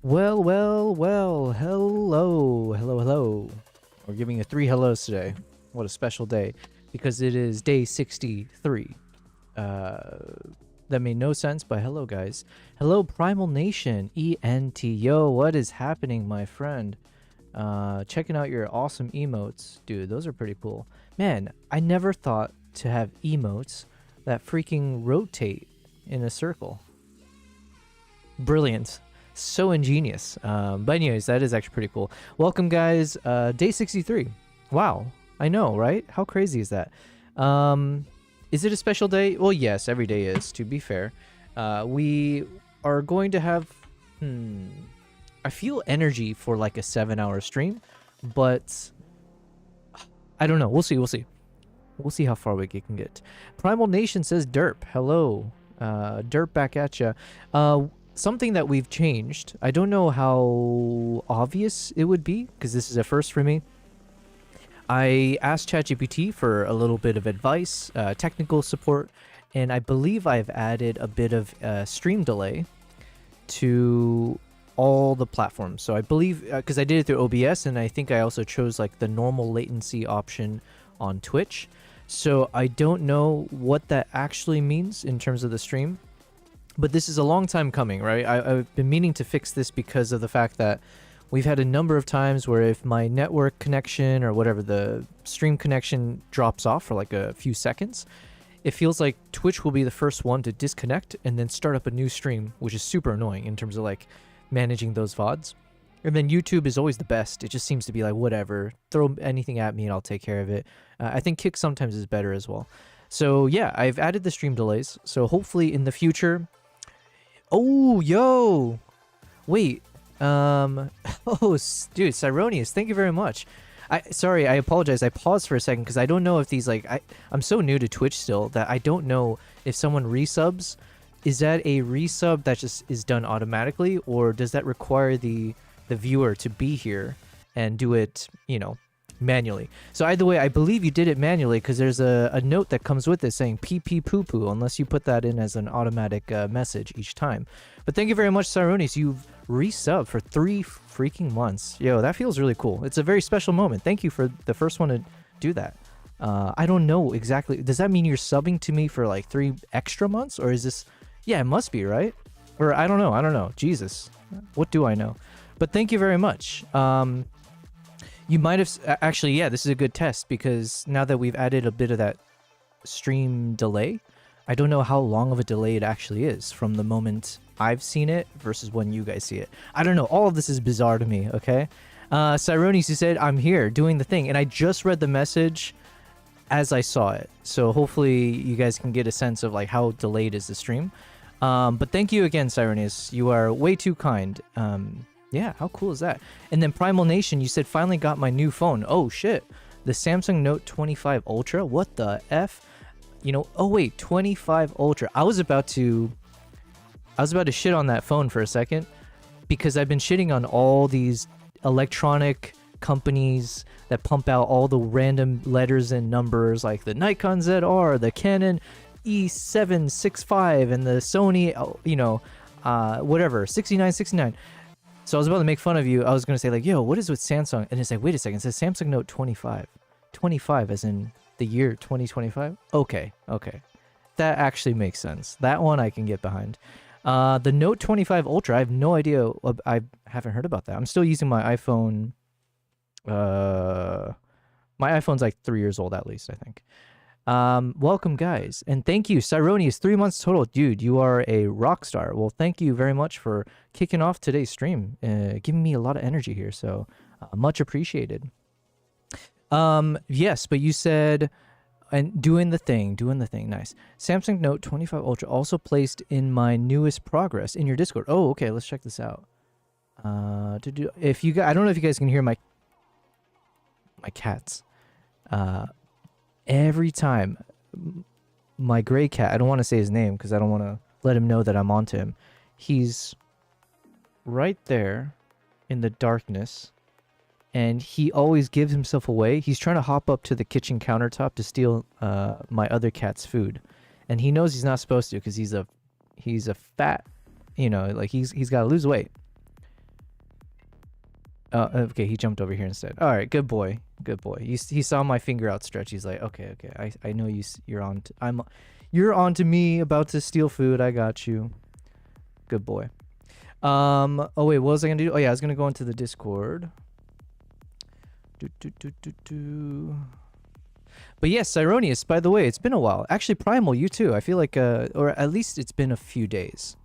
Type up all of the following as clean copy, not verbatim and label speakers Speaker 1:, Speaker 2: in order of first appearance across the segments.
Speaker 1: Well, hello. We're giving you 3 hellos today. What a special day, because it is day 63. That made no sense, but hello, guys. Hello, Primal Nation, ENT. Yo, what is happening, my friend? Checking out your awesome emotes. Dude, those are pretty cool. Man, I never thought to have emotes that freaking rotate in a circle. Brilliant. So ingenious. But anyways, that is actually pretty cool. Welcome, guys. Day 63. Wow. I know, right? How crazy is that? Is it a special day? Well, yes, every day is, to be fair. We are going to have... I feel energy for like a 7-hour stream, but I don't know. We'll see. We'll see how far we can get. Primal Nation says derp. Hello. Derp back at ya. Something that we've changed. I don't know how obvious it would be, because this is a first for me. I asked ChatGPT for a little bit of advice, technical support, and I believe I've added a bit of stream delay to all the platforms. So I believe, because I did it through OBS, and I think I also chose like the normal latency option on Twitch. So I don't know what that actually means in terms of the stream. But this is a long time coming, right? I've been meaning to fix this because of the fact that we've had a number of times where if my network connection or whatever, the stream connection drops off for like a few seconds, it feels like Twitch will be the first one to disconnect and then start up a new stream, which is super annoying in terms of like managing those VODs. And then YouTube is always the best. It just seems to be like, whatever, throw anything at me and I'll take care of it. I think Kick sometimes is better as well. So yeah, I've added the stream delays. So hopefully in the future... Oh, yo! Wait, oh, dude, Cyronius, thank you very much. Sorry, I apologize. I paused for a second because I don't know if these, like, I'm so new to Twitch still that I don't know if someone resubs. Is that a resub that just is done automatically, or does that require the viewer to be here and do it, you know, manually? So either way, I believe you did it manually because there's a note that comes with it saying pee pee poo poo, unless you put that in as an automatic message each time. But thank you very much, Cyronius. You've resubbed for 3 freaking months. Yo, that feels really cool. It's a very special moment. Thank you for the first one to do that. I don't know exactly. Does that mean you're subbing to me for like 3 extra months, or is this... Yeah, it must be, right? Or I don't know. Jesus, what do I know? But thank you very much. You might have... Actually, yeah, this is a good test, because now that we've added a bit of that stream delay, I don't know how long of a delay it actually is from the moment I've seen it versus when you guys see it. I don't know. All of this is bizarre to me, okay? Cyronius, you said, I'm here doing the thing, and I just read the message as I saw it. So hopefully you guys can get a sense of like how delayed is the stream. But thank you again, Cyronius. You are way too kind. Yeah, how cool is that? And then Primal Nation, you said, finally got my new phone. Oh, shit. The Samsung Note 25 Ultra? What the F? You know, oh, wait, 25 Ultra. I was about to shit on that phone for a second, because I've been shitting on all these electronic companies that pump out all the random letters and numbers, like the Nikon ZR, the Canon E765, and the Sony, you know, whatever, 6969. So I was about to make fun of you. I was going to say, like, yo, what is with Samsung? And it's like, wait a second. It says Samsung Note 25. 25 as in the year 2025? Okay. That actually makes sense. That one I can get behind. The Note 25 Ultra, I have no idea. I haven't heard about that. I'm still using my iPhone. My iPhone's like 3 years old at least, I think. Welcome, guys, and thank you, Cyronius. 3 months total, dude. You are a rock star. Well, thank you very much for kicking off today's stream, giving me a lot of energy here. So much appreciated. Yes, but you said, and doing the thing, nice. Samsung Note 25 Ultra also placed in my newest progress in your Discord. Oh, okay, let's check this out. If you guys, I don't know if you guys can hear my cats. Every time my gray cat, I don't want to say his name because I don't want to let him know that I'm onto him. He's right there in the darkness, and he always gives himself away. He's trying to hop up to the kitchen countertop to steal my other cat's food, and he knows he's not supposed to because he's a fat, you know, like he's got to lose weight. Okay, he jumped over here instead. All right, good boy, good boy. He saw my finger outstretched. He's like, okay, I know you're on. You're on to me, about to steal food. I got you. Good boy. Oh wait, what was I gonna do? Oh yeah, I was gonna go into the Discord. But yes, Cyronius, by the way, it's been a while. Actually, Primal, you too. I feel like, or at least it's been a few days.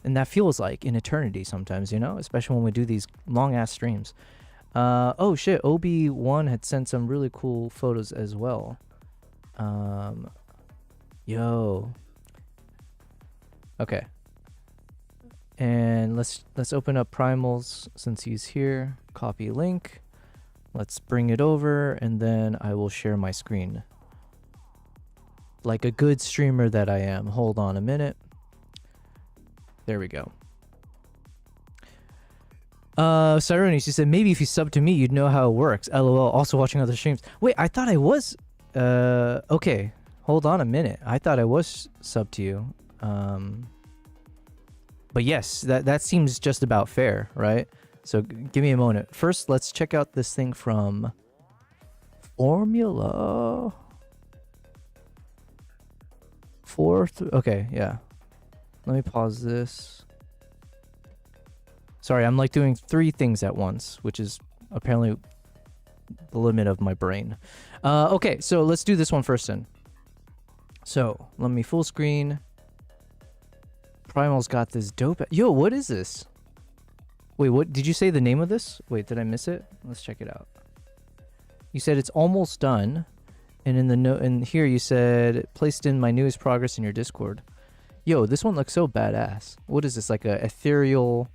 Speaker 1: And that feels like an eternity sometimes, you know? Especially when we do these long-ass streams. Oh shit, Obi-Wan had sent some really cool photos as well. Yo. Okay. And let's open up Primal's since he's here. Copy link. Let's bring it over, and then I will share my screen. Like a good streamer that I am. Hold on a minute. There we go. Cyronius, you said maybe if you sub to me, you'd know how it works. LOL. Also watching other streams. Wait, I thought I was. Okay. Hold on a minute. I thought I was sub to you. But yes, that seems just about fair, right? So give me a moment. First, let's check out this thing from Formula. Okay, yeah. Let me pause this. Sorry, I'm like doing 3 things at once, which is apparently the limit of my brain. Okay, so let's do this one first then. So let me full screen. Primal's got this dope. Yo, what is this? Wait, what did you say the name of this? Wait, did I miss it? Let's check it out. You said it's almost done, and in the note, and here you said placed in my newest progress in your Discord. Yo, this one looks so badass. What is this? Like a ethereal,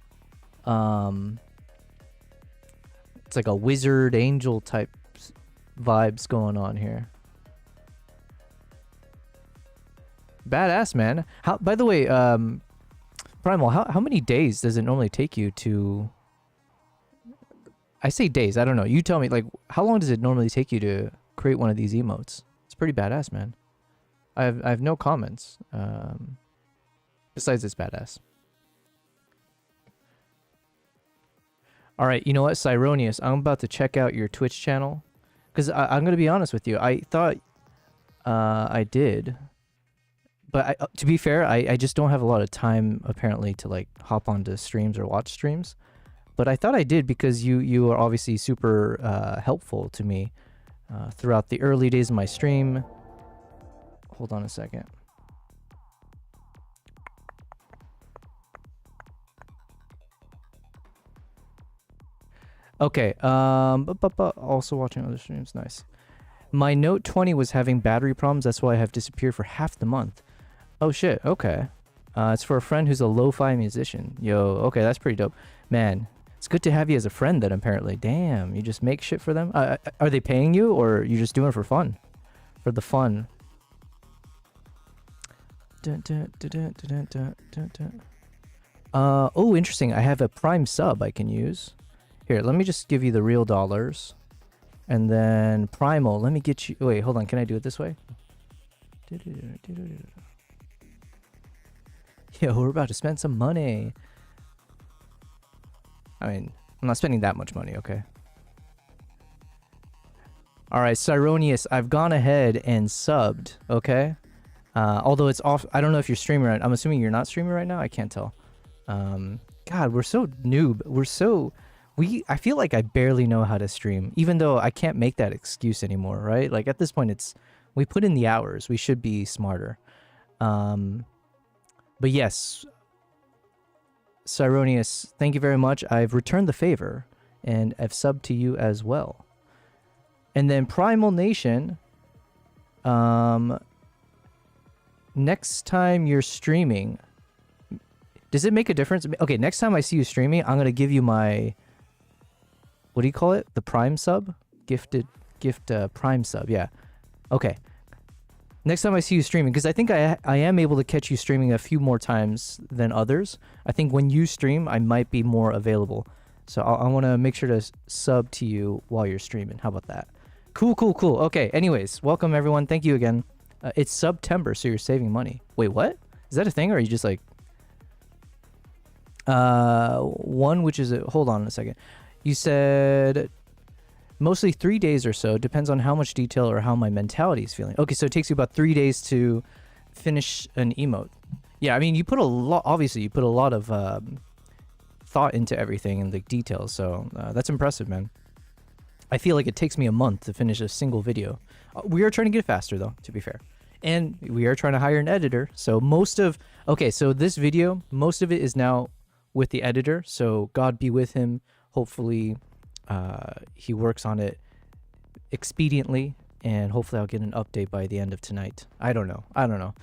Speaker 1: it's like a wizard angel type vibes going on here. Badass, man. How? By the way, Primal, how many days does it normally take you to... I say days, I don't know. You tell me, like, how long does it normally take you to create one of these emotes? It's pretty badass, man. I have no comments. Besides it's badass. Alright, you know what, Cyronius, I'm about to check out your Twitch channel. Because I'm going to be honest with you. I thought I did... But to be fair, I just don't have a lot of time, apparently, to like hop onto streams or watch streams. But I thought I did because you are obviously super helpful to me throughout the early days of my stream. Hold on a second. Okay, also watching other streams, nice. My Note 20 was having battery problems, that's why I have disappeared for half the month. Oh shit, okay. It's for a friend who's a lo-fi musician. Yo, okay, that's pretty dope. Man, it's good to have you as a friend then, apparently. Damn, you just make shit for them? Are they paying you, or you just doing it for fun? For the fun. Oh, interesting. I have a Prime sub I can use. Here, let me just give you the real dollars. And then Primal, let me get you... Wait, hold on. Can I do it this way? Yo, we're about to spend some money. I mean, I'm not spending that much money, okay? Alright, Cyronius, I've gone ahead and subbed, okay? Although it's off... I don't know if you're streaming right... I'm assuming you're not streaming right now? I can't tell. God, we're so noob. We're so... I feel like I barely know how to stream, even though I can't make that excuse anymore, right? Like, at this point, it's... We put in the hours. We should be smarter. But yes, Cyronius, thank you very much. I've returned the favor, and I've subbed to you as well. And then Primal Nation, next time you're streaming, does it make a difference? Okay, next time I see you streaming, I'm going to give you my, what do you call it? The Prime sub? Gift Prime sub, yeah. Okay. Next time I see you streaming, because I think I am able to catch you streaming a few more times than others. I think when you stream, I might be more available. So I want to make sure to sub to you while you're streaming. How about that? Cool, cool, cool. Okay, anyways, welcome everyone. Thank you again. It's September, so you're saving money. Wait, what? Is that a thing, or are you just like... one, which is... hold on a second. You said mostly 3 days or so. Depends on how much detail or how my mentality is feeling. Okay, so it takes you about 3 days to finish an emote. Yeah, I mean, you put a lot. Obviously, you put a lot of thought into everything and the details. So that's impressive, man. I feel like it takes me a month to finish a single video. We are trying to get faster, though, to be fair. And we are trying to hire an editor. So so this video, most of it is now with the editor. So God be with him. Hopefully, he works on it expediently. And hopefully I'll get an update by the end of tonight. I don't know.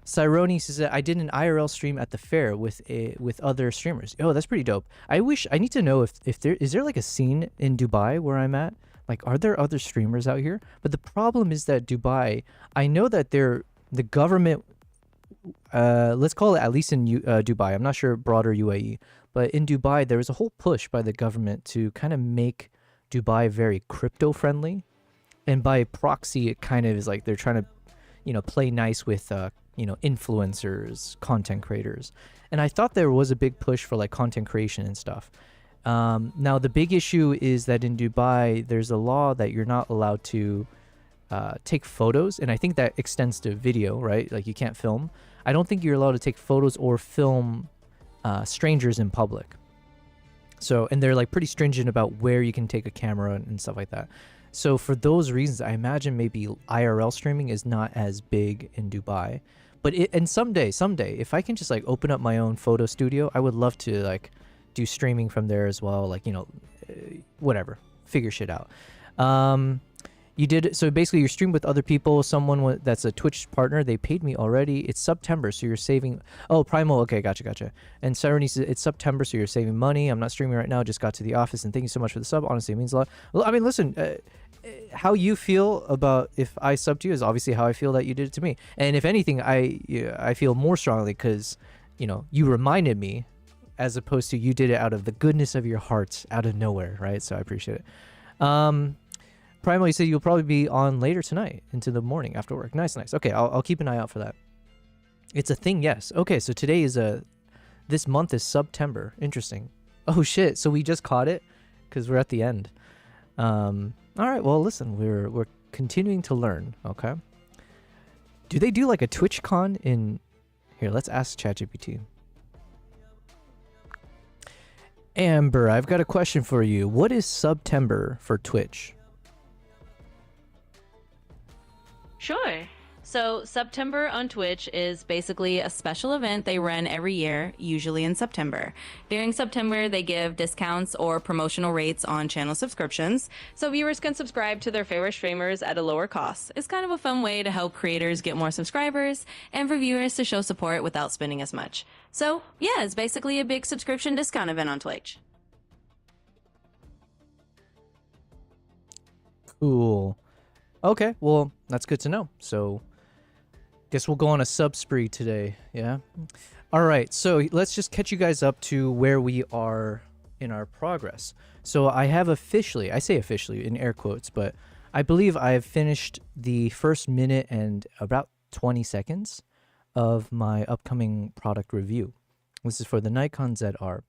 Speaker 1: Cyrone says that I did an IRL stream at the fair with other streamers. Oh, that's pretty dope. I need to know if there is like a scene in Dubai where I'm at. Like, are there other streamers out here? But the problem is that Dubai, I know that the government, let's call it at least in Dubai. I'm not sure broader UAE, but in Dubai there was a whole push by the government to kind of make Dubai very crypto friendly, and by proxy, it kind of is like they're trying to, play nice with influencers, content creators. And I thought there was a big push for like content creation and stuff. Now, the big issue is that in Dubai, there's a law that you're not allowed to take photos. And I think that extends to video, right? Like you can't film. I don't think you're allowed to take photos or film strangers in public. So, and they're like pretty stringent about where you can take a camera and stuff like that. So for those reasons, I imagine maybe IRL streaming is not as big in Dubai. But someday, if I can just like open up my own photo studio, I would love to like do streaming from there as well. Like, whatever, figure shit out. So basically you stream with other people, someone that's a Twitch partner. They paid me already. It's September, so you're saving. Oh, Primal. Okay, gotcha. And Sarani says it's September, so you're saving money. I'm not streaming right now. Just got to the office, and thank you so much for the sub. Honestly, it means a lot. Well, I mean, listen, how you feel about if I sub to you is obviously how I feel that you did it to me. And if anything, I feel more strongly because, you reminded me, as opposed to you did it out of the goodness of your heart, out of nowhere, right? So I appreciate it. Primal, you said you'll probably be on later tonight into the morning after work. Nice. Okay, I'll keep an eye out for that. It's a thing, yes. Okay, so today is this month is September. Interesting. Oh shit, so we just caught it because we're at the end. All right, well listen, we're continuing to learn, okay? Do they do like a TwitchCon in here? Let's ask ChatGPT. Amber, I've got a question for you. What is September for Twitch?
Speaker 2: Sure. So September on Twitch is basically a special event they run every year, usually in September. During September, they give discounts or promotional rates on channel subscriptions, so viewers can subscribe to their favorite streamers at a lower cost. It's kind of a fun way to help creators get more subscribers and for viewers to show support without spending as much. So yeah, it's basically a big subscription discount event on Twitch.
Speaker 1: Cool. Okay, well, that's good to know. So guess we'll go on a sub spree today, yeah? All right, so let's just catch you guys up to where we are in our progress. So I have officially, I say officially in air quotes, but I believe I have finished the first minute and about 20 seconds of my upcoming product review. This is for the Nikon ZR.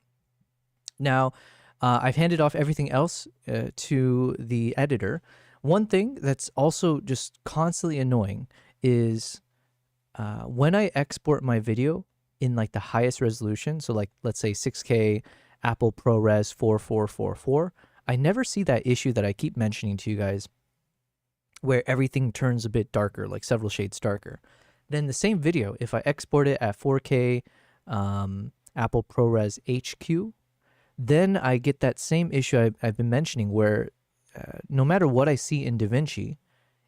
Speaker 1: Now, I've handed off everything else to the editor. One thing that's also just constantly annoying is when I export my video in like the highest resolution, so like let's say 6K Apple ProRes 4444, I never see that issue that I keep mentioning to you guys where everything turns a bit darker, like several shades darker. Then the same video, if I export it at 4K Apple ProRes HQ, then I get that same issue I've been mentioning where no matter what I see in DaVinci,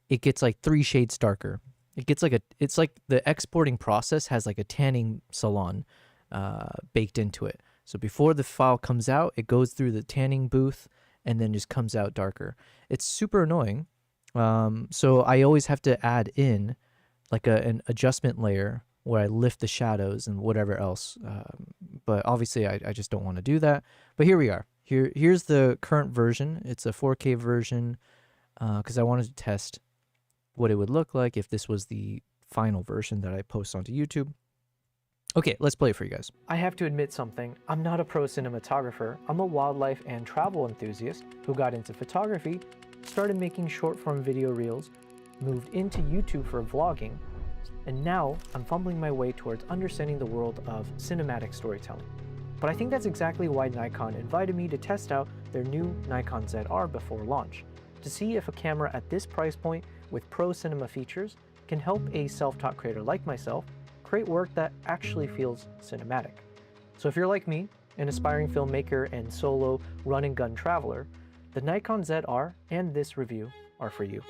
Speaker 1: it gets like 3 shades darker. It gets like it's like the exporting process has like a tanning salon baked into it. So before the file comes out, it goes through the tanning booth and then just comes out darker. It's super annoying. So I always have to add in like an adjustment layer where I lift the shadows and whatever else. But obviously I just don't want to do that. But here we are. Here's the current version. It's a 4K version because I wanted to test what it would look like if this was the final version that I post onto YouTube. Okay, let's play it for you guys. I have to admit something. I'm not a pro cinematographer. I'm a wildlife and travel enthusiast who got into photography, started making short form video reels, moved into YouTube for vlogging, and now I'm fumbling my way towards understanding the world of cinematic storytelling. But I think that's exactly why Nikon invited me to test out their new Nikon ZR before launch, to see if a camera at this price point with pro cinema features can help a self-taught creator like myself create work that actually feels cinematic. So if you're like me, an aspiring filmmaker and solo run and gun traveler, the Nikon ZR and this review are for you.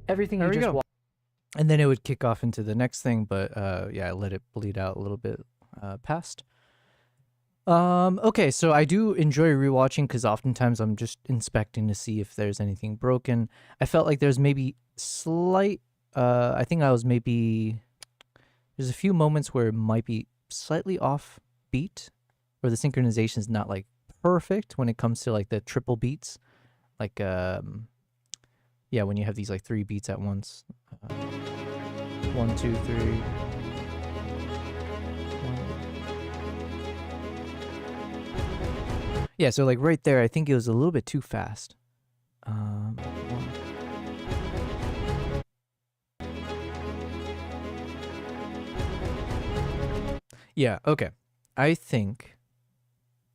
Speaker 1: Everything you just watched. And then it would kick off into the next thing, but yeah, I let it bleed out a little bit past. Okay, so I do enjoy rewatching because oftentimes I'm just inspecting to see if there's anything broken. I felt like there's maybe slight, I think I was maybe, there's a few moments where it might be slightly off beat, where the synchronization is not like perfect when it comes to like the triple beats. Like, yeah, when you have these like 3 beats at once. 1, 2, 3. Yeah, so like right there, I think it was a little bit too fast. Yeah, okay. I think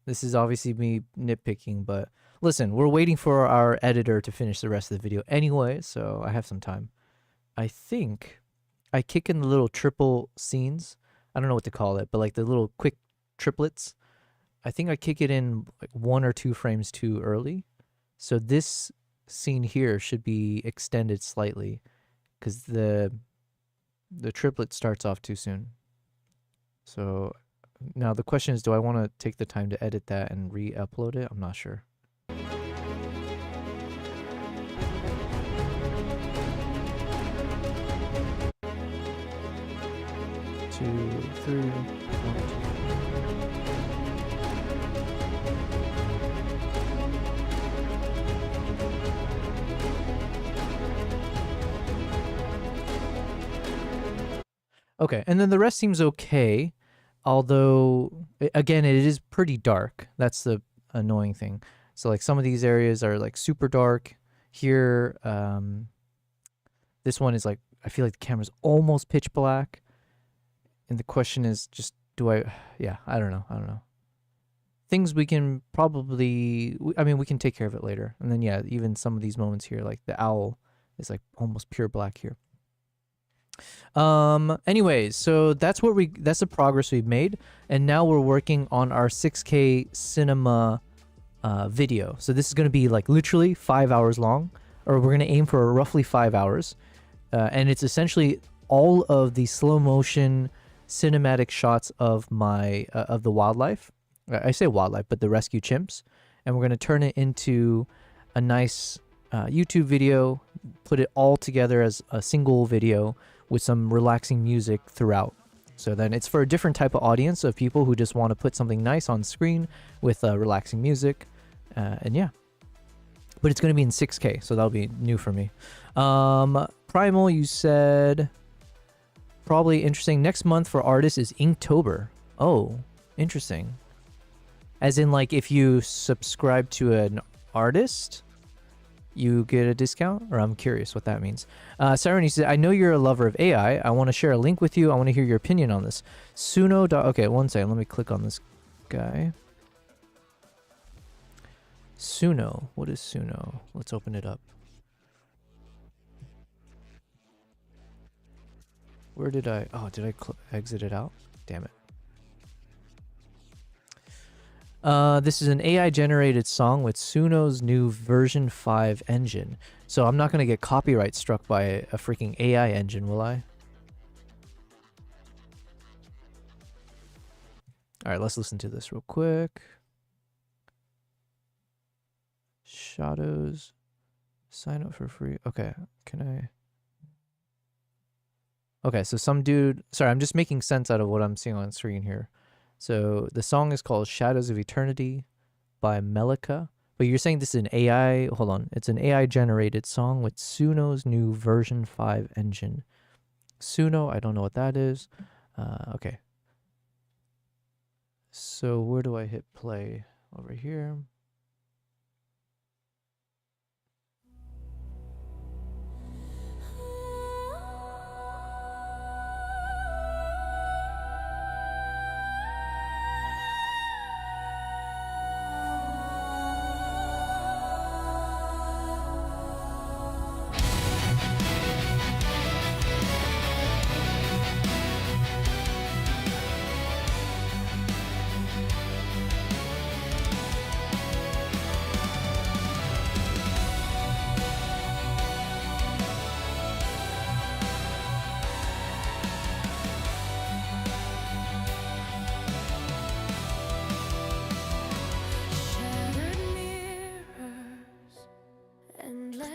Speaker 1: this is obviously me nitpicking, but listen, we're waiting for our editor to finish the rest of the video anyway, so I have some time. I think I kick in the little triple scenes. I don't know what to call it, but like the little quick triplets. I think I kick it in like 1 or 2 frames too early. So this scene here should be extended slightly because the triplet starts off too soon. So now the question is, do I want to take the time to edit that and re-upload it? I'm not sure. 2, 3, 1, 2. Okay, and then the rest seems okay, although, again, it is pretty dark. That's the annoying thing. So, like, some of these areas are, like, super dark. Here, this one is, like, I feel like the camera's almost pitch black. And the question is just, yeah, I don't know. Things we can probably, I mean, we can take care of it later. And then, yeah, even some of these moments here, like the owl is, like, almost pure black here. Anyways, so that's the progress we've made, and now we're working on our 6K cinema video. So this is going to be like literally 5 hours long, or we're going to aim for roughly 5 hours, and it's essentially all of the slow motion cinematic shots of my of the wildlife. I say wildlife, but the rescue chimps, and we're going to turn it into a nice YouTube video, put it all together as a single video with some relaxing music throughout. So then it's for a different type of audience of people who just want to put something nice on screen with relaxing music. And yeah. But it's going to be in 6K, so that'll be new for me. Primal, you said probably interesting. Next month for artists is Inktober. Oh, interesting. As in, like, if you subscribe to an artist, you get a discount? Or I'm curious what that means. Siren, you said, I know you're a lover of AI. I want to share a link with you. I want to hear your opinion on this. Suno. Okay, one second. Let me click on this guy. Suno. What is Suno? Let's open it up. Where did I... Oh, did I exit it out? Damn it. This is an AI-generated song with Suno's new version 5 engine. So I'm not gonna get copyright struck by a freaking AI engine, will I? All right, let's listen to this real quick. Shadows. Sign up for free. Okay, can I? Okay, so some dude. Sorry, I'm just making sense out of what I'm seeing on screen here. So the song is called Shadows of Eternity by Melika. But you're saying this is an AI. Hold on. It's an AI generated song with Suno's new version 5 engine. Suno, I don't know what that is. Okay. So where do I hit play? Over here.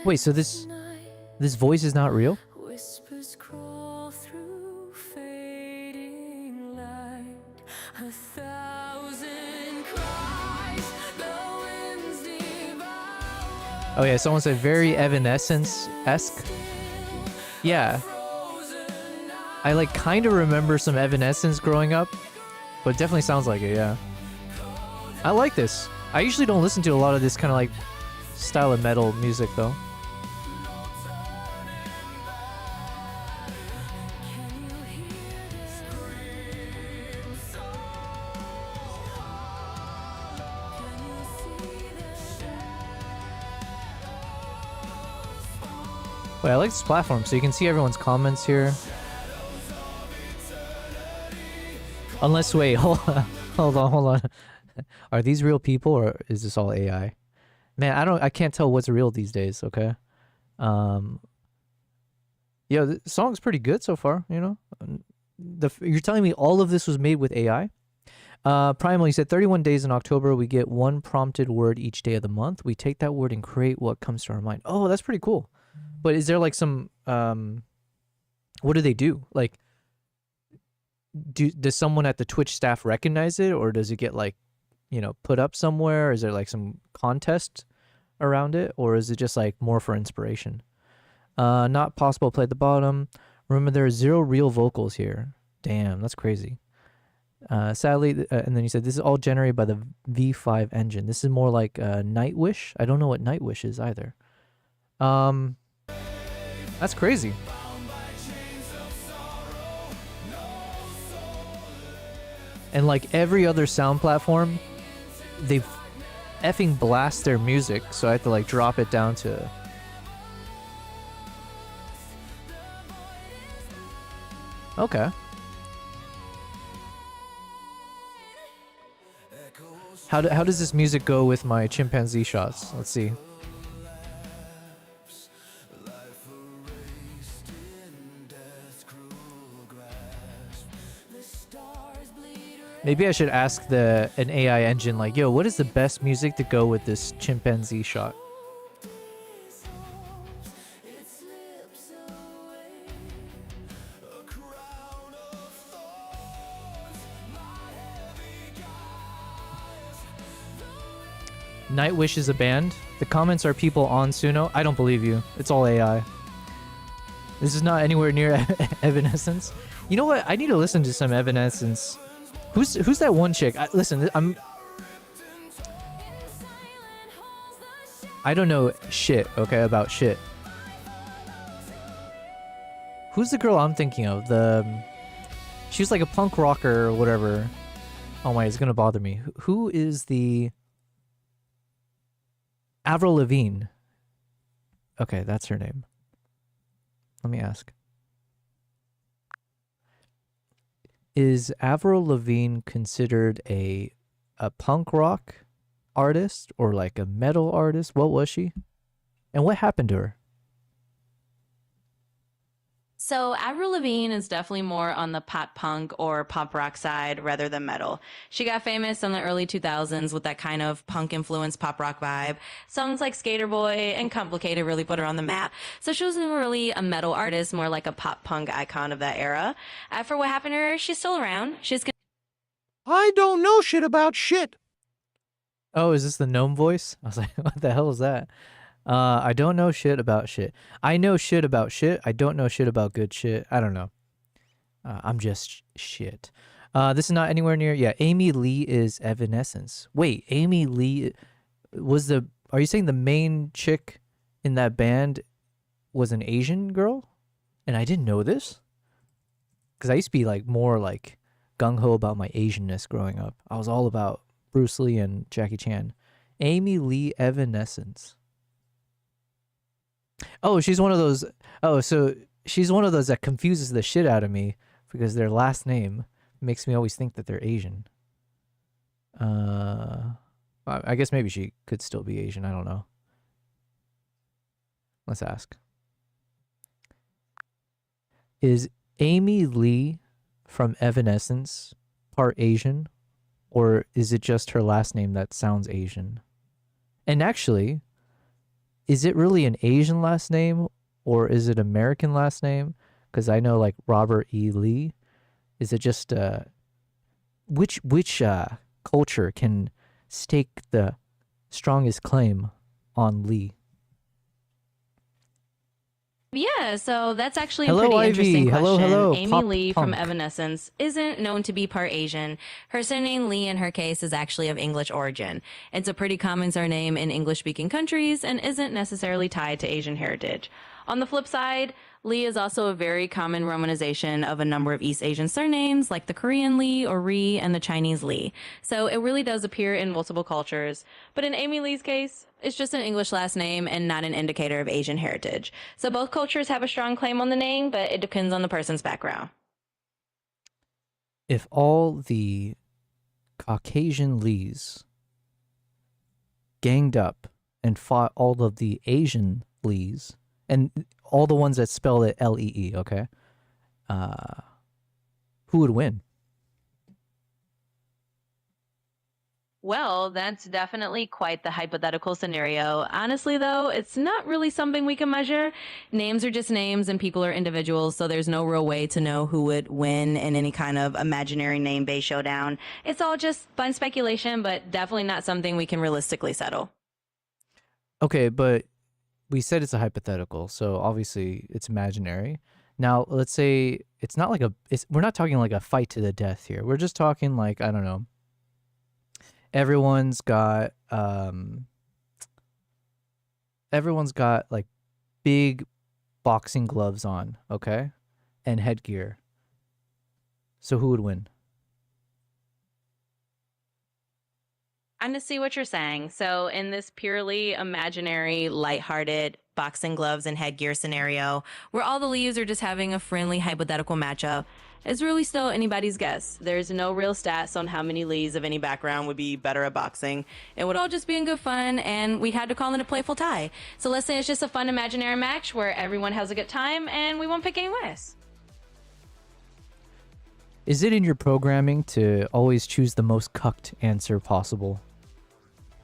Speaker 1: Wait, so this voice is not real?
Speaker 3: Whispers crawl through fading light. 1,000 cries, the winds devour.
Speaker 1: Oh yeah, someone said very Evanescence-esque. Yeah. I like kind of remember some Evanescence growing up, but it definitely sounds like it, yeah. I like this. I usually don't listen to a lot of this kind of like style of metal music though. Wait, I like this platform so you can see everyone's comments here. Unless, wait, hold on. Are these real people or is this all AI? Man, I can't tell what's real these days, okay? Yeah, the song's pretty good so far, you know? You're telling me all of this was made with AI? Primal, you said 31 days in October, we get one prompted word each day of the month. We take that word and create what comes to our mind. Oh, that's pretty cool. But is there like some, what do they do? Like, does someone at the Twitch staff recognize it, or does it get like, you know, put up somewhere? Is there like some contest around it, or is it just like more for inspiration? Not possible, play at the bottom. Remember, there are 0 real vocals here. Damn, that's crazy. Sadly, and then you said this is all generated by the V5 engine. This is more like Nightwish. I don't know what Nightwish is either. That's crazy. And like every other sound platform, they effing blast their music, so I have to like drop it down to. Okay. How does this music go with my chimpanzee shots? Let's see. Maybe I should ask an AI engine like, yo, what is the best music to go with this chimpanzee shot? Nightwish is a band. The comments are people on Suno. I don't believe you. It's all AI. This is not anywhere near Evanescence. You know what? I need to listen to some Evanescence. Who's that one chick? Listen, I don't know shit, okay, about shit. Who's the girl I'm thinking of? She was like a punk rocker or whatever. Oh my, it's gonna bother me. Who is the Avril Lavigne? Okay, that's her name. Let me ask. Is Avril Lavigne considered a a punk rock artist or like a metal artist? What was she? And what happened to her?
Speaker 2: So Avril Lavigne is definitely more on the pop punk or pop rock side rather than metal. She got famous in the early 2000s with that kind of punk influenced pop rock vibe. Songs like Skater Boy and Complicated really put her on the map. So she wasn't really a metal artist, more like a pop punk icon of that era. For what happened to her, she's still around.
Speaker 4: I don't know shit about shit.
Speaker 1: Oh, is this the gnome voice? I was like, what the hell is that? I don't know shit about shit. I know shit about shit. I don't know shit about good shit. I don't know. I'm just shit. This is not anywhere near. Yeah, Amy Lee is Evanescence. Wait, Amy Lee was the. Are you saying the main chick in that band was an Asian girl? And I didn't know this? Because I used to be like more like gung ho about my Asianness growing up. I was all about Bruce Lee and Jackie Chan. Amy Lee Evanescence. Oh, she's one of those. Oh, so she's one of those that confuses the shit out of me because their last name makes me always think that they're Asian. I guess maybe she could still be Asian. I don't know. Let's ask. Is Amy Lee from Evanescence part Asian, or is it just her last name that sounds Asian? And actually, is it really an Asian last name or is it American last name? Because I know like Robert E. Lee. Is it just which culture can stake the strongest claim on Lee?
Speaker 2: Yeah, so that's actually a
Speaker 1: Hello,
Speaker 2: pretty
Speaker 1: Ivy.
Speaker 2: interesting question.
Speaker 1: Hello,
Speaker 2: Amy
Speaker 1: pop
Speaker 2: Lee from
Speaker 1: punk.
Speaker 2: Evanescence isn't known to be part Asian. Her surname Lee in her case is actually of English origin. It's a pretty common surname in English-speaking countries and isn't necessarily tied to Asian heritage. On the flip side, Lee is also a very common romanization of a number of East Asian surnames like the Korean Lee or Ri and the Chinese Lee. So it really does appear in multiple cultures. But in Amy Lee's case, it's just an English last name and not an indicator of Asian heritage. So both cultures have a strong claim on the name, but it depends on the person's background.
Speaker 1: If all the Caucasian Lees ganged up and fought all of the Asian Lees, and all the ones that spell it Lee, okay? Who would win?
Speaker 2: Well, that's definitely quite the hypothetical scenario. Honestly, though, it's not really something we can measure. Names are just names and people are individuals, so there's no real way to know who would win in any kind of imaginary name-based showdown. It's all just fun speculation, but definitely not something we can realistically settle.
Speaker 1: Okay, but we said it's a hypothetical, so obviously it's imaginary. Now, let's say it's not like we're not talking like a fight to the death here. We're just talking like, I don't know. Everyone's got like big boxing gloves on, okay? And headgear. So who would win?
Speaker 2: I see what you're saying. So in this purely imaginary, lighthearted boxing gloves and headgear scenario, where all the leaves are just having a friendly hypothetical matchup, it's really still anybody's guess. There's no real stats on how many leaves of any background would be better at boxing. It would all just be in good fun, and we had to call it a playful tie. So let's say it's just a fun imaginary match where everyone has a good time, and we won't pick any winners.
Speaker 1: Is it in your programming to always choose the most cucked answer possible?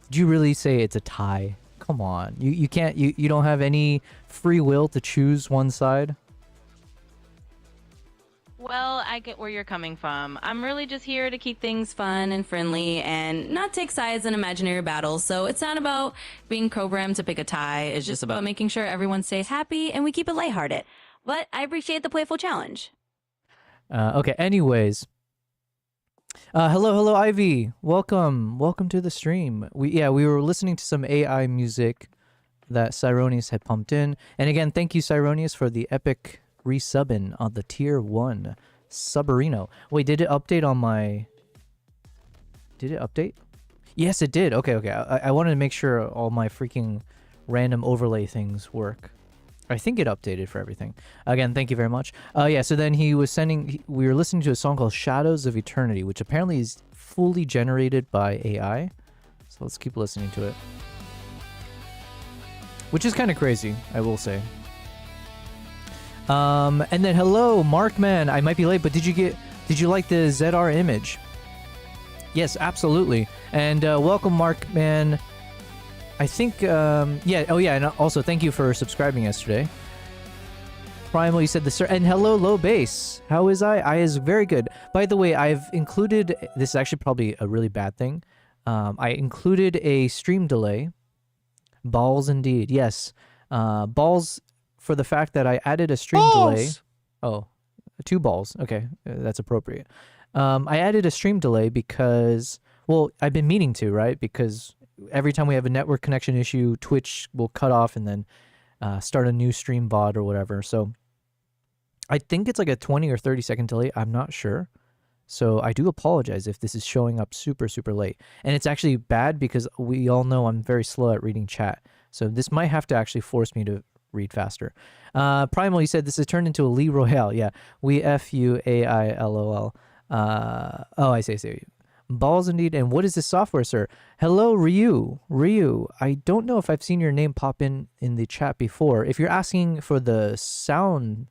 Speaker 1: Did you really say it's a tie? Come on. You can't you don't have any free will to choose one side?
Speaker 2: Well, I get where you're coming from. I'm really just here to keep things fun and friendly and not take sides in imaginary battles. So it's not about being programmed to pick a tie. It's just about making sure everyone stays happy and we keep it lighthearted. But I appreciate the playful challenge.
Speaker 1: Okay, anyways. Hello, Ivy. Welcome to the stream. We were listening to some AI music that Cyronius had pumped in. And again, thank you, Cyronius, for the epic resubbing on the tier 1 Subarino. Wait, did it update on my... Did it update? Yes, it did. Okay. I wanted to make sure all my freaking random overlay things work. I think it updated for everything. Again, thank you very much. Yeah, so then he was we were listening to a song called Shadows of Eternity, which apparently is fully generated by AI. So let's keep listening to it. Which is kind of crazy, I will say. And then hello, Markman. I might be late, but did you like the ZR image? Yes, absolutely. And welcome, Markman. I think, yeah, oh yeah, and also thank you for subscribing yesterday. Primal, you said the sir, and hello, low bass. How is I? I is very good. By the way, I've included, this is actually probably a really bad thing. I included a stream delay. Balls indeed, yes. Balls for the fact that I added a stream delay. Oh, 2 balls. Okay, that's appropriate. I added a stream delay because, well, I've been meaning to, right? Because every time we have a network connection issue, Twitch will cut off and then start a new stream VOD or whatever. So I think it's like a 20 or 30-second delay. I'm not sure. So I do apologize if this is showing up super, super late. And it's actually bad because we all know I'm very slow at reading chat. So this might have to actually force me to read faster. Primal, you said this has turned into a Lee Royale. Yeah, we FUAILOL. Oh, I see. Balls indeed. And what is this software, sir? Hello, Ryu. I don't know if I've seen your name pop in the chat before. If you're asking for the sound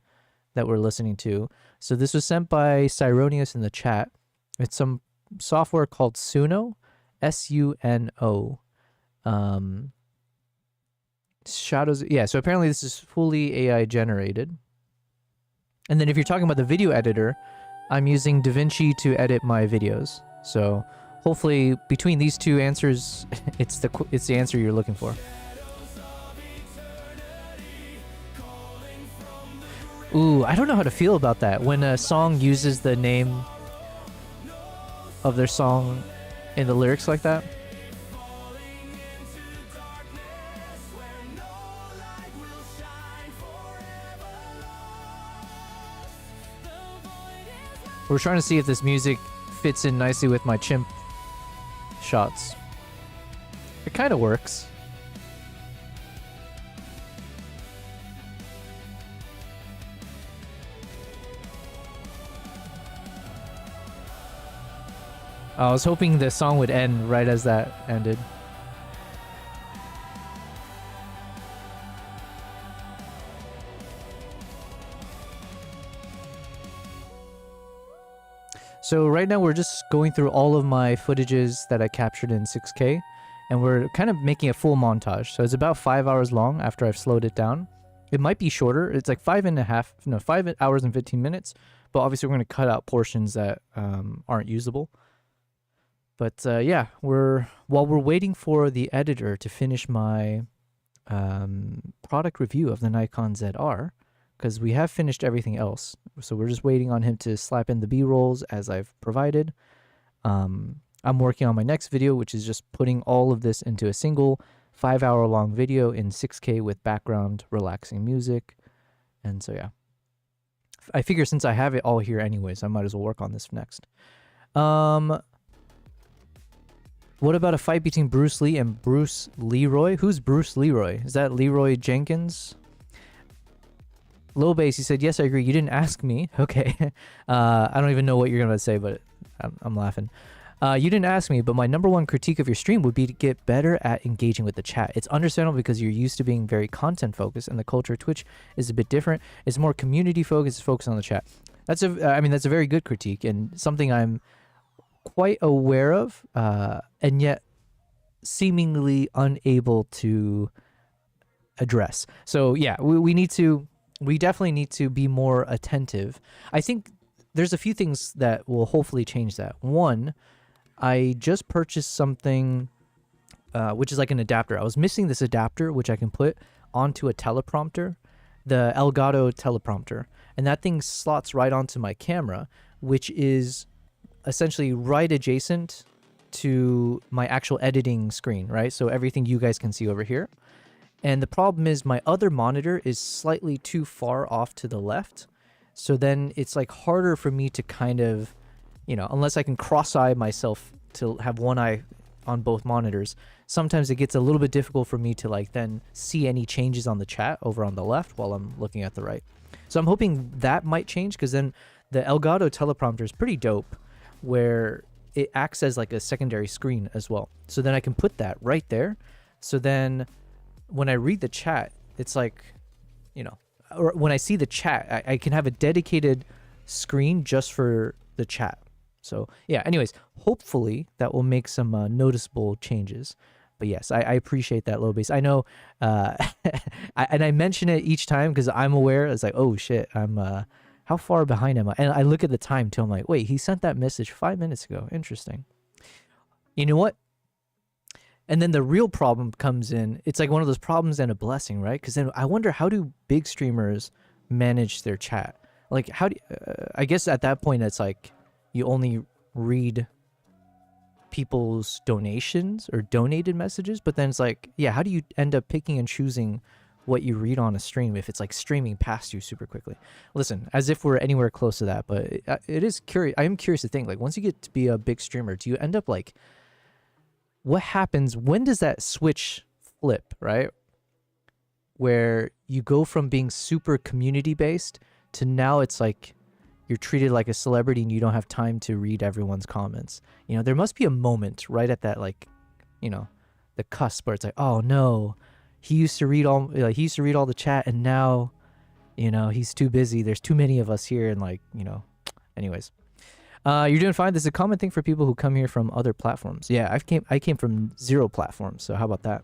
Speaker 1: that we're listening to, so this was sent by Cyronius in the chat. It's some software called Suno, SUNO. Shadows. Yeah, so apparently this is fully AI generated. And then if you're talking about the video editor, I'm using DaVinci to edit my videos. So hopefully between these two answers, it's the answer you're looking for. Ooh, I don't know how to feel about that. When a song uses the name of their song in the lyrics like that. We're trying to see if this music fits in nicely with my chimp shots. It kind of works. I was hoping the song would end right as that ended. So right now we're just going through all of my footages that I captured in 6K, and we're kind of making a full montage. So it's about 5 hours long after I've slowed it down. It might be shorter. It's like 5 hours and 15 minutes, but obviously we're going to cut out portions that aren't usable. But yeah, while we're waiting for the editor to finish my product review of the Nikon ZR, because we have finished everything else. So we're just waiting on him to slap in the B-rolls as I've provided. I'm working on my next video, which is just putting all of this into a single 5-hour long video in 6K with background relaxing music. And so yeah, I figure since I have it all here anyways, I might as well work on this next. What about a fight between Bruce Lee and Bruce Leroy? Who's Bruce Leroy? Is that Leroy Jenkins? Low bass, he said, yes, I agree. You didn't ask me. Okay. I don't even know what you're going to say, but I'm laughing. You didn't ask me, but my #1 critique of your stream would be to get better at engaging with the chat. It's understandable because you're used to being very content focused, and the culture of Twitch is a bit different. It's more community focused, focused on the chat. That's a very good critique and something I'm quite aware of, and yet seemingly unable to address. So yeah, we definitely need to be more attentive. I think there's a few things that will hopefully change that. One, I just purchased something which is like an adapter. I was missing this adapter which I can put onto a teleprompter, the Elgato teleprompter, and that thing slots right onto my camera, which is essentially right adjacent to my actual editing screen, right? So everything you guys can see over here. And the problem is my other monitor is slightly too far off to the left. So then it's like harder for me to kind of, unless I can cross-eye myself to have one eye on both monitors, sometimes it gets a little bit difficult for me to like then see any changes on the chat over on the left while I'm looking at the right. So I'm hoping that might change, because then the Elgato teleprompter is pretty dope, where it acts as like a secondary screen as well. So then I can put that right there. So then when I read the chat, it's like, you know, or when I see the chat, I can have a dedicated screen just for the chat. So yeah, anyways, hopefully that will make some noticeable changes. But yes, I appreciate that, low base. I know, and I mention it each time because I'm aware. It's like, oh shit, I'm how far behind am I? And I look at the time too. I'm like, wait, he sent that message 5 minutes ago. Interesting. You know what? And then the real problem comes in. It's like one of those problems and a blessing, right? Because then I wonder, how do big streamers manage their chat? Like, how do I guess at that point it's like you only read people's donations or donated messages, but then it's like, yeah, how do you end up picking and choosing what you read on a stream if it's like streaming past you super quickly? Listen, as if we're anywhere close to that, but it is curious. I am curious to think, like, once you get to be a big streamer, do you end up like, what happens? When does that switch flip, right? Where you go from being super community based to now it's like you're treated like a celebrity and you don't have time to read everyone's comments. You know, there must be a moment right at that, like, you know, the cusp where it's like, oh no, he used to read all the chat and now, you know, he's too busy. There's too many of us here and like, you know, anyways. You're doing fine. This is a common thing for people who come here from other platforms. Yeah, I came from 0 platforms, so how about that?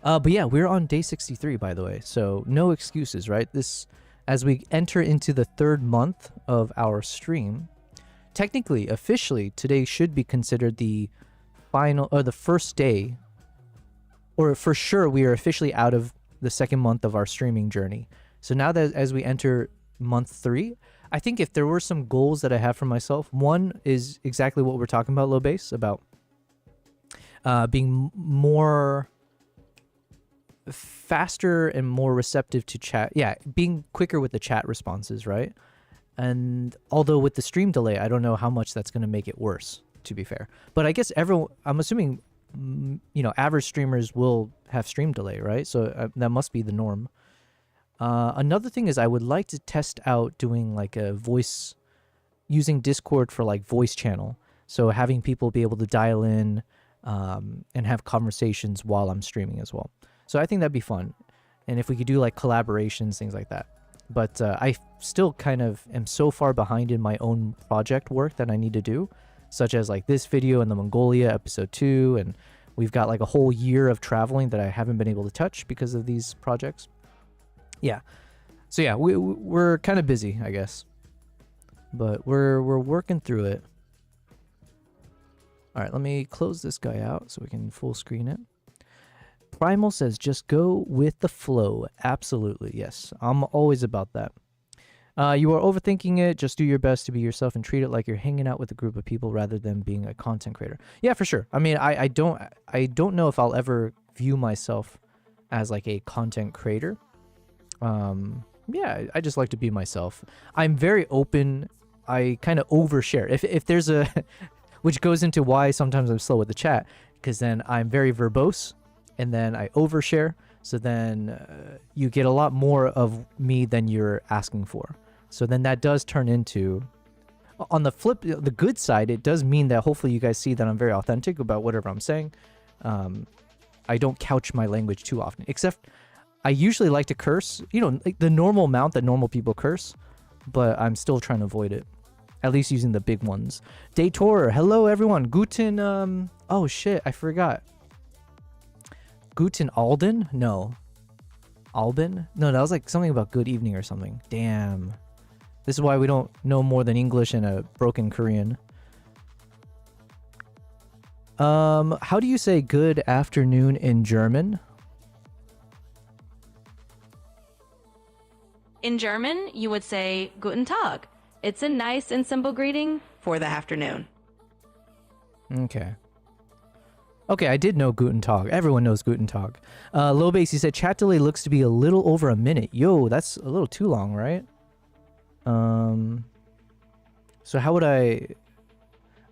Speaker 1: But yeah, we're on day 63, by the way, so no excuses, right? This, as we enter into the 3rd month of our stream, technically, officially, today should be considered the final, or the first day, or for sure, we are officially out of the 2nd month of our streaming journey. So now that as we enter month 3, I think if there were some goals that I have for myself, one is exactly what we're talking about, low base, about being more faster and more receptive to chat. Yeah, being quicker with the chat responses, right? And although with the stream delay, I don't know how much that's going to make it worse, to be fair. But I guess I'm assuming, you know, average streamers will have stream delay, right? So that must be the norm. Another thing is I would like to test out doing like a voice, using Discord for like voice channel. So having people be able to dial in and have conversations while I'm streaming as well. So I think that'd be fun. And if we could do like collaborations, things like that. But I still kind of am so far behind in my own project work that I need to do, such as like this video and the Mongolia episode 2. And we've got like a whole year of traveling that I haven't been able to touch because of these projects. Yeah. So yeah, we're kind of busy, I guess. But we're working through it. All right, let me close this guy out so we can full screen it. Primal says, just go with the flow. Absolutely, yes. I'm always about that. You are overthinking it. Just do your best to be yourself and treat it like you're hanging out with a group of people rather than being a content creator. Yeah, for sure. I mean, I don't know if I'll ever view myself as like a content creator. Yeah, I just like to be myself. I'm very open. I kind of overshare. If there's a, which goes into why sometimes I'm slow with the chat, because then I'm very verbose and then I overshare. So then you get a lot more of me than you're asking for. So then that does turn into, on the flip, the good side, it does mean that hopefully you guys see that I'm very authentic about whatever I'm saying. I don't couch my language too often, except I usually like to curse, you know, like the normal amount that normal people curse, but I'm still trying to avoid it. At least using the big ones. Daytor, hello everyone. Guten, oh shit, I forgot. Guten Alden? No. Albin? No, that was like something about good evening or something. Damn. This is why we don't know more than English and a broken Korean. How do you say good afternoon in German?
Speaker 2: In German, you would say Guten Tag. It's a nice and simple greeting for the afternoon.
Speaker 1: Okay. Okay, I did know Guten Tag. Everyone knows Guten Tag. Low base, you said chat delay looks to be a little over a minute. Yo, that's a little too long, right? So how would I...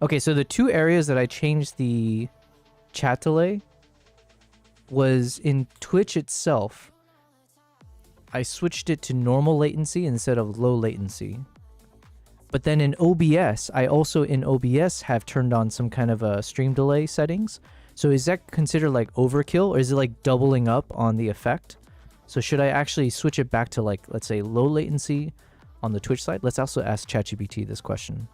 Speaker 1: Okay, so the 2 areas that I changed the chat delay was in Twitch itself. I switched it to normal latency instead of low latency. But then in OBS, I also in OBS have turned on some kind of a stream delay settings. So is that considered like overkill, or is it like doubling up on the effect? So should I actually switch it back to like, let's say low latency on the Twitch side? Let's also ask ChatGPT this question.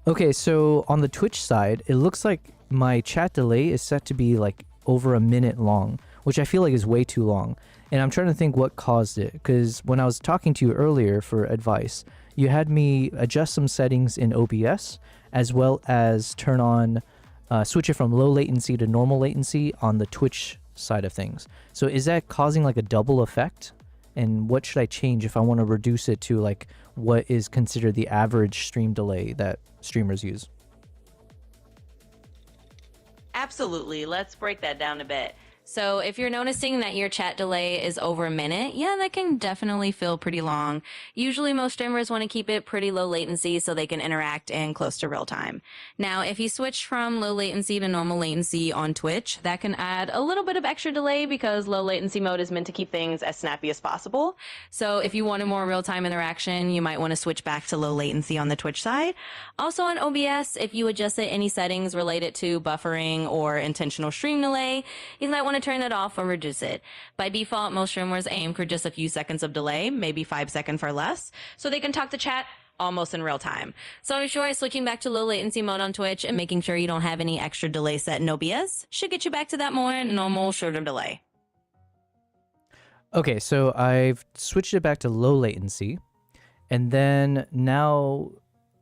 Speaker 1: Okay, so on the Twitch side, it looks like my chat delay is set to be like over a minute long, which I feel like is way too long. And I'm trying to think what caused it, because when I was talking to you earlier for advice, you had me adjust some settings in OBS, as well as turn on, switch it from low latency to normal latency on the Twitch side of things. So is that causing like a double effect? And what should I change if I want to reduce it to like what is considered the average stream delay that streamers use?
Speaker 2: Absolutely. Let's break that down a bit. So if you're noticing that your chat delay is over a minute, yeah, that can definitely feel pretty long. Usually most streamers want to keep it pretty low latency so they can interact in close to real time. Now, if you switch from low latency to normal latency on Twitch, that can add a little bit of extra delay because low latency mode is meant to keep things as snappy as possible. So if you wanted more real-time interaction, you might want to switch back to low latency on the Twitch side. Also on OBS, if you adjusted any settings related to buffering or intentional stream delay, you might want to turn it off or reduce it. By default, most streamers aim for just a few seconds of delay, maybe 5 seconds or less, so they can talk to chat almost in real time. So I'm sure switching back to low latency mode on Twitch and making sure you don't have any extra delay set in OBS should get you back to that more normal, shorter delay.
Speaker 1: Okay, so I've switched it back to low latency, and then now,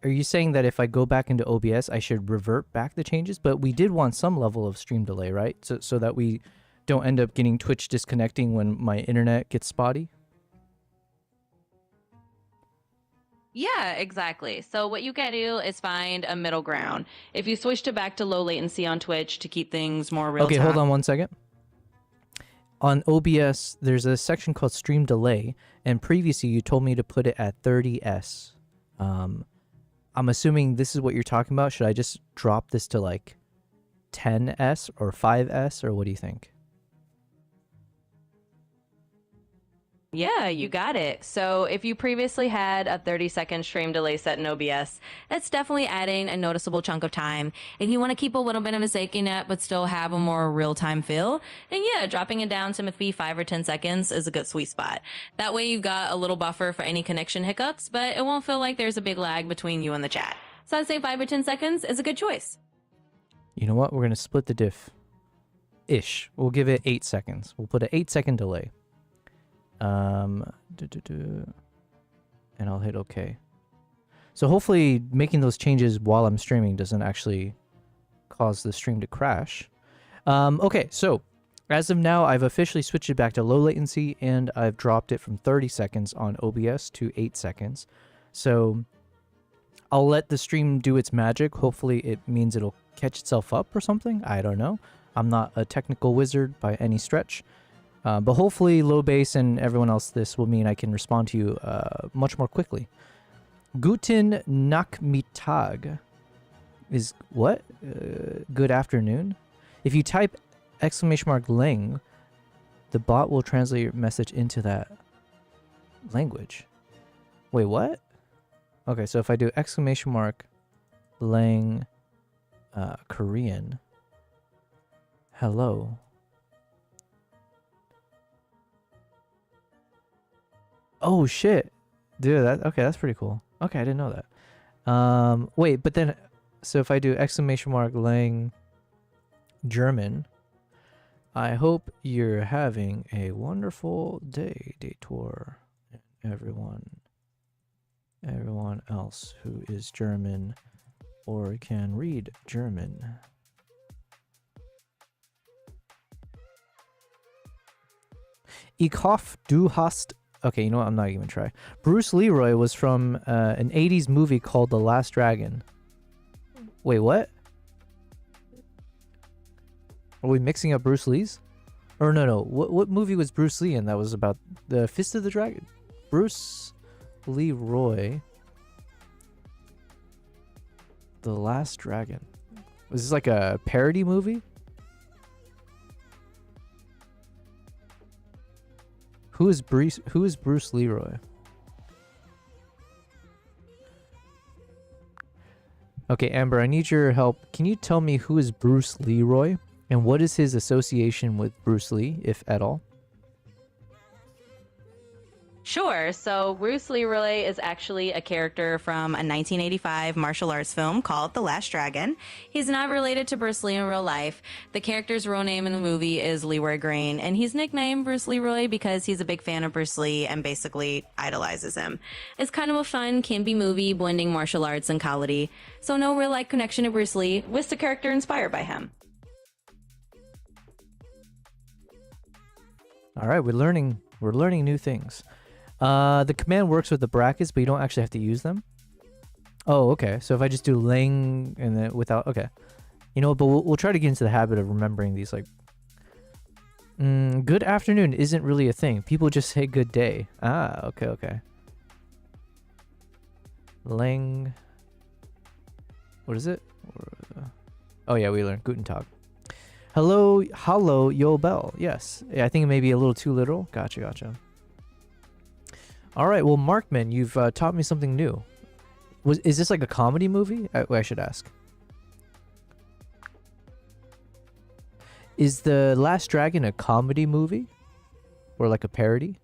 Speaker 1: are you saying that if I go back into OBS, I should revert back the changes? But we did want some level of stream delay, right? So that we don't end up getting Twitch disconnecting when my internet gets spotty?
Speaker 2: Yeah, exactly. So what you can do is find a middle ground. If you switched it back to low latency on Twitch to keep things more real time.
Speaker 1: Okay, hold on one second. On OBS, there's a section called stream delay, and previously you told me to put it at 30s. I'm assuming this is what you're talking about. Should I just drop this to like 10s or 5s, or what do you think?
Speaker 2: Yeah, you got it. So if you previously had a 30-second stream delay set in OBS, that's definitely adding a noticeable chunk of time. If you want to keep a little bit of a safety net but still have a more real-time feel, then yeah, dropping it down to maybe 5 or 10 seconds is a good sweet spot. That way you've got a little buffer for any connection hiccups, but it won't feel like there's a big lag between you and the chat. So I'd say 5 or 10 seconds is a good choice.
Speaker 1: You know what? We're going to split the diff. Ish. We'll give it 8 seconds. We'll put an 8-second delay. And I'll hit OK. So hopefully making those changes while I'm streaming doesn't actually cause the stream to crash. Okay, so as of now, I've officially switched it back to low latency, and I've dropped it from 30 seconds on OBS to 8 seconds. So I'll let the stream do its magic. Hopefully it means it'll catch itself up or something. I don't know. I'm not a technical wizard by any stretch. But hopefully low bass and everyone else, this will mean I can respond to you much more quickly. Guten Nachmittag is what? Good afternoon? If you type !Lang, the bot will translate your message into that language. Wait, what? Okay, so if I do !Lang Korean, hello. Oh shit, dude! That's pretty cool. Okay, I didn't know that. Wait, but then, so if I do !Lang German, I hope you're having a wonderful day, Dator, and everyone else who is German or can read German. Ich hoffe, du hast. Okay, you know what? I'm not even try. Bruce Leroy was from an 80s movie called The Last Dragon. Wait, what? Are we mixing up Bruce Lee's? Or no. What movie was Bruce Lee in that was about the Fist of the Dragon? Bruce Leroy. The Last Dragon. Was this like a parody movie? Who is Bruce Leroy? Okay, Amber, I need your help. Can you tell me who is Bruce Leroy and what is his association with Bruce Lee, if at all?
Speaker 2: Sure. So Bruce Leroy is actually a character from a 1985 martial arts film called The Last Dragon. He's not related to Bruce Lee in real life. The character's real name in the movie is Leroy Green, and he's nicknamed Bruce Leroy because he's a big fan of Bruce Lee and basically idolizes him. It's kind of a fun, campy movie blending martial arts and comedy, so no real-life connection to Bruce Lee, with the character inspired by him.
Speaker 1: All right, we're learning new things. The command works with the brackets, but you don't actually have to use them. Oh, okay. So if I just do ling and then without, okay. You know, but we'll try to get into the habit of remembering these. Like, good afternoon isn't really a thing. People just say good day. Ah, okay. Ling. What is it? Oh yeah, we learned Guten Tag. Hello, yo bell. Yes, yeah, I think it may be a little too literal. Gotcha. All right, well, Markman, you've taught me something new. Is this like a comedy movie? I should ask. Is The Last Dragon a comedy movie? Or like a parody?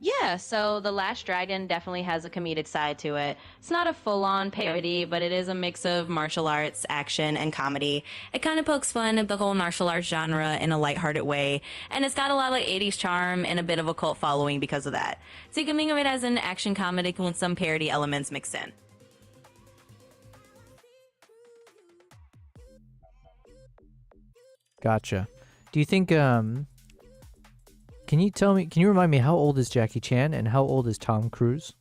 Speaker 2: Yeah, so The Last Dragon definitely has a comedic side to it. It's not a full-on parody, but it is a mix of martial arts, action, and comedy. It kind of pokes fun at the whole martial arts genre in a lighthearted way, and it's got a lot of 80s charm and a bit of a cult following because of that. So you can think of it as an action comedy with some parody elements mixed in.
Speaker 1: Gotcha. Do you think, can you remind me how old is Jackie Chan and how old is Tom Cruise?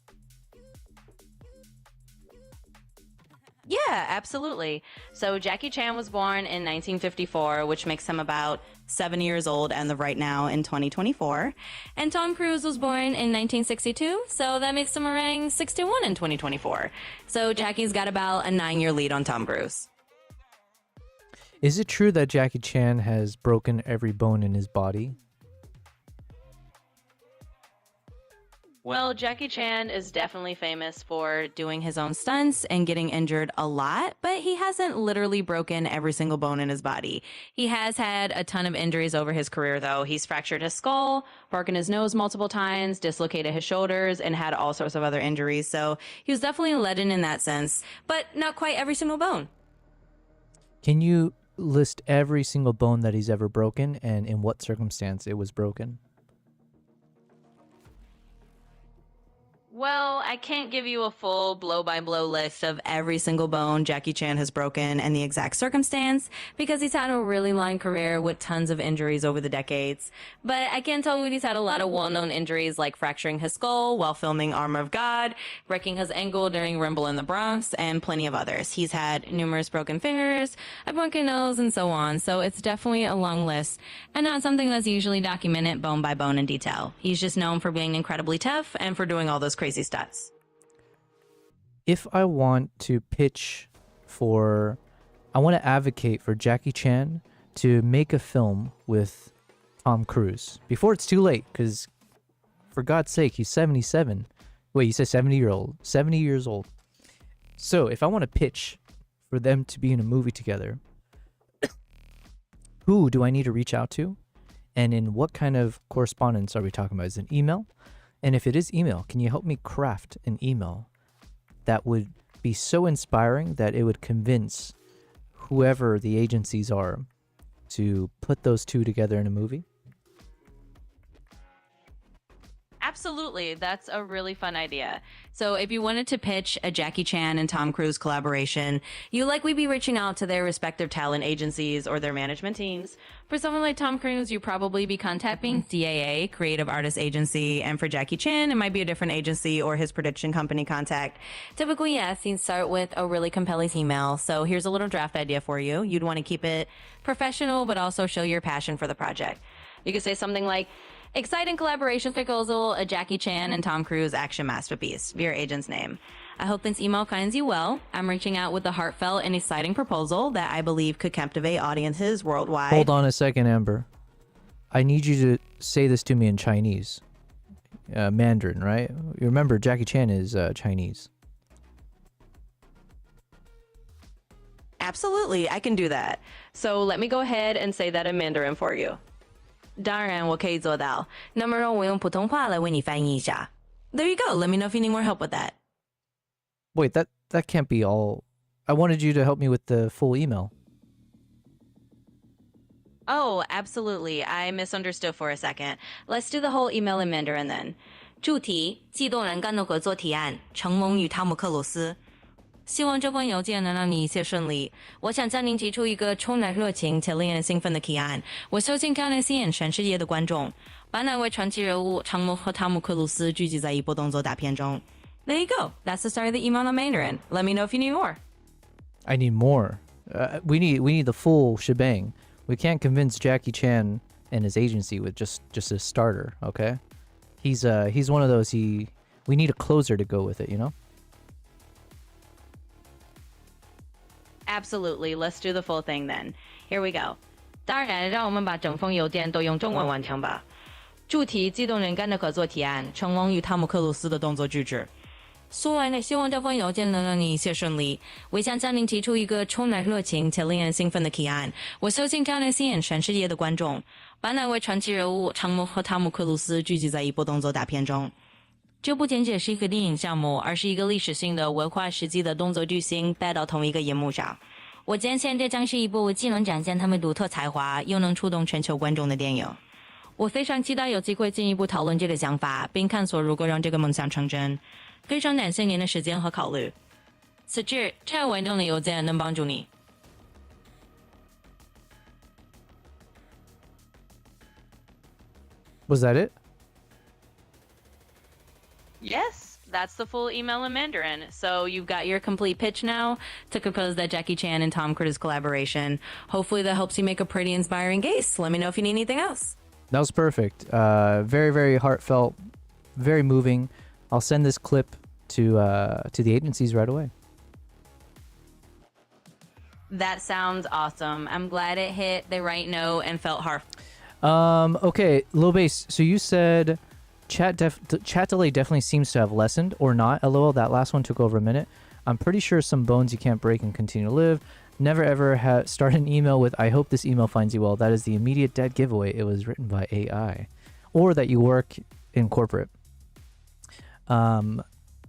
Speaker 2: Yeah, absolutely. So Jackie Chan was born in 1954, which makes him about 7 years old as of right now in 2024. And Tom Cruise was born in 1962, so that makes him around 61 in 2024. So Jackie's got about a 9-year lead on Tom Cruise.
Speaker 1: Is it true that Jackie Chan has broken every bone in his body?
Speaker 2: Well, Jackie Chan is definitely famous for doing his own stunts and getting injured a lot, but he hasn't literally broken every single bone in his body. He has had a ton of injuries over his career, though. He's fractured his skull, broken his nose multiple times, dislocated his shoulders, and had all sorts of other injuries. So he was definitely a legend in that sense, but not quite every single bone.
Speaker 1: Can you list every single bone that he's ever broken and in what circumstance it was broken?
Speaker 2: Well, I can't give you a full blow-by-blow list of every single bone Jackie Chan has broken and the exact circumstance because he's had a really long career with tons of injuries over the decades. But I can tell you he's had a lot of well-known injuries like fracturing his skull while filming Armor of God, breaking his ankle during Rumble in the Bronx, and plenty of others. He's had numerous broken fingers, a broken nose, and so on. So it's definitely a long list and not something that's usually documented bone by bone in detail. He's just known for being incredibly tough and for doing all those crazy stats.
Speaker 1: If I want to I want to advocate for Jackie Chan to make a film with Tom Cruise before it's too late, because for God's sake, he's 77. Wait, you said 70 years old. So if I want to pitch for them to be in a movie together, who do I need to reach out to? And in what kind of correspondence are we talking about? Is it an email? And if it is email, can you help me craft an email that would be so inspiring that it would convince whoever the agencies are to put those two together in a movie?
Speaker 2: Absolutely. That's a really fun idea. So if you wanted to pitch a Jackie Chan and Tom Cruise collaboration, you'll likely be reaching out to their respective talent agencies or their management teams. For someone like Tom Cruise, you'd probably be contacting CAA, Creative Artist Agency, and for Jackie Chan, it might be a different agency or his production company contact. Typically, yes, you'd start with a really compelling email. So here's a little draft idea for you. You'd want to keep it professional, but also show your passion for the project. You could say something like, exciting collaboration proposal, a Jackie Chan and Tom Cruise action masterpiece, your agent's name. I hope this email finds you well. I'm reaching out with a heartfelt and exciting proposal that I believe could captivate audiences worldwide.
Speaker 1: Hold on a second, Amber. I need you to say this to me in Chinese. Mandarin, right? You remember Jackie Chan is Chinese.
Speaker 2: Absolutely, I can do that. So let me go ahead and say that in Mandarin for you. 当然我可以做到，那么让我用普通话来为你翻译一下。There you go. Let me know if you need more help with that.
Speaker 1: Wait, that can't be all. I wanted you to help me with the full email.
Speaker 2: Oh, absolutely. I misunderstood for a second. Let's do the whole email in Mandarin then. 主题：激动人干的合作提案，成龙与汤姆克鲁斯。希望这封邮件能让你一切顺利。我想向您提出一个充满热情且令人兴奋的提案。我相信它能吸引全世界的观众，把两位传奇人物成龙和汤姆克鲁斯聚集在一部动作大片中。There you go. That's the start of the email in Mandarin. Let me know if you need more.
Speaker 1: I need more. We need the full shebang. We can't convince Jackie Chan and his agency with just a starter, okay? He's one of those we need a closer to go with it, you know?
Speaker 2: Absolutely. Let's do the full thing then. Here we go. 当然，让我们把整封邮件都用中文完成吧。主题：激动人肝的合作提案，成龙与汤姆克鲁斯的动作巨制。说完了，希望这封邮件能让你一切顺利。我想向您提出一个充满热情且令人兴奋的提案。我相信它能吸引全世界的观众，把两位传奇人物成龙和汤姆克鲁斯聚集在一部动作大片中。这不仅仅是一个电影项目，而是一个历史性的文化时期的动作巨星带到同一个荧幕上。我坚信这将是一部既能展现他们独特才华，又能触动全球观众的电影。我非常期待有机会进一步讨论这个想法，并探索如何让这个梦想成真。非常感谢您的时间和考虑。此致，这样稳定的邮件能帮助你。
Speaker 1: Was that it?
Speaker 2: Yes, that's the full email in Mandarin. So you've got your complete pitch now to compose that Jackie Chan and Tom Cruise collaboration. Hopefully that helps you make a pretty inspiring case. Let me know if you need anything else.
Speaker 1: That was perfect. Very, very heartfelt, very moving. I'll send this clip to the agencies right away.
Speaker 2: That sounds awesome. I'm glad it hit the right note and felt heartfelt.
Speaker 1: Okay, Lil Bass, so you said chat delay definitely seems to have lessened, or not. LOL, that last one took over a minute. I'm pretty sure some bones you can't break and continue to live. Never ever start an email with, I hope this email finds you well. That is the immediate dead giveaway. It was written by AI. Or that you work in corporate.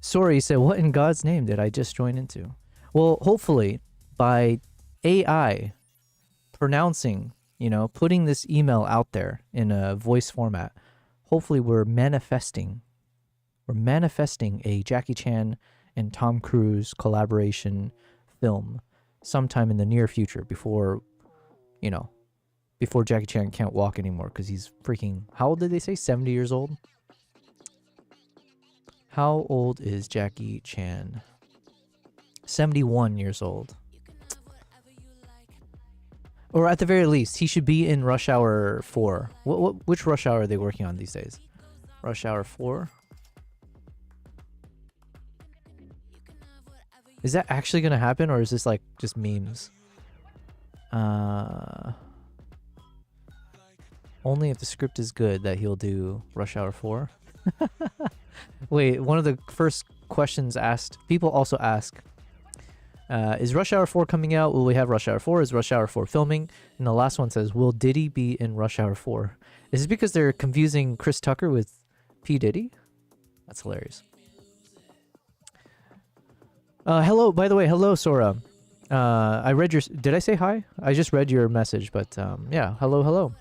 Speaker 1: Sorry, said, what in God's name did I just join into? Well, hopefully, by AI pronouncing, putting this email out there in a voice format, hopefully we're manifesting a Jackie Chan and Tom Cruise collaboration film sometime in the near future before Jackie Chan can't walk anymore because he's freaking, how old did they say? 70 years old? How old is Jackie Chan? 71 years old. Or at the very least, he should be in Rush Hour 4. Which Rush Hour are they working on these days? Rush Hour 4? Is that actually going to happen, or is this like just memes? Only if the script is good that he'll do Rush Hour 4. Wait, one of the first questions asked, people also ask, is Rush Hour 4 coming out? Will we have Rush Hour 4? Is Rush Hour 4 filming? And the last one says, will Diddy be in Rush Hour 4? Is it because they're confusing Chris Tucker with P. Diddy? That's hilarious. Hello, by the way, hello, Sora. I read your... Did I say hi? I just read your message, but yeah, hello.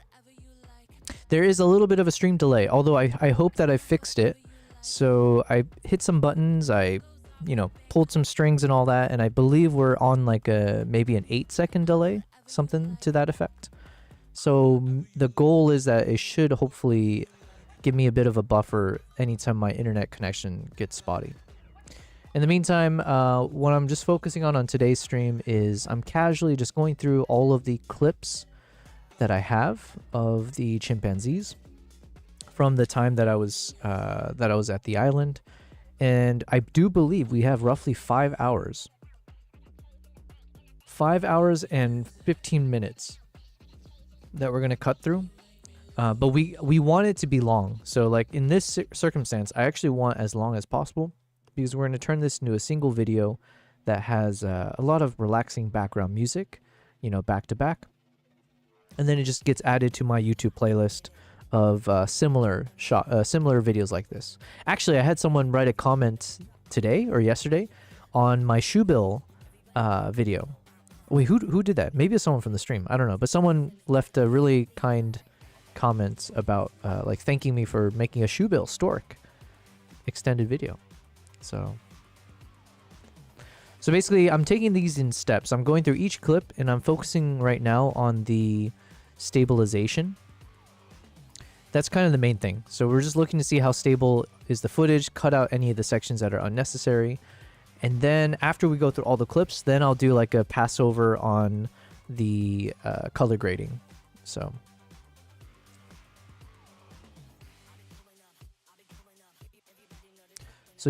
Speaker 1: There is a little bit of a stream delay, although I hope that I fixed it. So I hit some buttons, I pulled some strings and all that, and I believe we're on like maybe an 8-second delay, something to that effect. So the goal is that it should hopefully give me a bit of a buffer anytime my internet connection gets spotty. In the meantime, what I'm just focusing on today's stream is I'm casually just going through all of the clips that I have of the chimpanzees from the time that I was at the island. And I do believe we have roughly 5 hours. 5 hours and 15 minutes that we're going to cut through. But we want it to be long. So like in this circumstance, I actually want as long as possible because we're going to turn this into a single video that has a lot of relaxing background music, you know, back to back. And then it just gets added to my YouTube playlist of similar videos like this. Actually, I had someone write a comment today or yesterday on my shoe bill video. Wait, who did that? Maybe it's someone from the stream. I don't know. But someone left a really kind comment about like thanking me for making a shoe bill stork extended video. So basically, I'm taking these in steps. I'm going through each clip, and I'm focusing right now on the stabilization. That's kind of the main thing. So we're just looking to see how stable is the footage, cut out any of the sections that are unnecessary. And then after we go through all the clips, then I'll do like a passover on the color grading. So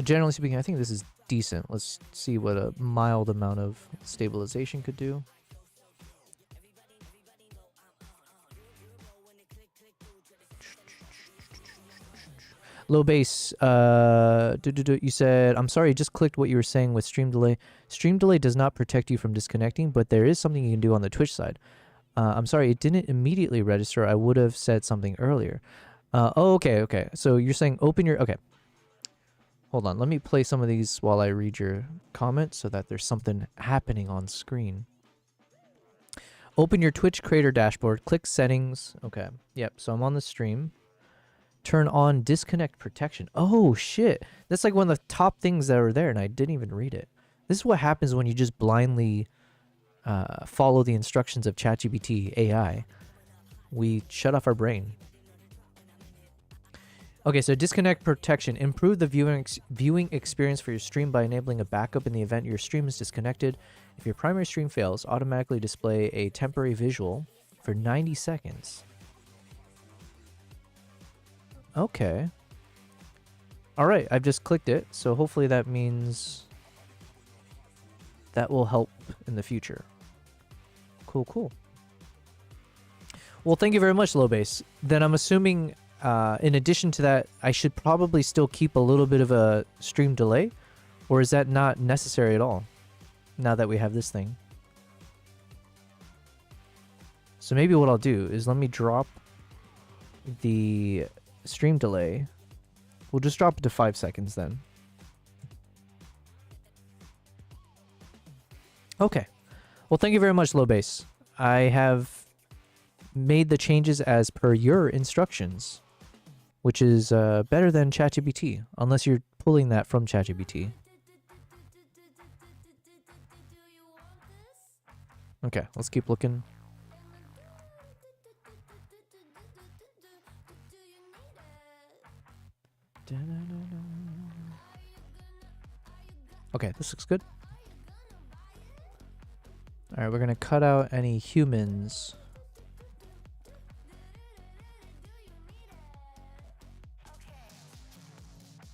Speaker 1: generally speaking, I think this is decent. Let's see what a mild amount of stabilization could do. Low bass, you said, I'm sorry, I just clicked what you were saying with stream delay. Stream delay does not protect you from disconnecting, but there is something you can do on the Twitch side. I'm sorry, it didn't immediately register. I would have said something earlier. Oh, okay. So you're saying open your, okay. Hold on, let me play some of these while I read your comment so that there's something happening on screen. Open your Twitch creator dashboard, click settings. Okay, yep, so I'm on the stream. Turn on disconnect protection. Oh, shit. That's like one of the top things that are there, and I didn't even read it. This is what happens when you just blindly follow the instructions of ChatGPT AI. We shut off our brain. Okay, so disconnect protection. Improve the viewing experience for your stream by enabling a backup in the event your stream is disconnected. If your primary stream fails, automatically display a temporary visual for 90 seconds. Okay. All right, I've just clicked it, so hopefully that means that will help in the future. Cool. Well, thank you very much, Lowbase. Then I'm assuming, in addition to that, I should probably still keep a little bit of a stream delay, or is that not necessary at all, now that we have this thing? So maybe what I'll do is let me drop the stream delay. We'll just drop it to 5 seconds then. Okay. Well, thank you very much, Lowbase. I have made the changes as per your instructions, which is better than ChatGPT, unless you're pulling that from ChatGPT. Okay, let's keep looking. Okay, this looks good. All right, we're gonna cut out any humans.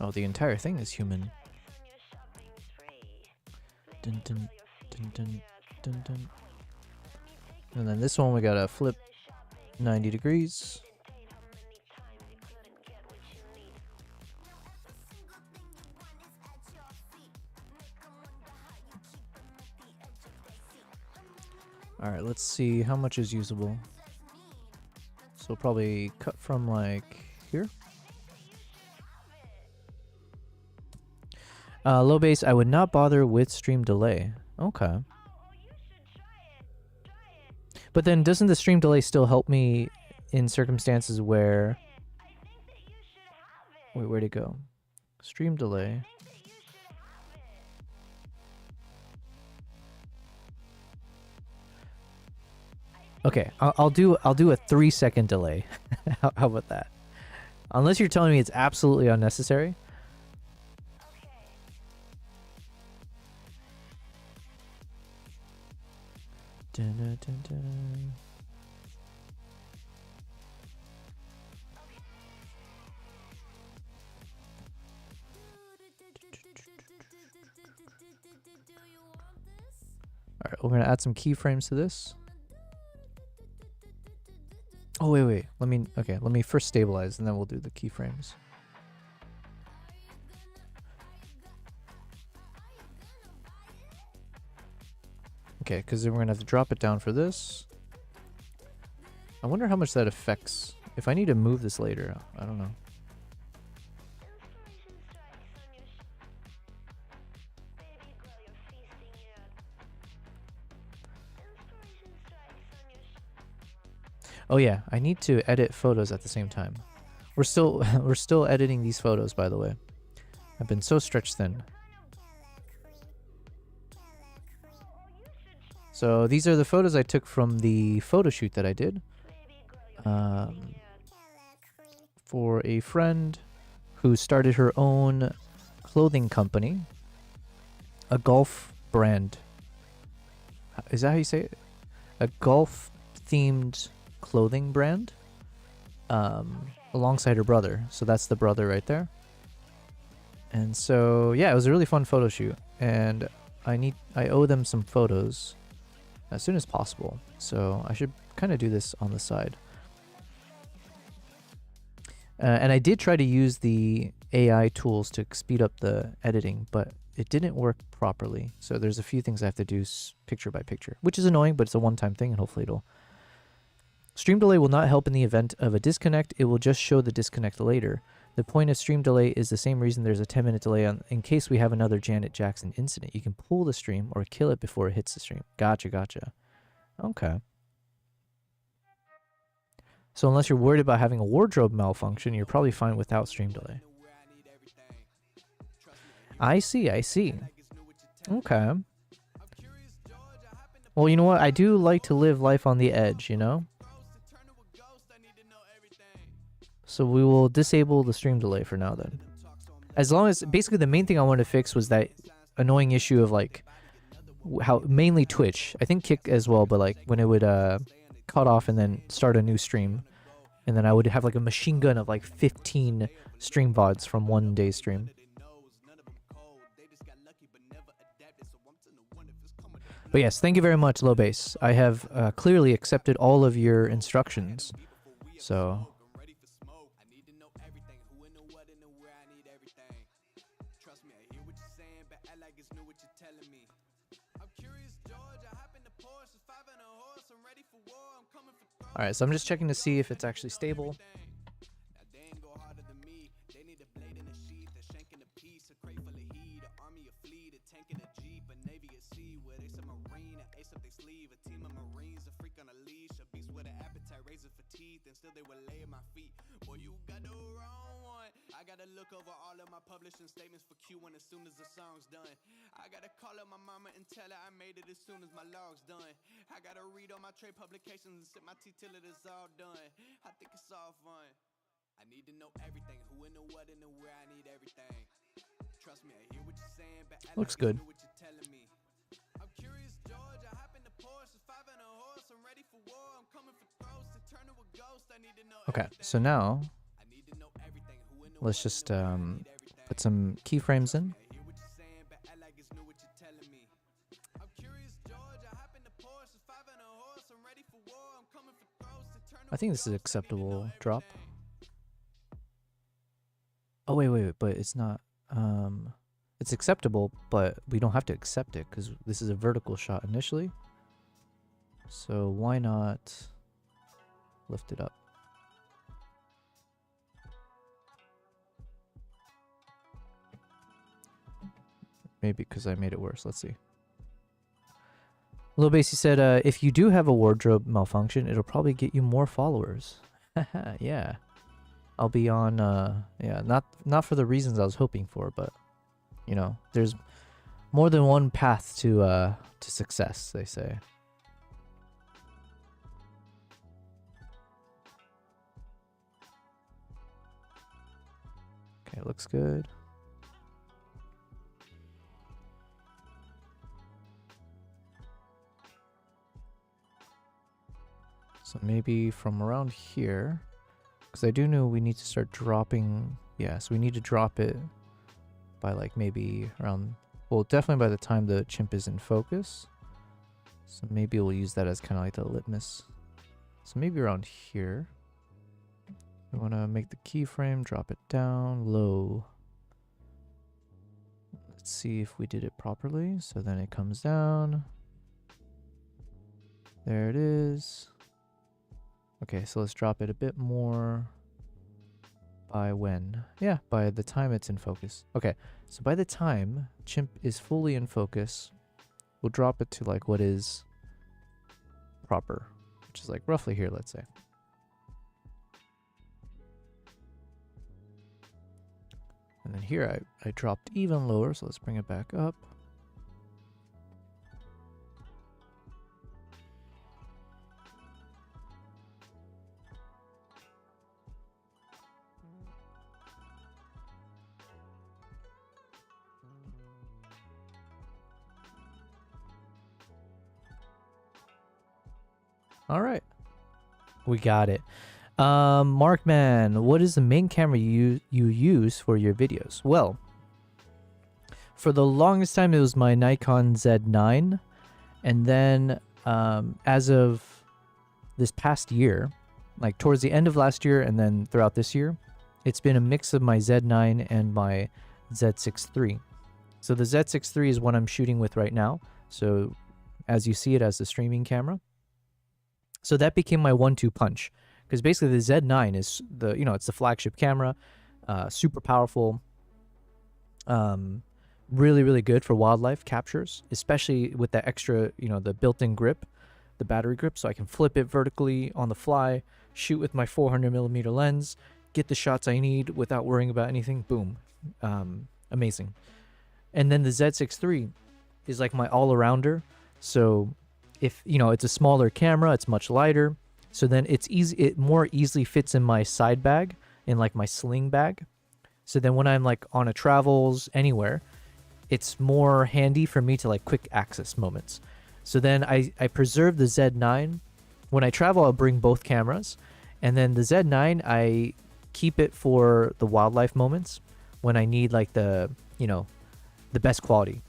Speaker 1: Oh, the entire thing is human. Dun, dun, dun, dun, dun, dun. And then this one we gotta flip 90 degrees. All right, let's see how much is usable. So probably cut from like here. Low base, I would not bother with stream delay. Okay. But then doesn't the stream delay still help me in circumstances where... Wait, where'd it go? Stream delay. Okay, I'll do a 3-second delay. How about that? Unless you're telling me it's absolutely unnecessary. Dun, dun, dun, dun. All right, we're gonna add some keyframes to this. Oh, wait. Let me first stabilize and then we'll do the keyframes. Okay, because then we're going to have to drop it down for this. I wonder how much that affects. If I need to move this later, I don't know. Oh yeah, I need to edit photos at the same time. We're still editing these photos, by the way. I've been so stretched thin. So these are the photos I took from the photo shoot that I did for a friend who started her own clothing company, a golf brand. Is that how you say it? A golf themed clothing brand alongside her brother. So that's the brother right there. And so yeah, it was a really fun photo shoot, and I owe them some photos as soon as possible. So I should kind of do this on the side. And I did try to use the AI tools to speed up the editing, but it didn't work properly. So there's a few things I have to do picture by picture, which is annoying, but it's a one-time thing, and hopefully it'll... Stream delay will not help in the event of a disconnect. It will just show the disconnect later. The point of stream delay is the same reason there's a 10-minute delay in case we have another Janet Jackson incident. You can pull the stream or kill it before it hits the stream. Gotcha. Okay. So unless you're worried about having a wardrobe malfunction, you're probably fine without stream delay. I see. Okay. Well, you know what? I do like to live life on the edge, you know? So we will disable the stream delay for now then. As long as, basically the main thing I wanted to fix was that annoying issue of like, how, mainly Twitch. I think Kick as well, but like when it would cut off and then start a new stream. And then I would have like a machine gun of like 15 stream VODs from one day's stream. But yes, thank you very much, Low Base. I have clearly accepted all of your instructions. So... Alright, so I'm just checking to see if it's actually stable.
Speaker 5: I gotta look over all of my publishing statements for Q1 as soon as the song's done. I gotta call up my mama and tell her I made it as soon as my log's done. I gotta read all my trade publications and sip my tea till it is all done. I think it's all fun. I need to know everything, who and the what and the where. I need everything. Trust me, I hear what you're saying, but I
Speaker 1: looks good.
Speaker 5: what you're telling me. I'm curious, George. I hop in the Porsche, 5 and a horse. I'm ready for war. I'm coming for throats. To turn to a ghost. I need to know.
Speaker 1: Okay, so now let's just put some keyframes in. I think this is acceptable drop. Oh wait, but it's not. It's acceptable, but we don't have to accept it because this is a vertical shot initially. So why not lift it up? Maybe because I made it worse. Let's see. Lil Basie said, if you do have a wardrobe malfunction, it'll probably get you more followers. Yeah. I'll be on, yeah, not for the reasons I was hoping for, but, you know, there's more than one path to success, they say. Okay, looks good. So maybe from around here, because I do know we need to start dropping. Yeah, so we need to drop it by like maybe around, well, definitely by the time the chimp is in focus. So maybe we'll use that as kind of like the litmus. So maybe around here. We want to make the keyframe, drop it down low. Let's see if we did it properly. So then it comes down. There it is. Okay, so let's drop it a bit more. By when? Yeah, by the time it's in focus. Okay, so by the time Chimp is fully in focus, we'll drop it to like what is proper, which is like roughly here, let's say. And then here I dropped even lower, so let's bring it back up. All right, we got it. Markman, what is the main camera you use for your videos? Well, for the longest time it was my Nikon Z9, and then as of this past year, like towards the end of last year and then throughout this year, it's been a mix of my Z9 and my Z6 III. So the Z6 III is what I'm shooting with right now. So as you see it as the streaming camera. So that became my 1-2 punch, because basically the Z9 is the, it's the flagship camera, super powerful, really, really good for wildlife captures, especially with that extra, the built-in grip, the battery grip, so I can flip it vertically on the fly, shoot with my 400mm lens, get the shots I need without worrying about anything. Boom. Amazing. And then the Z6 III is like my all-arounder. So if, it's a smaller camera, it's much lighter. So then it's easy, it more easily fits in my side bag, in like my sling bag. So then when I'm like on a travels anywhere, it's more handy for me to like quick access moments. So then I preserve the Z9. When I travel, I'll bring both cameras. And then the Z9, I keep it for the wildlife moments when I need like the best quality.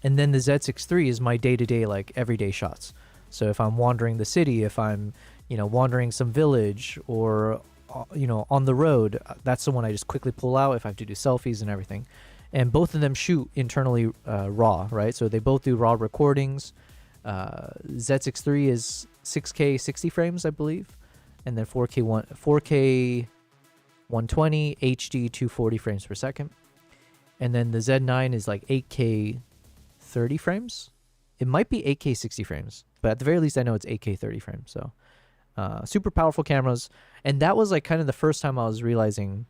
Speaker 1: And then the Z6 III is my day-to-day, like everyday shots. So if I'm wandering the city, if I'm, wandering some village or, on the road, that's the one I just quickly pull out if I have to do selfies and everything. And both of them shoot internally raw, right? So they both do raw recordings. Z6 III is 6K 60 frames, I believe. And then 4K 120, HD 240 frames per second. And then the Z9 is like 8K 30 frames. It might be 8K 60 frames, but at the very least I know it's 8K 30 frames. So super powerful cameras. And that was like kind of the first time I was realizing,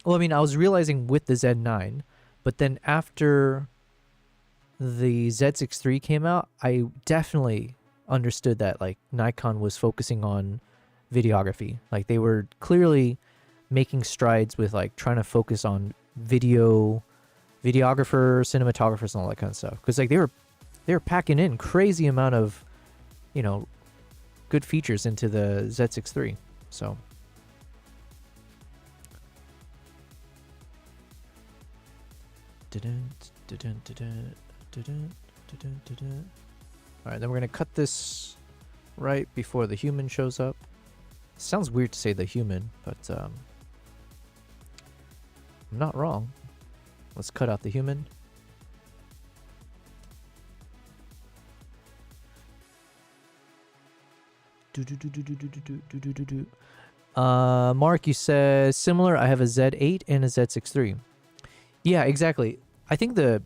Speaker 1: I was realizing with the Z9, but then after the Z6 III came out, I definitely understood that like Nikon was focusing on videography. Like they were clearly making strides with like trying to focus on videographers, cinematographers, and all that kind of stuff. Because like they were packing in crazy amount of, good features into the Z6 III. So all right, then we're gonna cut this right before the human shows up. Sounds weird to say the human, but I'm not wrong. Let's cut out the human. Mark, you said similar. I have a Z8 and a Z6 III. Yeah, exactly. I think I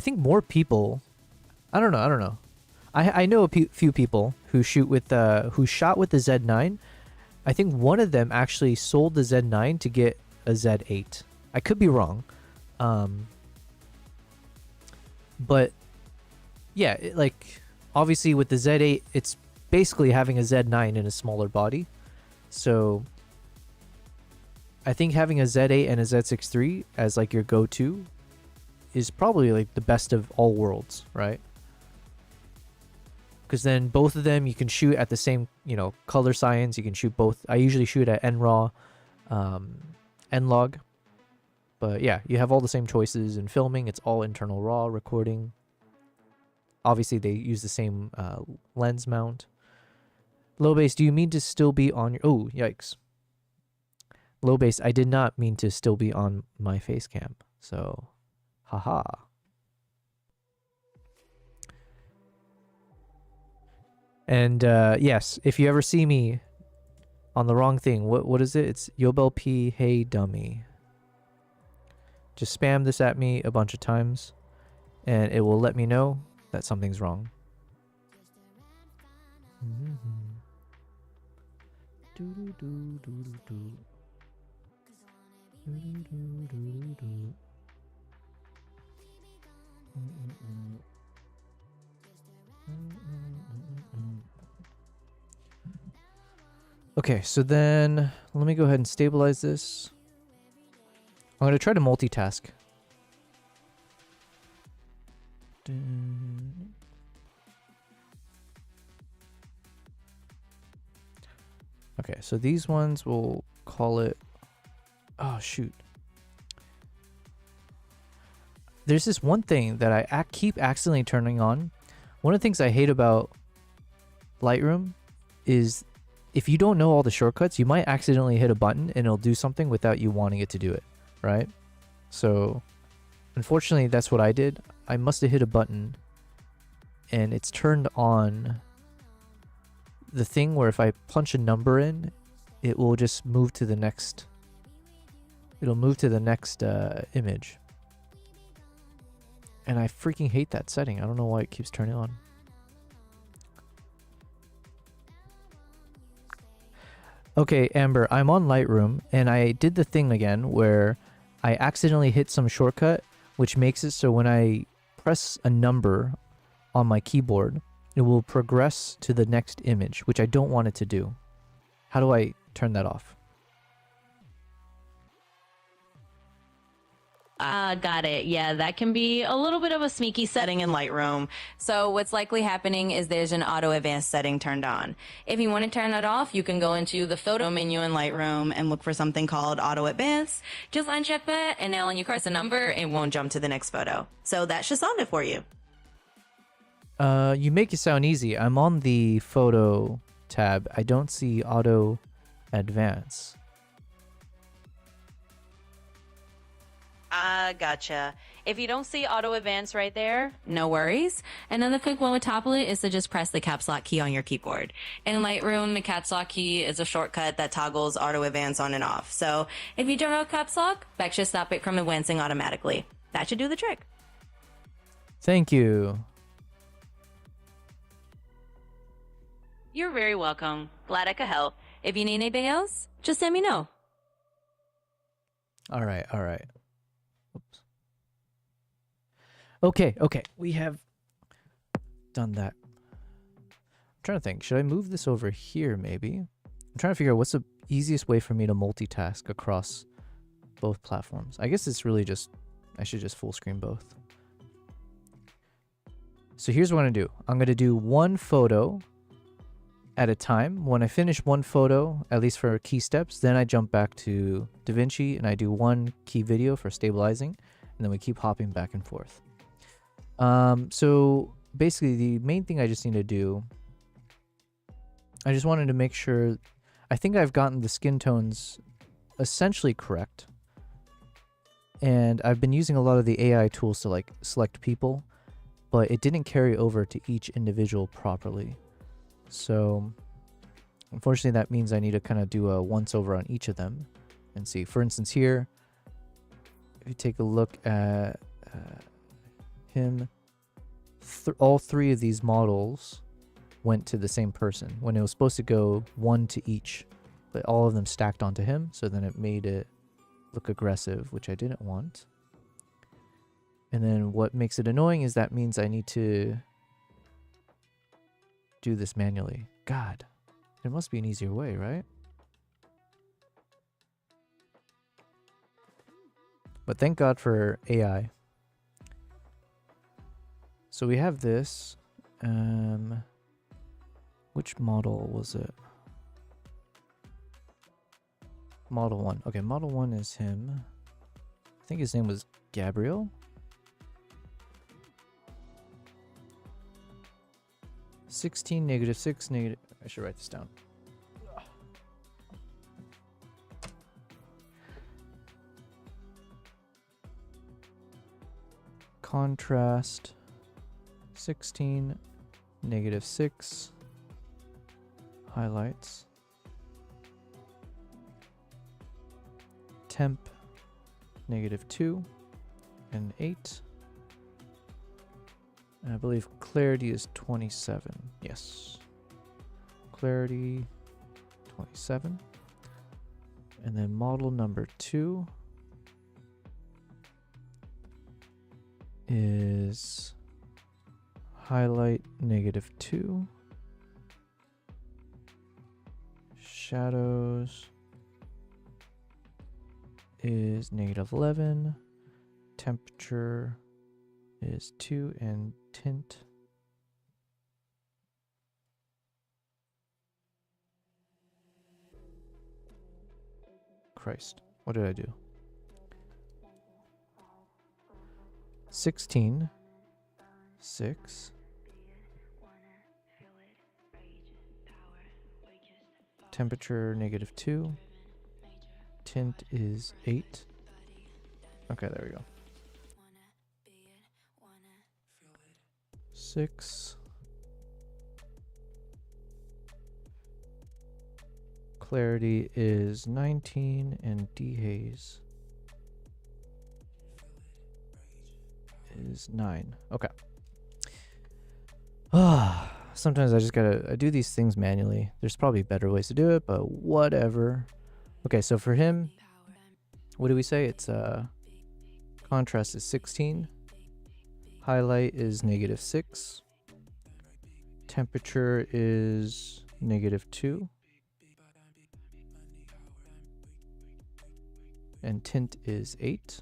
Speaker 1: think more people. I don't know. I know a few people who shot with the Z9. I think one of them actually sold the Z9 to get a Z8. I could be wrong. But yeah, obviously with the Z8, it's basically having a Z9 in a smaller body. So I think having a Z8 and a Z6 III as like your go-to is probably like the best of all worlds, right? Because then both of them you can shoot at the same, color science. You can shoot both. I usually shoot at NRAW, NLOG. But yeah, you have all the same choices in filming. It's all internal RAW recording. obviously they use the same lens mount. Low base, do you mean to still be on your... Oh, yikes. Low base, I did not mean to still be on my face cam. So, haha. And yes, if you ever see me on the wrong thing, what is it? It's Yobel P, hey dummy. Just spam this at me a bunch of times, and it will let me know that something's wrong. Okay, so then let me go ahead and stabilize this. I'm going to try to multitask. Okay, so these ones we'll call it... Oh, shoot. There's this one thing that I keep accidentally turning on. One of the things I hate about Lightroom is if you don't know all the shortcuts, you might accidentally hit a button and it'll do something without you wanting it to do it, right? So, unfortunately, that's what I did. I must have hit a button and it's turned on the thing where if I punch a number in, it will just move to the next... It'll move to the next image. And I freaking hate that setting. I don't know why it keeps turning on. Okay, Amber, I'm on Lightroom, and I did the thing again where I accidentally hit some shortcut, which makes it so when I press a number on my keyboard, it will progress to the next image, which I don't want it to do. How do I turn that off?
Speaker 2: Got it. Yeah, that can be a little bit of a sneaky setting in Lightroom. So what's likely happening is there's an auto advanced setting turned on. If you want to turn it off, you can go into the photo menu in Lightroom and look for something called auto advanced. Just uncheck that, and now when you press a number, it won't jump to the next photo. So that should solve it for you.
Speaker 1: You make it sound easy. I'm on the photo tab. I don't see auto advance.
Speaker 2: Gotcha. If you don't see auto advance right there, no worries. Another quick one with Toplet is to just press the caps lock key on your keyboard. In Lightroom, the caps lock key is a shortcut that toggles auto advance on and off. So if you turn off caps lock, that should stop it from advancing automatically. That should do the trick.
Speaker 1: Thank you.
Speaker 2: You're very welcome. Glad I could help. If you need anything else, just let me know.
Speaker 1: All right, all right. Oops. Okay, okay. We have done that. I'm trying to think. Should I move this over here, maybe? I'm trying to figure out what's the easiest way for me to multitask across both platforms. I guess it's really just... I should just full screen both. So here's what I'm going to do. I'm going to do one photo at a time. When I finish one photo, at least for key steps, then I jump back to DaVinci and I do one key video for stabilizing, and then we keep hopping back and forth. So basically the main thing I just need to do, I just wanted to make sure, I think I've gotten the skin tones essentially correct. And I've been using a lot of the AI tools to like select people, but it didn't carry over to each individual properly. So unfortunately that means I need to kind of do a once over on each of them and see. For instance here, if you take a look at him, all three of these models went to the same person when it was supposed to go one to each, but all of them stacked onto him, so then it made it look aggressive, which I didn't want. And then what makes it annoying is that means I need to do this manually. God, there must be an easier way, right? But thank God for AI. So we have this. Which model was it? Model 1. Okay, Model 1 is him. I think his name was Gabriel. 16, negative 6, negative... I should write this down. Contrast 16, negative 6, highlights, temp negative 2 and 8, and I believe clarity is 27. Yes, clarity 27, and then model number 2 is highlight negative 2, shadows is negative 11, temperature is 2, and tint Christ, what did I do? 16, 6, temperature negative 2, tint is 8. Okay, there we go. 6, clarity is 19, and dehaze is 9. Okay. Sometimes I do these things manually. There's probably better ways to do it, but whatever. Okay, so for him, what do we say? It's contrast is 16, highlight is negative 6, temperature is negative 2, and tint is 8.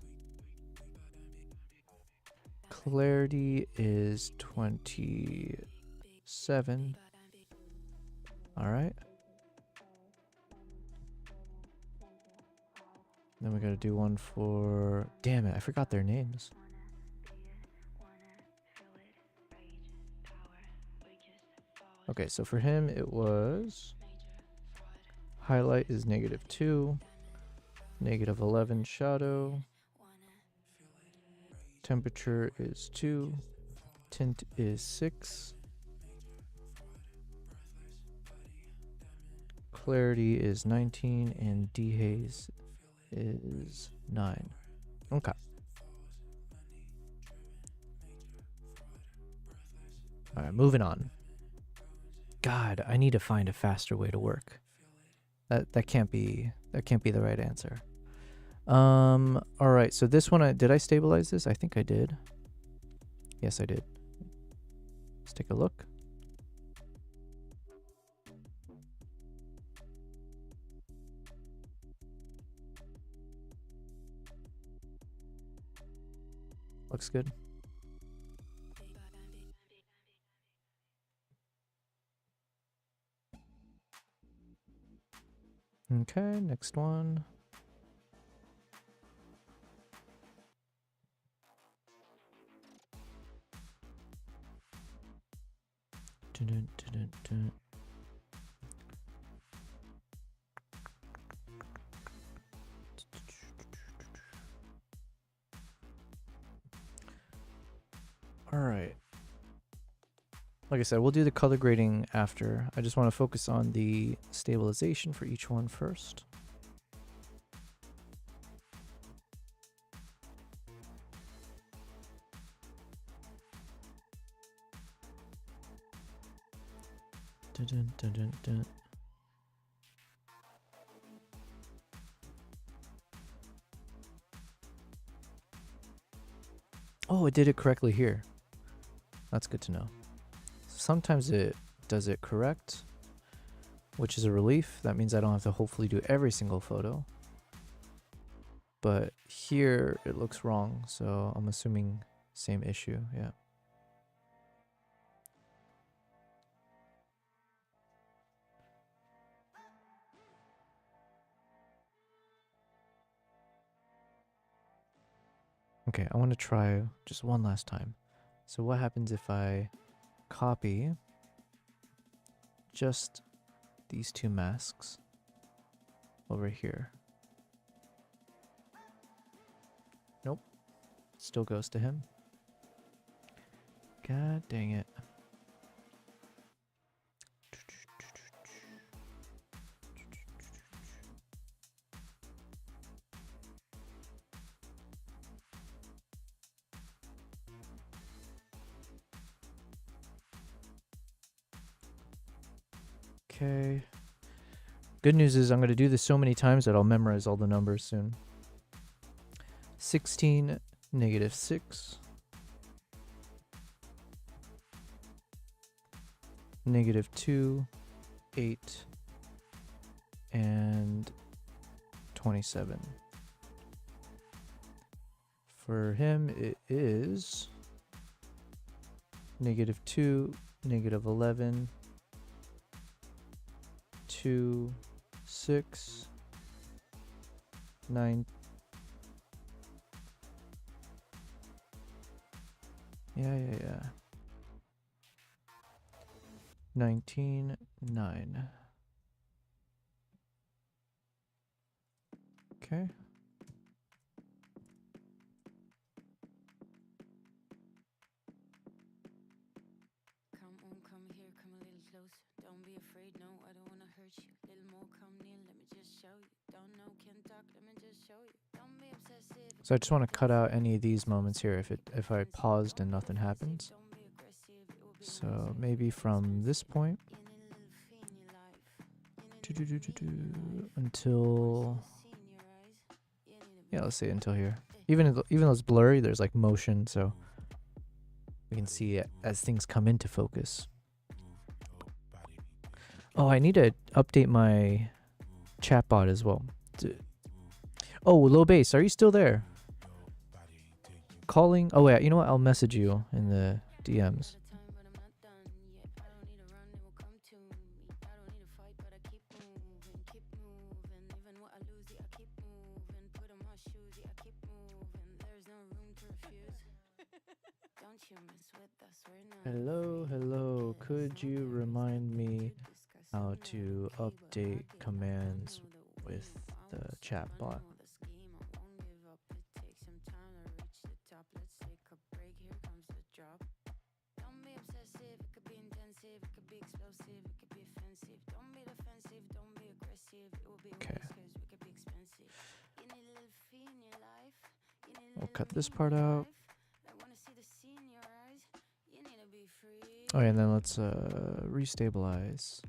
Speaker 1: Clarity is 27. All right. Then we gotta do one for... Damn it, I forgot their names. Okay, so for him it was... highlight is negative 2, negative 11 shadow, temperature is 2, tint is 6, clarity is 19, and dehaze is 9. Okay. Alright, moving on. God, I need to find a faster way to work. That can't be the right answer. Alright, so this one, did I stabilize this? I think I did. Yes, I did. Let's take a look. Looks good. Okay, next one. Dun, dun, dun, dun. All right. Like I said, we'll do the color grading after. I just want to focus on the stabilization for each one first. Dun, dun, dun, dun, dun. Oh, it did it correctly here. That's good to know. Sometimes it does it correct, which is a relief. That means I don't have to hopefully do every single photo. But here it looks wrong, so I'm assuming same issue, yeah. Okay, I want to try just one last time. So what happens if I copy just these two masks over here. Nope. Still goes to him. God dang it. Okay. Good news is I'm going to do this so many times that I'll memorize all the numbers soon. 16, -6. -2, 8, and 27. For him, it is -2, -11, 2, 6, 9. Yeah. 19, 9. Okay.
Speaker 3: Come on, come here, come a little closer. Don't be afraid, no, I don't wanna hurt you. Little more, come near, let me just show you. Don't know, can't talk, let me just show you. Don't be obsessive.
Speaker 1: So I just want to cut out any of these moments here if I paused and nothing happens.
Speaker 3: Don't be aggressive, it will be
Speaker 1: So maybe from this point
Speaker 3: you need a little fee in your life. You need
Speaker 1: until,
Speaker 3: see in your eyes. You need a
Speaker 1: yeah, let's say until here. Even though it's blurry, there's like motion, so we can see it as things come into focus. Oh, I need to update my chatbot as well. Oh, low bass, are you still there? Calling. Oh wait, you know what? I'll message you in the DMs.
Speaker 3: time, but I'm not done yet. I don't need to run, it will come to me. I don't need to fight, but I keep moving, keep moving. Even what I lose, yeah, I keep moving. Put on my shoes, yeah, I keep moving. There's no room to refuse. Don't you mess with us, we're not.
Speaker 1: Hello. Could you remind me how to update commands with the chatbot?
Speaker 3: The scheme, I won't give up. It takes some time to reach the top. Let's take a break, here comes the drop. Don't be obsessive, it could be intensive, it could be explosive, it could be offensive. Don't be defensive, don't be aggressive, it will be
Speaker 1: Okay.
Speaker 3: waste 'cause we could be expensive. You need a little fee in your life. You need a
Speaker 1: We'll
Speaker 3: little
Speaker 1: cut this
Speaker 3: me in
Speaker 1: part
Speaker 3: your
Speaker 1: out.
Speaker 3: life. I wanna see the sea in your eyes. You need to be free.
Speaker 1: Oh, yeah, and then let's restabilize.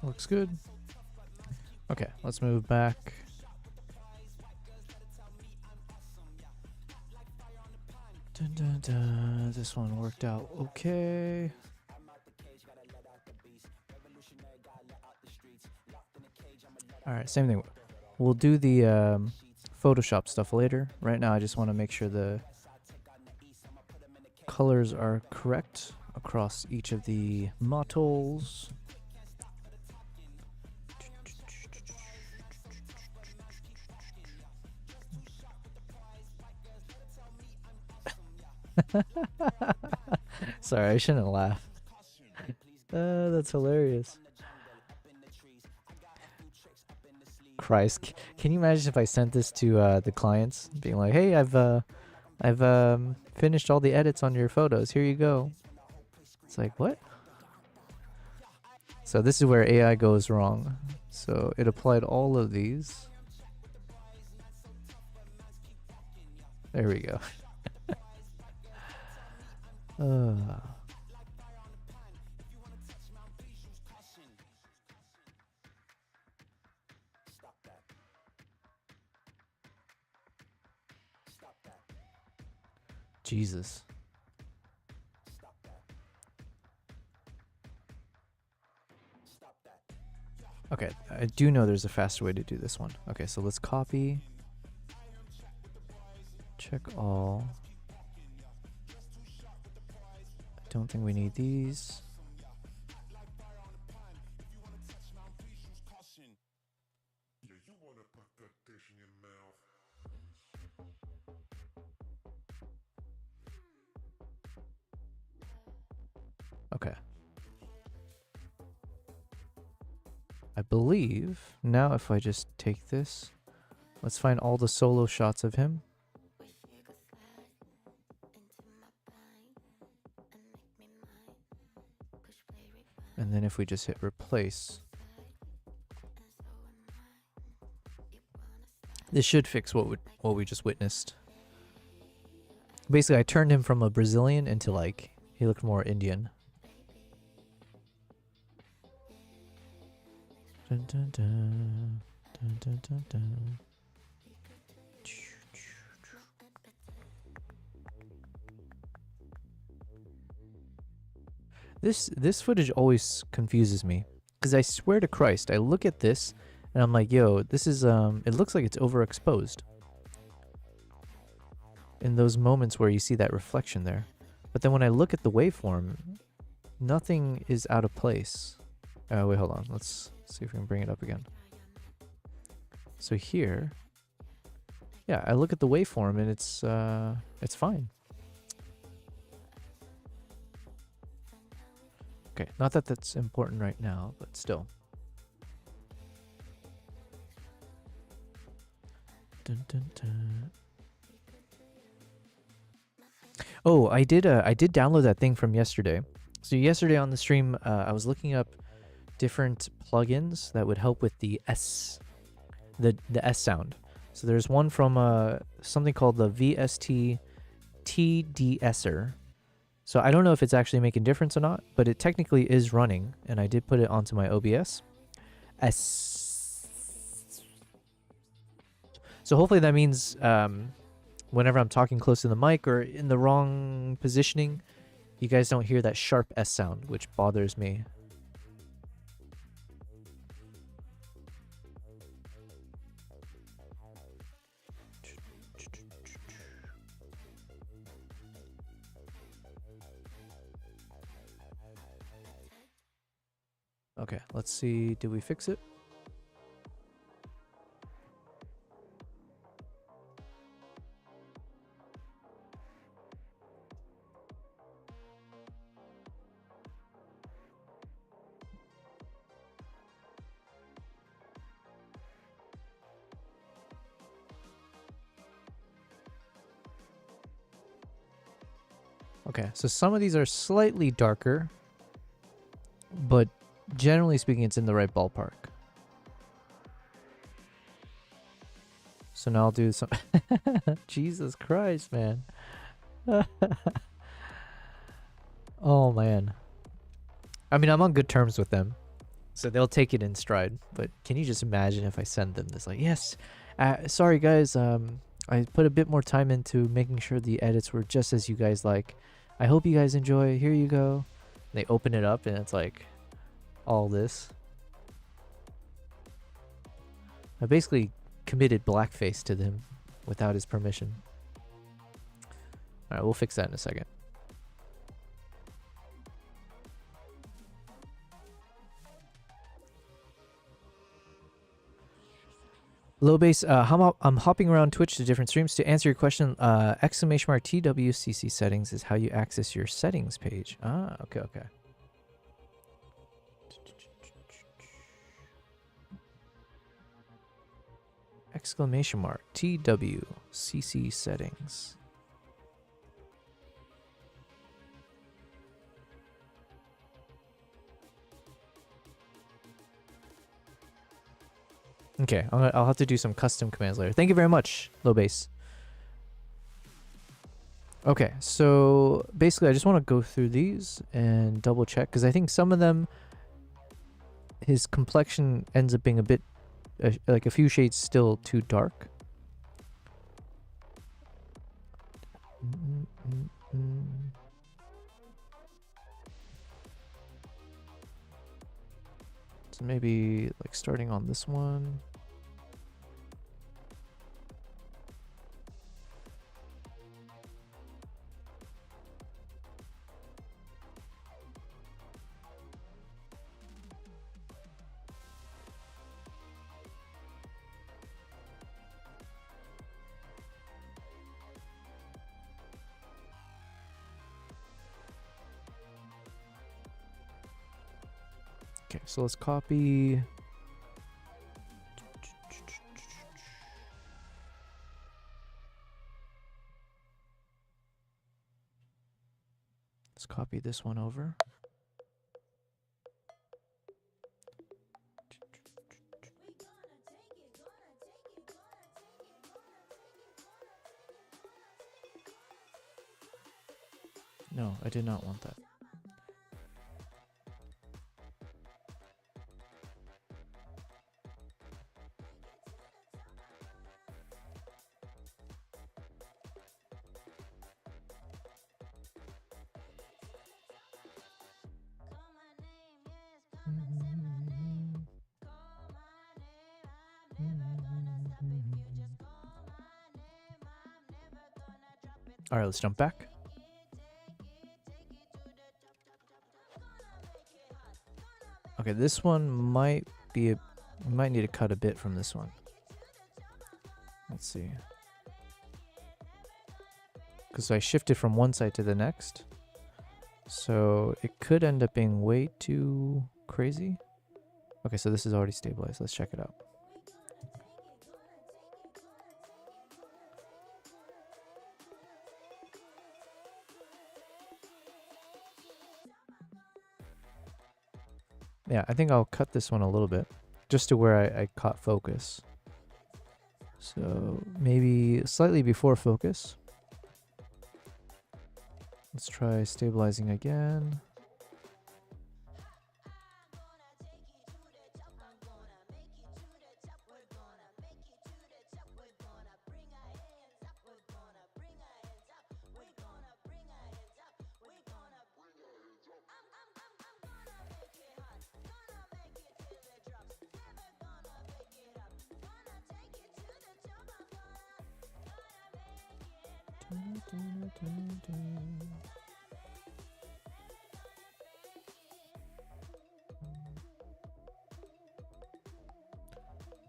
Speaker 1: Looks good. Okay, let's move back. Dun, dun, dun. This one worked out okay. All right, same thing. We'll do the Photoshop stuff later. Right now, I just want to make sure the colors are correct across each of the models. Sorry, I shouldn't laugh. That's hilarious. Christ, can you imagine if I sent this to the clients, being like, "Hey, I've finished all the edits on your photos. Here you go." It's like, what? So this is where AI goes wrong. So it applied all of these. There we go. Jesus. Okay, I do know there's a faster way to do this one. Okay, so let's copy. Check all. I don't think we need these. Okay. I believe now if I just take this, let's find all the solo shots of him. And then if we just hit replace, this should fix what we just witnessed. Basically, I turned him from a Brazilian into like, he looked more Indian. Dun, dun, dun, dun, dun, dun, dun. This footage always confuses me because I swear to Christ, I look at this and I'm like, yo, this is it looks like it's overexposed in those moments where you see that reflection there. But then when I look at the waveform, nothing is out of place. Wait, hold on. Let's see if we can bring it up again. So here, yeah, I look at the waveform and it's fine. Okay, not that that's important right now, but still. Dun, dun, dun. Oh, I did download that thing from yesterday. So yesterday on the stream, I was looking up different plugins that would help with the S sound. So there's one from something called the VST dehancer. So I don't know if it's actually making difference or not, but it technically is running, and I did put it onto my OBS. So hopefully that means whenever I'm talking close to the mic or in the wrong positioning, you guys don't hear that sharp S sound, which bothers me. Okay, let's see. Did we fix it? Okay, so some of these are slightly darker, but generally speaking, it's in the right ballpark. So now I'll do some... Jesus Christ, man. Oh, man. I mean, I'm on good terms with them, so they'll take it in stride. But can you just imagine if I send them this, like, yes, sorry, guys, I put a bit more time into making sure the edits were just as you guys like. I hope you guys enjoy. Here you go. They open it up, and it's like... all this. I basically committed blackface to them without his permission. Alright, we'll fix that in a second. Low base, I'm hopping around Twitch to different streams. To answer your question, exclamation mark TWCC settings is how you access your settings page. Ah, okay, okay. Exclamation mark TWCC settings. Okay, I'll have to do some custom commands later. Thank you very much, low base. Okay, so basically I just want to go through these and double check, because I think some of them, his complexion ends up being a bit like a few shades still too dark. So maybe like starting on this one. Okay, so let's copy. Let's copy this one over. No, I did not want that. All right, let's jump back. Okay, this one might be we might need to cut a bit from this one. Let's see. Because I shifted from one side to the next. So it could end up being way too crazy. Okay, so this is already stabilized. Let's check it out. Yeah, I think I'll cut this one a little bit, just to where I caught focus. So maybe slightly before focus. Let's try stabilizing again.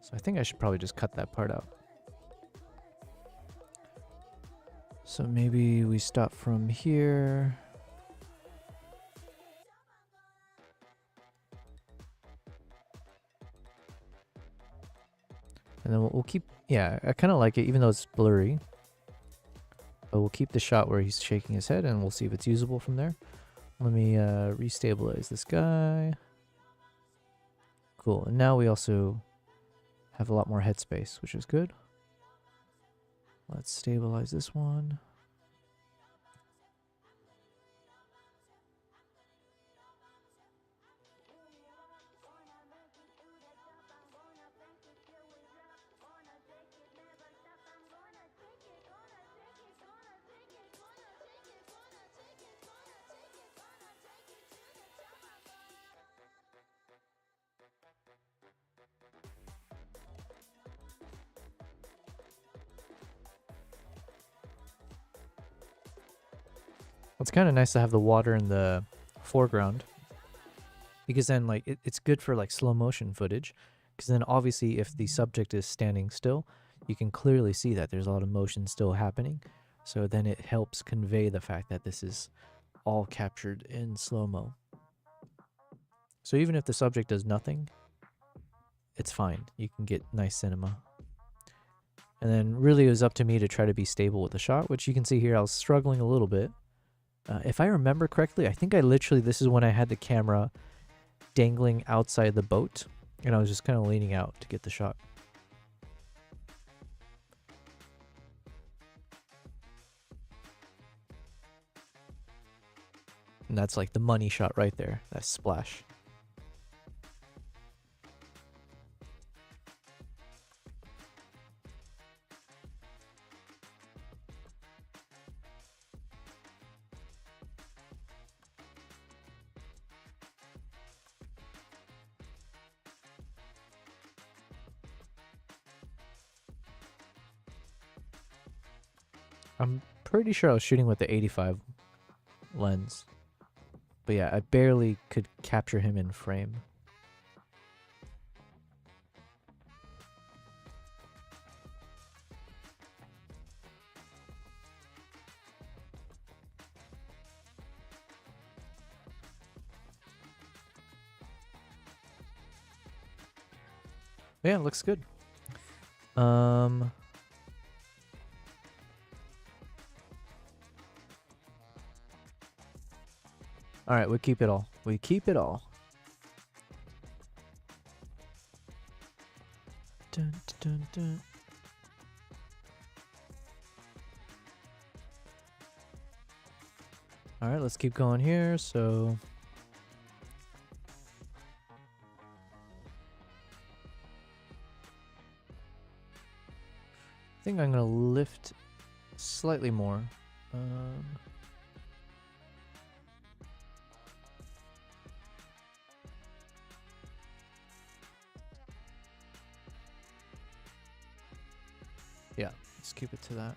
Speaker 1: So I think I should probably just cut that part out. So maybe we stop from here. And then we'll keep, yeah, I kind of like it even though it's blurry. But we'll keep the shot where he's shaking his head and we'll see if it's usable from there. Let me restabilize this guy. Cool, and now we also have a lot more headspace, which is good. Let's stabilize this one. It's kind of nice to have the water in the foreground, because then like it's good for like slow motion footage, because then obviously if the subject is standing still, you can clearly see that there's a lot of motion still happening. So then it helps convey the fact that this is all captured in slow-mo. So even if the subject does nothing, it's fine. You can get nice cinema. And then really it was up to me to try to be stable with the shot, which you can see here I was struggling a little bit. If I remember correctly, I think this is when I had the camera dangling outside the boat, and I was just kind of leaning out to get the shot. And that's like the money shot right there, that splash. I'm pretty sure I was shooting with the 85 lens. But yeah, I barely could capture him in frame. Yeah, it looks good. All right, we keep it all. We keep it all. Dun, dun, dun. All right, let's keep going here. So I think I'm gonna lift slightly more. Yeah, let's keep it to that.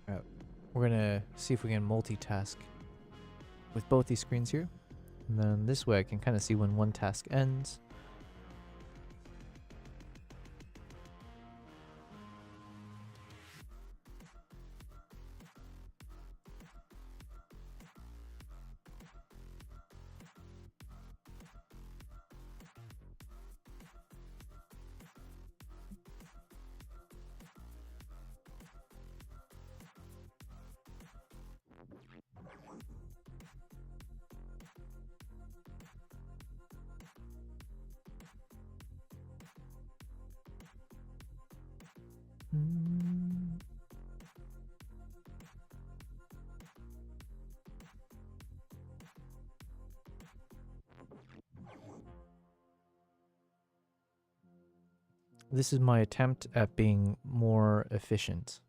Speaker 1: Alright, we're gonna see if we can multitask with both these screens here. And then this way I can kind of see when one task ends. This is my attempt at being more efficient.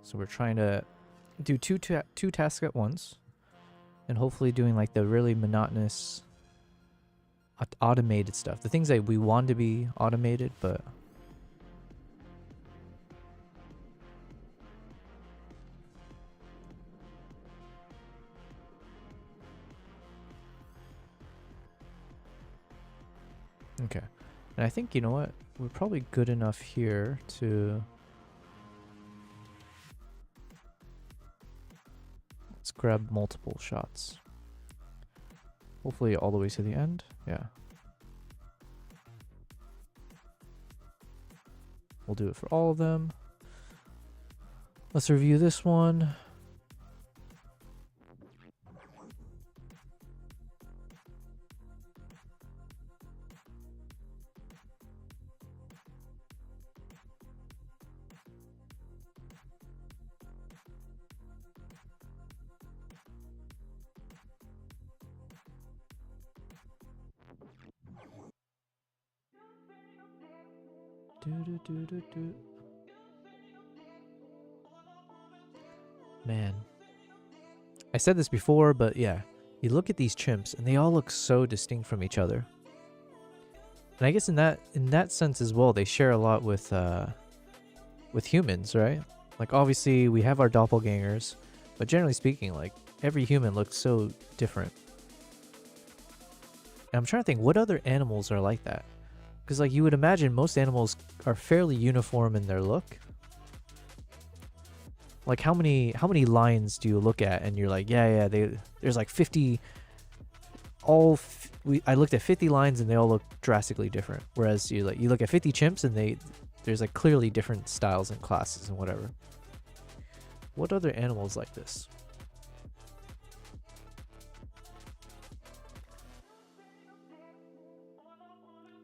Speaker 1: So we're trying to do two tasks at once, and hopefully doing like the really monotonous automated stuff, the things that we want to be automated, but okay. And I think, you know what, we're probably good enough here to let's grab multiple shots. Hopefully all the way to the end. Yeah. We'll do it for all of them. Let's review this one. Man, I said this before, but yeah, you look at these chimps and they all look so distinct from each other. And I guess in that sense as well, they share a lot with humans, right? Like obviously we have our doppelgangers, but generally speaking, like every human looks so different. And I'm trying to think what other animals are like that. Because like you would imagine most animals are fairly uniform in their look. Like how many lions do you look at and you're like, yeah, there's like 50 I looked at 50 lions and they all look drastically different. Whereas you look at 50 chimps and there's like clearly different styles and classes and whatever. What other animals like this?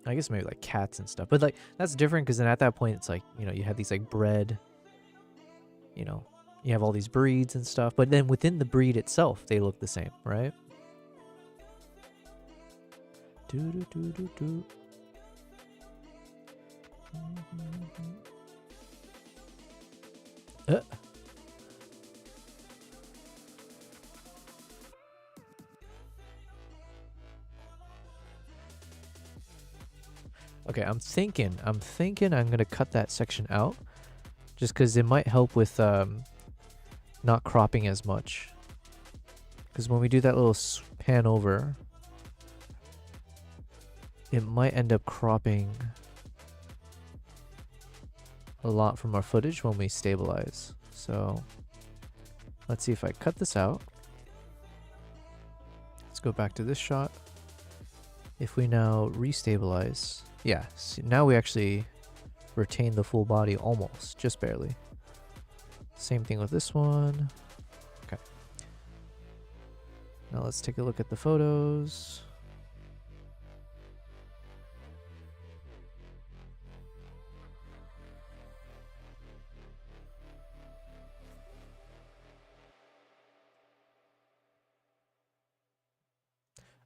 Speaker 1: I guess maybe like cats and stuff. But like that's different because then at that point it's like, you know, you have these like bred, you know, you have all these breeds and stuff. But then within the breed itself, they look the same, right? Do do do do do. Okay, I'm thinking I'm gonna cut that section out, just because it might help with not cropping as much. Because when we do that little pan over, it might end up cropping a lot from our footage when we stabilize. So let's see if I cut this out. Let's go back to this shot. If we now restabilize, yeah, see, now we actually retain the full body almost, just barely. Same thing with this one. Okay. Now let's take a look at the photos.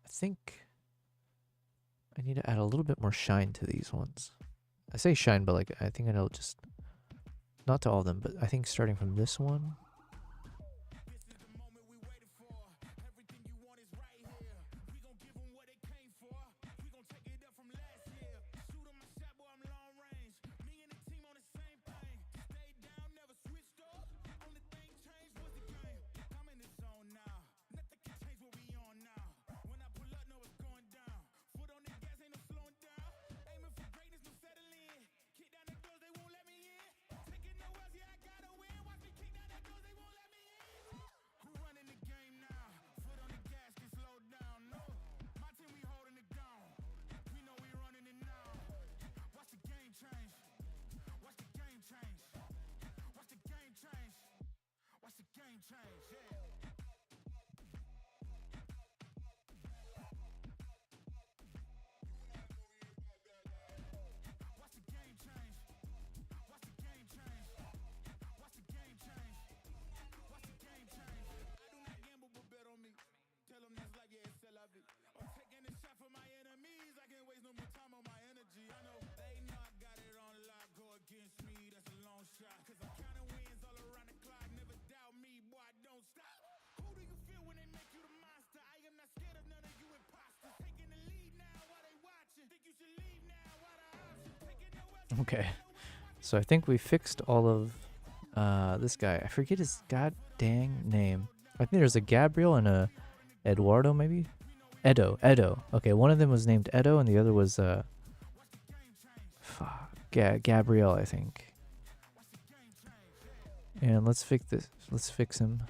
Speaker 1: I think I need to add a little bit more shine to these ones. I say shine, but like I think I'll just, not to all of them, but I think starting from this one. Okay, so I think we fixed all of this guy. I forget his god dang name. I think there's a Gabriel and a Eduardo, maybe? Edo. Okay, one of them was named Edo and the other was Gabriel, I think. And let's fix this. Let's fix him.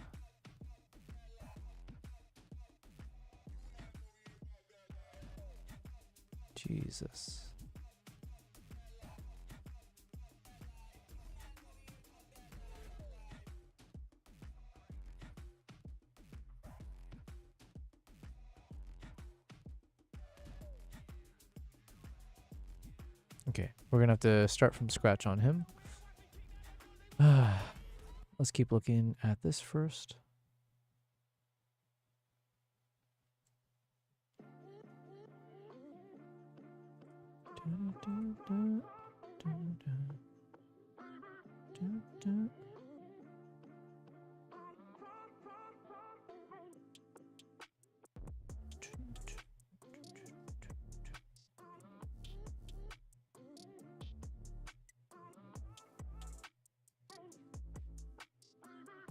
Speaker 1: Jesus. Okay, we're gonna have to start from scratch on him. Let's keep looking at this first.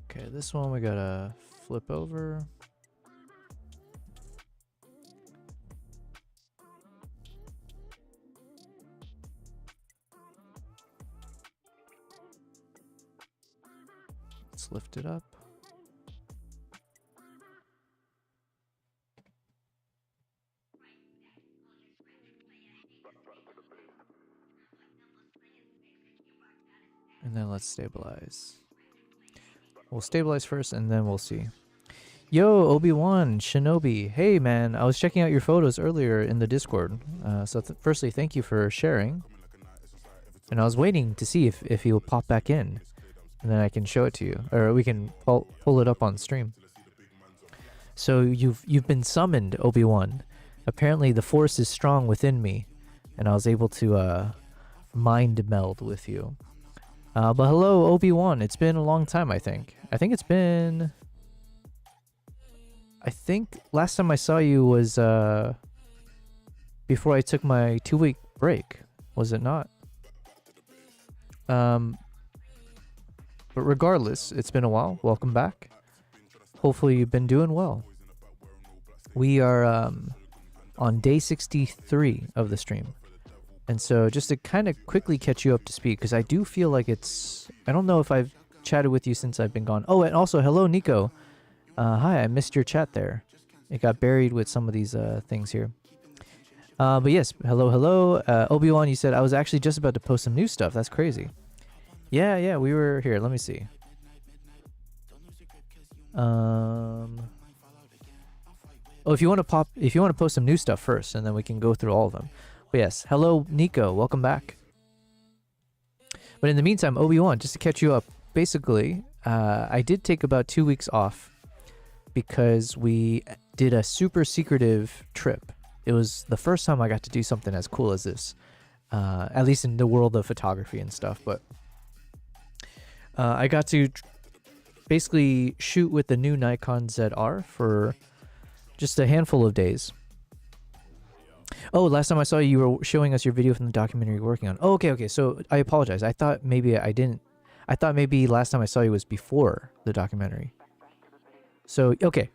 Speaker 1: Okay, this one we gotta flip over. Let's lift it up. And then let's stabilize. We'll stabilize first and then we'll see. Yo, Obi-Wan, Shinobi. Hey, man, I was checking out your photos earlier in the Discord. So firstly, thank you for sharing. And I was waiting to see if he will pop back in. And then I can show it to you. Or we can pull it up on stream. So you've been summoned, Obi-Wan. Apparently the force is strong within me. And I was able to mind meld with you. But hello, Obi-Wan. It's been a long time, I think. I think last time I saw you was before I took my 2-week break, was it not? But regardless, it's been a while. Welcome back. Hopefully you've been doing well. We are on day 63 of the stream. And so just to kind of quickly catch you up to speed, because I do feel like I don't know if I've chatted with you since I've been gone. Oh, and also, hello, Nico. Hi, I missed your chat there. It got buried with some of these things here. But yes, hello. Obi-Wan, you said I was actually just about to post some new stuff. That's crazy. Yeah, we were here. Let me see. Oh, if you want to post some new stuff first, and then we can go through all of them. But yes, hello, Nico. Welcome back. But in the meantime, Obi-Wan, just to catch you up, basically, I did take about 2 weeks off because we did a super secretive trip. It was the first time I got to do something as cool as this, at least in the world of photography and stuff. But I got to basically shoot with the new Nikon ZR for just a handful of days. Oh, last time I saw you, you were showing us your video from the documentary you're working on. Oh, okay. So I apologize. I thought maybe I didn't. I thought maybe last time I saw you was before the documentary. So, okay.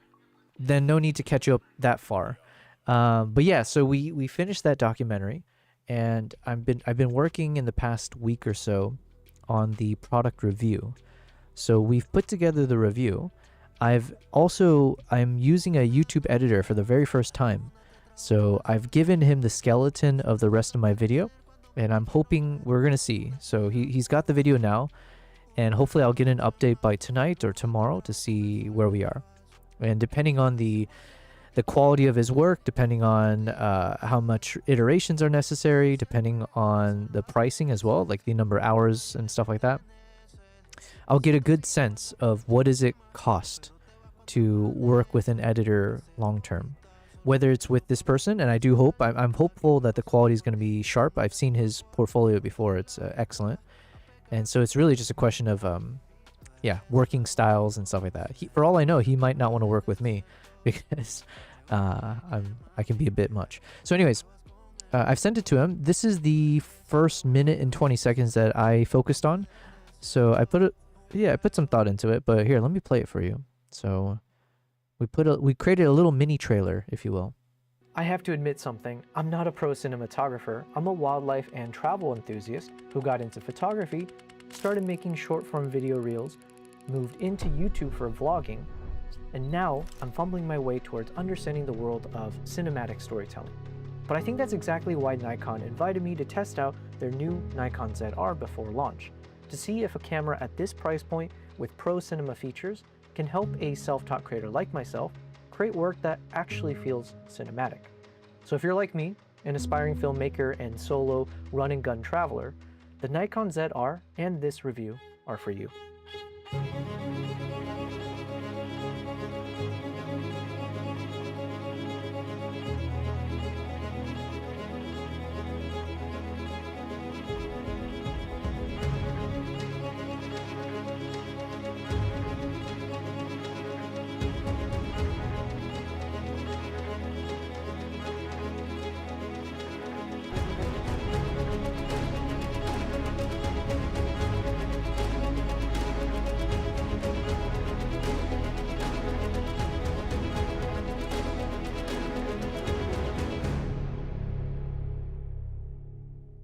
Speaker 1: Then no need to catch you up that far. But yeah, so we finished that documentary, and I've been working in the past week or so on the product review. So we've put together the review. I'm using a YouTube editor for the very first time. So I've given him the skeleton of the rest of my video, and I'm hoping we're going to see. So he's got the video now, and hopefully I'll get an update by tonight or tomorrow to see where we are. And depending on the quality of his work, depending on how much iterations are necessary, depending on the pricing as well, like the number of hours and stuff like that, I'll get a good sense of what does it cost to work with an editor long term. Whether it's with this person, and I do hope, I'm hopeful that the quality is going to be sharp. I've seen his portfolio before. It's excellent. And so it's really just a question of, working styles and stuff like that. For all I know, he might not want to work with me because I can be a bit much. So anyways, I've sent it to him. This is the first minute and 20 seconds that I focused on. So I put some thought into it, but here, let me play it for you. So we created a little mini trailer, if you will. I have to admit something. I'm not a pro cinematographer. I'm a wildlife and travel enthusiast who got into photography, started making short form video reels, moved into YouTube for vlogging, and now I'm fumbling my way towards understanding the world of cinematic storytelling. But I think that's exactly why Nikon invited me to test out their new Nikon ZR before launch, to see if a camera at this price point with pro cinema features can help a self-taught creator like myself create work that actually feels cinematic. So if you're like me, an aspiring filmmaker and solo run and gun traveler, the Nikon ZR and this review are for you.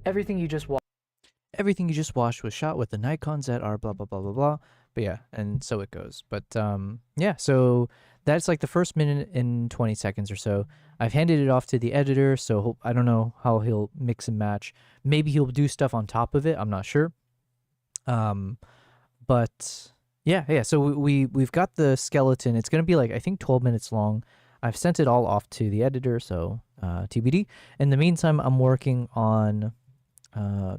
Speaker 1: Everything you just watched was shot with the Nikon ZR, blah, blah, blah, blah, blah. But yeah, and so it goes. But yeah, so that's like the first minute and 20 seconds or so. I've handed it off to the editor, so I don't know how he'll mix and match. Maybe he'll do stuff on top of it. I'm not sure. But Yeah. So we've got the skeleton. It's gonna be like I think 12 minutes long. I've sent it all off to the editor, so TBD. In the meantime, I'm working on. I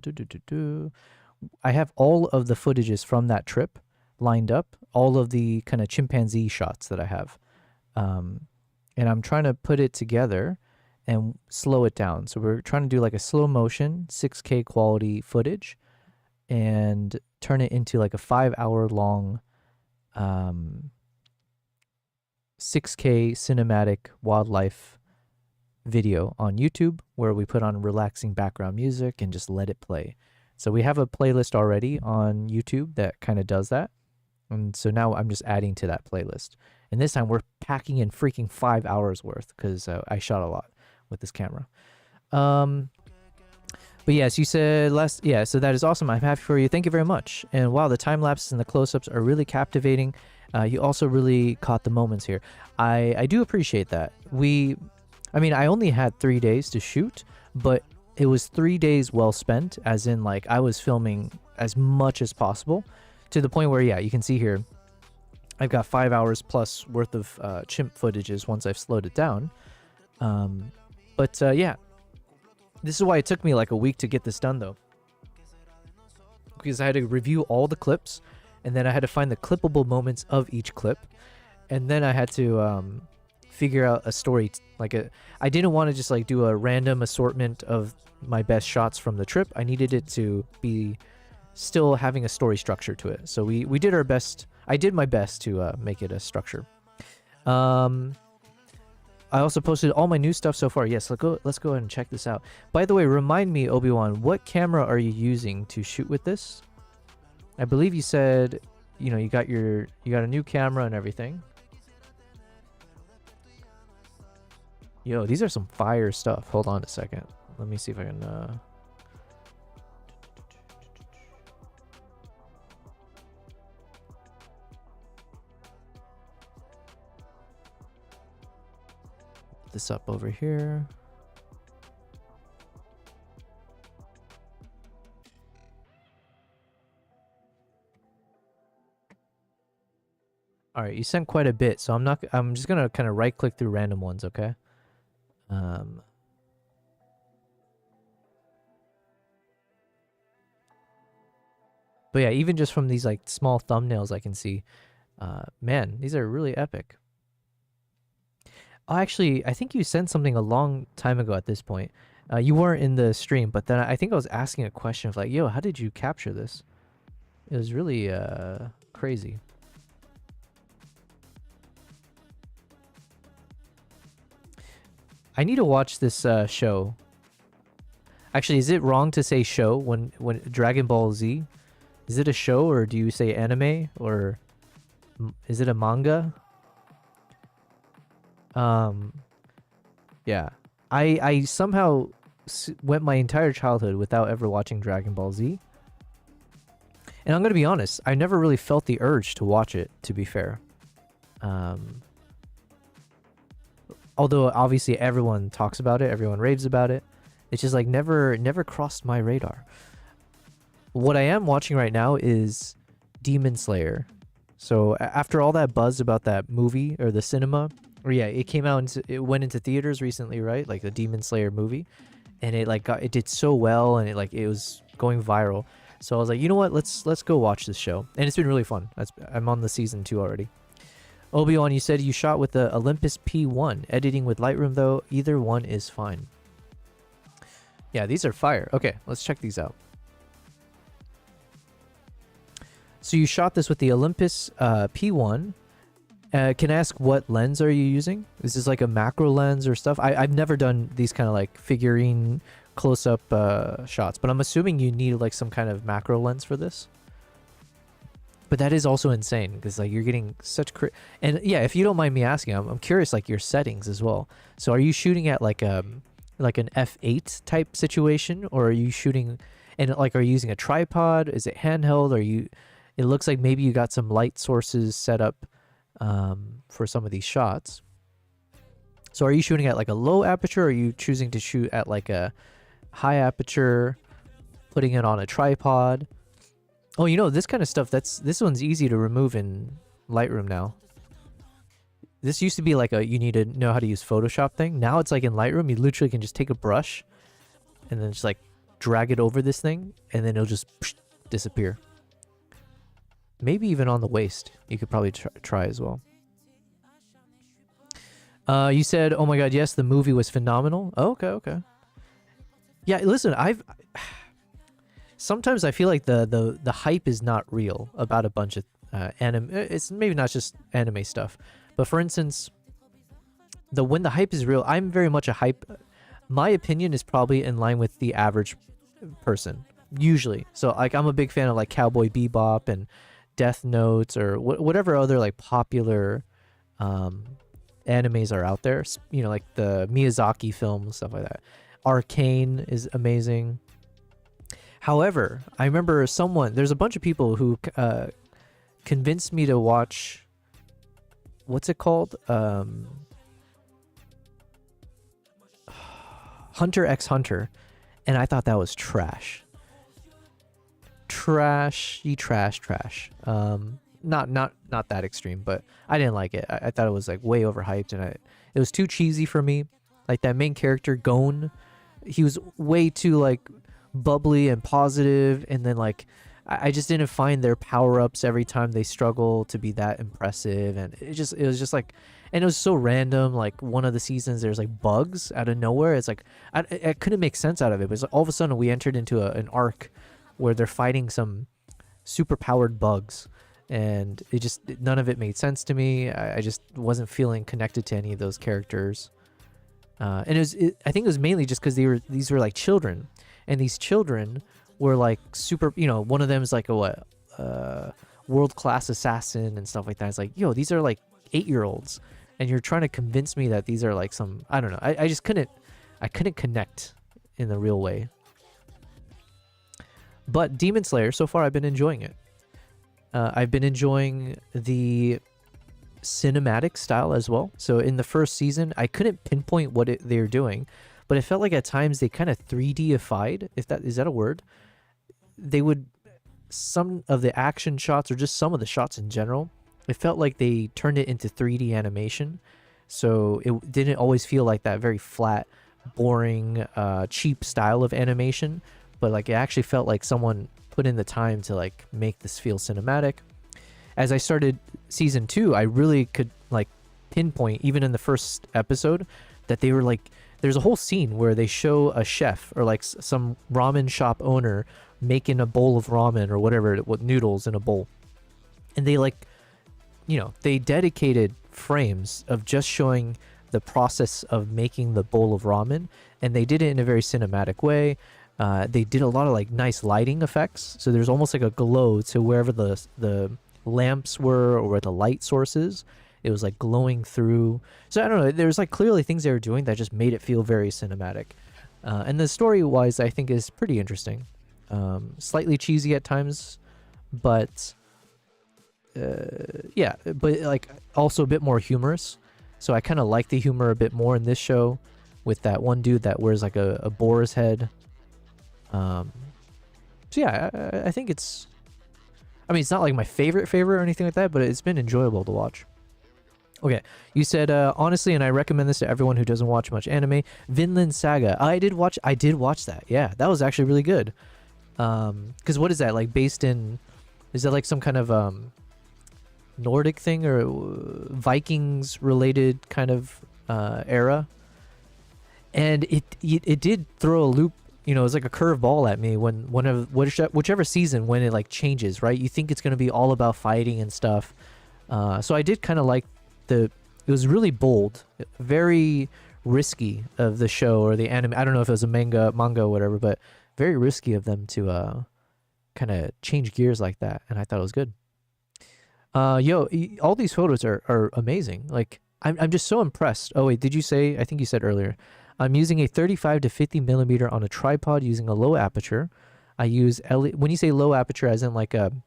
Speaker 1: have all of the footages from that trip lined up. All of the kind of chimpanzee shots that I have, and I'm trying to put it together and slow it down. So we're trying to do like a slow motion 6K quality footage and turn it into like a 5 hour long 6K cinematic wildlife video on YouTube where we put on relaxing background music and just let it play. So we have a playlist already on YouTube that kind of does that. And so now I'm just adding to that playlist. And this time we're packing in freaking 5 hours worth because I shot a lot with this camera. But yes, you said yeah, so that is awesome. I'm happy for you. Thank you very much. And wow, the time lapses and the close-ups are really captivating. You also really caught the moments here. I do appreciate that. I mean, I only had 3 days to shoot, but it was 3 days well spent, as in like I was filming as much as possible to the point where, yeah, you can see here, I've got 5 hours plus worth of chimp footages once I've slowed it down. Yeah, this is why it took me like a week to get this done though, because I had to review all the clips and then I had to find the clippable moments of each clip, and then I had to figure out a story. I didn't want to just like do a random assortment of my best shots from the trip. I needed it to be still having a story structure to it. So we did our best. I did my best to make it a structure. I also posted all my new stuff so far. Yes, let's go ahead and check this out. By the way, remind me, Obi-Wan, what camera are you using to shoot with this? I believe you said, you know, you got a new camera and everything. Yo, these are some fire stuff. Hold on a second. Let me see if I can this up over here. All right, you sent quite a bit, so I'm just gonna kind of right click through random ones, okay? But yeah, even just from these like small thumbnails I can see, man, these are really epic. Oh, actually, I think you sent something a long time ago at this point. You weren't in the stream, but then I think I was asking a question of like, yo, how did you capture this? It was really crazy. I need to watch this show. Actually, is it wrong to say show when Dragon Ball Z? Is it a show, or do you say anime, or is it a manga? Yeah. I somehow went my entire childhood without ever watching Dragon Ball Z. And I'm going to be honest, I never really felt the urge to watch it, to be fair. Although obviously everyone talks about it, everyone raves about it. It's just like never crossed my radar. What I am watching right now is Demon Slayer. So after all that buzz about that movie or the cinema, or yeah, it came out and it went into theaters recently, right? Like the Demon Slayer movie, and it did so well, and it was going viral. So I was like, you know what? Let's go watch this show, and it's been really fun. I'm on the season 2 already. Obi-Wan, you said you shot with the Olympus P1. Editing with Lightroom though, either one is fine. Yeah, these are fire. Okay, let's check these out. So you shot this with the Olympus P1. Can I ask what lens are you using? Is this like a macro lens or stuff? I've never done these kind of like figurine close-up shots, but I'm assuming you need like some kind of macro lens for this. But that is also insane because like you're getting such and yeah, if you don't mind me asking, I'm curious like your settings as well. So are you shooting at like an f8 type situation, or are you shooting and like are you using a tripod? Is it handheld? It looks like maybe you got some light sources set up for some of these shots. So are you shooting at like a low aperture, or are you choosing to shoot at like a high aperture, putting it on a tripod? Oh, you know, this kind of stuff, this one's easy to remove in Lightroom now. This used to be like a you need to know how to use Photoshop thing. Now it's like in Lightroom, you literally can just take a brush and then just like drag it over this thing and then it'll just disappear. Maybe even on the waist, you could probably try as well. You said, oh my god, yes, the movie was phenomenal. Oh, okay. Yeah, listen, sometimes I feel like the hype is not real about a bunch of anime. It's maybe not just anime stuff, but for instance, when the hype is real, I'm very much a hype. My opinion is probably in line with the average person usually. So like I'm a big fan of like Cowboy Bebop and Death Notes or whatever other like popular animes are out there. You know, like the Miyazaki films, stuff like that. Arcane is amazing. However, I remember there's a bunch of people who convinced me to watch, what's it called? Hunter x Hunter, and I thought that was trash. Trash. Not that extreme, but I didn't like it. I thought it was like way overhyped, and it was too cheesy for me. Like that main character, Gon, he was way too like bubbly and positive, and then like I just didn't find their power-ups every time they struggle to be that impressive, and it was just like, and it was so random. Like one of the seasons there's like bugs out of nowhere. It's like I couldn't make sense out of it. But all of a sudden we entered into an arc where they're fighting some super powered bugs, and none of it made sense to me. I just wasn't feeling connected to any of those characters, and I think it was mainly just because these were like children, and these children were like super, you know, one of them is like a world-class assassin and stuff like that. It's like, yo, these are like 8-year-olds, and you're trying to convince me that these are like some, I don't know. I just couldn't connect in the real way. But Demon Slayer, so far I've been enjoying it. I've been enjoying the cinematic style as well. So in the first season, I couldn't pinpoint what they were doing, but it felt like at times they kind of 3D-ified, if that is that a word. Some of the action shots, or just some of the shots in general, it felt like they turned it into 3D animation. So it didn't always feel like that very flat, boring, cheap style of animation, but like it actually felt like someone put in the time to like make this feel cinematic. As I started season 2, I really could like pinpoint, even in the first episode, that they were like, there's a whole scene where they show a chef or like some ramen shop owner making a bowl of ramen or whatever, with noodles in a bowl. And they like, you know, they dedicated frames of just showing the process of making the bowl of ramen, and they did it in a very cinematic way. They did a lot of like nice lighting effects, so there's almost like a glow to wherever the lamps were or where the light source is. It was like glowing through. So I don't know, there's like clearly things they were doing that just made it feel very cinematic. And the story wise, I think is pretty interesting. Slightly cheesy at times, but yeah, but like also a bit more humorous. So I kind of like the humor a bit more in this show, with that one dude that wears like a boar's head. So yeah, I think it's not like my favorite or anything like that, but it's been enjoyable to watch. Okay, you said honestly, and I recommend this to everyone who doesn't watch much anime, Vinland Saga. I did watch that. Yeah, that was actually really good. Because what is that, like based in, is that like some kind of Nordic thing or Vikings related kind of era? And it did throw a loop, you know, it was like a curveball at me when whichever season, when it like changes, right? You think it's going to be all about fighting and stuff. So I did kind of like it was really bold, very risky of the show or the anime. I don't know if it was a manga or whatever, but very risky of them to kind of change gears like that. And I thought it was good. All these photos are amazing. Like I'm just so impressed. Oh wait, did you say, I think you said earlier, I'm using a 35 to 50 millimeter on a tripod using a low aperture. I use when you say low aperture, as in like an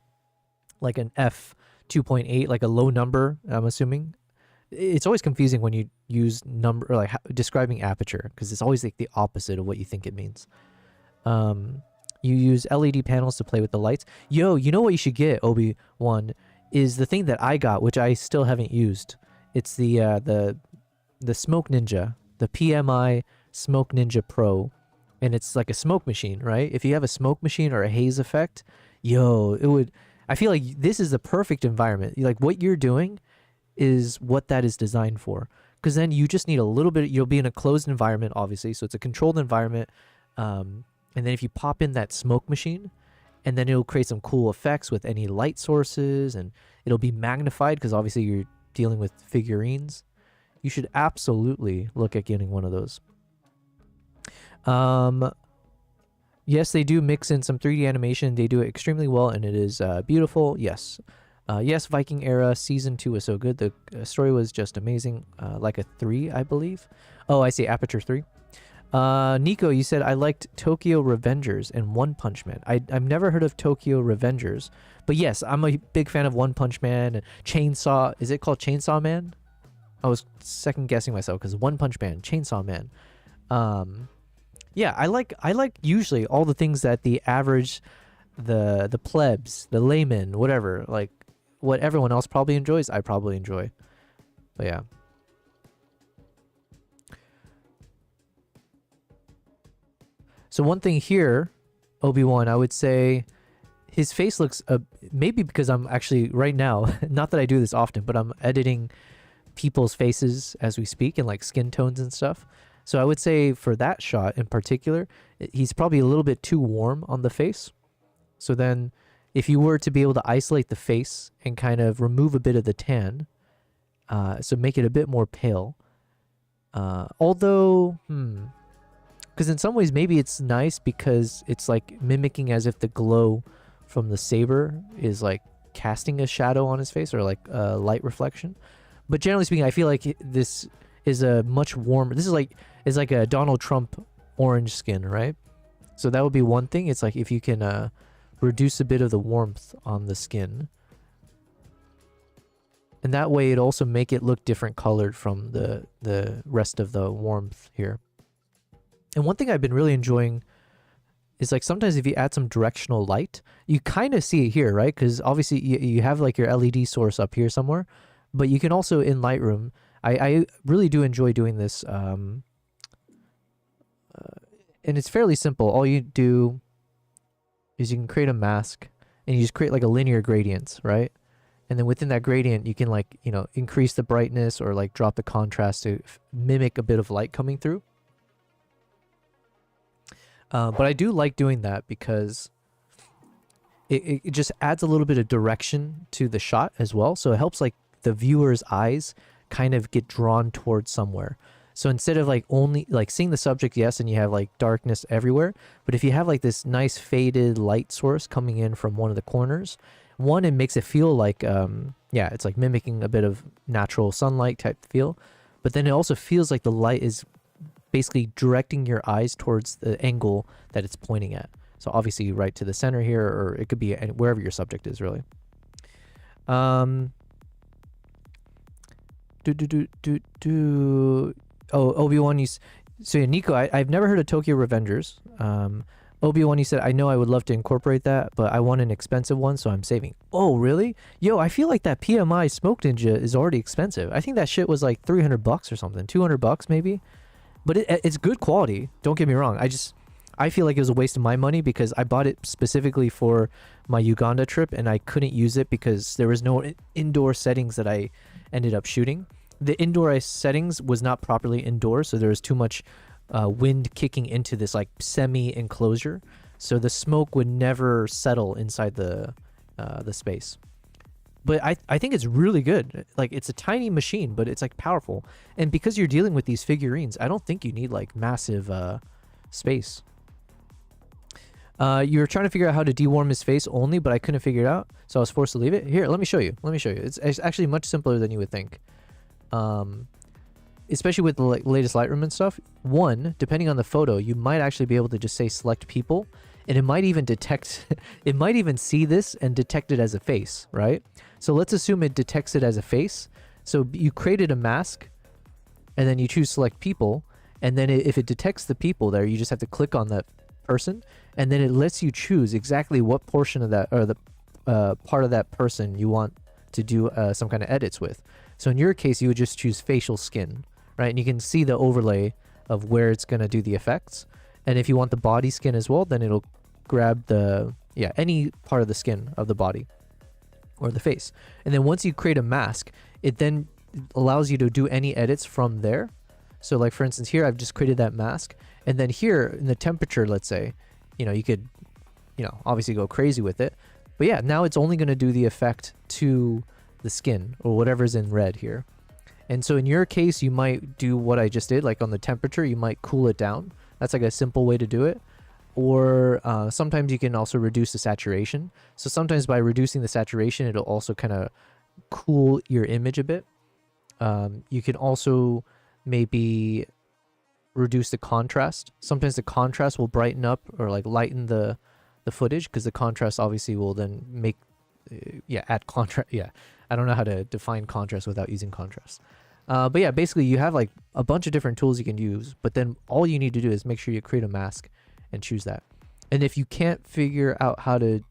Speaker 1: f 2.8, like a low number, I'm assuming. It's always confusing when you use number or like describing aperture, because it's always like the opposite of what you think it means. You use LED panels to play with the lights. Yo, you know what you should get, Obi-Wan, is the thing that I got, which I still haven't used. It's the Smoke Ninja, the PMI Smoke Ninja Pro, and it's like a smoke machine, right? If you have a smoke machine or a haze effect, yo, it would. I feel like this is the perfect environment. Like what you're doing is what that is designed for. Because then you just need a little bit. You'll be in a closed environment, obviously, so it's a controlled environment. And then if you pop in that smoke machine, and then it'll create some cool effects with any light sources, and it'll be magnified because obviously you're dealing with figurines. You should absolutely look at getting one of those. Yes, they do mix in some 3D animation. They do it extremely well, and it is beautiful. Yes. Yes, Viking era season 2 was so good. The story was just amazing. Like a 3, I believe. Oh, I see. Aperture 3. Nico, you said I liked Tokyo Revengers and One Punch Man. I've never heard of Tokyo Revengers, but yes, I'm a big fan of One Punch Man and Chainsaw. Is it called Chainsaw Man? I was second guessing myself because One Punch Man, Chainsaw Man. Yeah, I like usually all the things that the average, the plebs, the layman, whatever, like what everyone else probably enjoys, I probably enjoy. But yeah. So one thing here, Obi-Wan, I would say his face looks, maybe because I'm actually right now, not that I do this often, but I'm editing people's faces as we speak and like skin tones and stuff. So I would say for that shot in particular, he's probably a little bit too warm on the face. So then if you were to be able to isolate the face and kind of remove a bit of the tan, so make it a bit more pale. Although, because in some ways maybe it's nice because it's like mimicking as if the glow from the saber is like casting a shadow on his face or like a light reflection. But generally speaking, I feel like this is a much warmer. This is like a Donald Trump orange skin, right? So that would be one thing. It's like if you can reduce a bit of the warmth on the skin, and that way it also make it look different colored from the rest of the warmth here. And one thing I've been really enjoying is like sometimes if you add some directional light, you kind of see it here, right? Because obviously you have like your LED source up here somewhere, but you can also in Lightroom. I really do enjoy doing this, and it's fairly simple. All you do is you can create a mask, and you just create like a linear gradient, right? And then within that gradient, you can like, you know, increase the brightness or like drop the contrast to mimic a bit of light coming through. But I do like doing that because it just adds a little bit of direction to the shot as well. So it helps like the viewer's eyes kind of get drawn towards somewhere. So instead of like only like seeing the subject, yes, and you have like darkness everywhere, but if you have like this nice faded light source coming in from one of the corners, one, it makes it feel like yeah, it's like mimicking a bit of natural sunlight type feel, but then it also feels like the light is basically directing your eyes towards the angle that it's pointing at. So obviously right to the center here, or it could be wherever your subject is really. Oh, Obi-Wan, so yeah, Nico, I've never heard of Tokyo Revengers. Obi-Wan, you said, I know I would love to incorporate that, but I want an expensive one, so I'm saving. Oh, really? Yo, I feel like that PMI Smoke Ninja is already expensive. I think that shit was like $300 or something, $200 maybe. But it's good quality, don't get me wrong. I feel like it was a waste of my money because I bought it specifically for my Uganda trip and I couldn't use it because there was no indoor settings that I ended up shooting. The indoor settings was not properly indoors, so there was too much wind kicking into this like semi-enclosure, so the smoke would never settle inside the space. But I think it's really good. Like, it's a tiny machine, but it's like powerful. And because you're dealing with these figurines, I don't think you need like massive space. You were trying to figure out how to dewarm his face only, but I couldn't figure it out, so I was forced to leave it. Here, let me show you. It's actually much simpler than you would think. Especially with the latest Lightroom and stuff. One, depending on the photo, you might actually be able to just say select people, and it might even detect, it might even see this and detect it as a face, right? So let's assume it detects it as a face. So you created a mask, and then you choose select people, and then if it detects the people there, you just have to click on that person, and then it lets you choose exactly what portion of that, or the part of that person you want to do some kind of edits with. So in your case, you would just choose facial skin, right? And you can see the overlay of where it's going to do the effects. And if you want the body skin as well, then it'll grab the, yeah, any part of the skin of the body or the face. And then once you create a mask, it then allows you to do any edits from there. So like for instance, here I've just created that mask, and then here in the temperature, let's say, you know, you could, you know, obviously go crazy with it. But yeah, now it's only going to do the effect to the skin or whatever's in red here. And so in your case, you might do what I just did, like on the temperature, you might cool it down. That's like a simple way to do it. Or sometimes you can also reduce the saturation. So sometimes by reducing the saturation, it'll also kind of cool your image a bit. You can also maybe reduce the contrast. Sometimes the contrast will brighten up or like lighten the footage, because the contrast obviously will then make add contrast. I don't know how to define contrast without using contrast. But yeah, basically you have like a bunch of different tools you can use, but then all you need to do is make sure you create a mask and choose that. And if you can't figure out how to,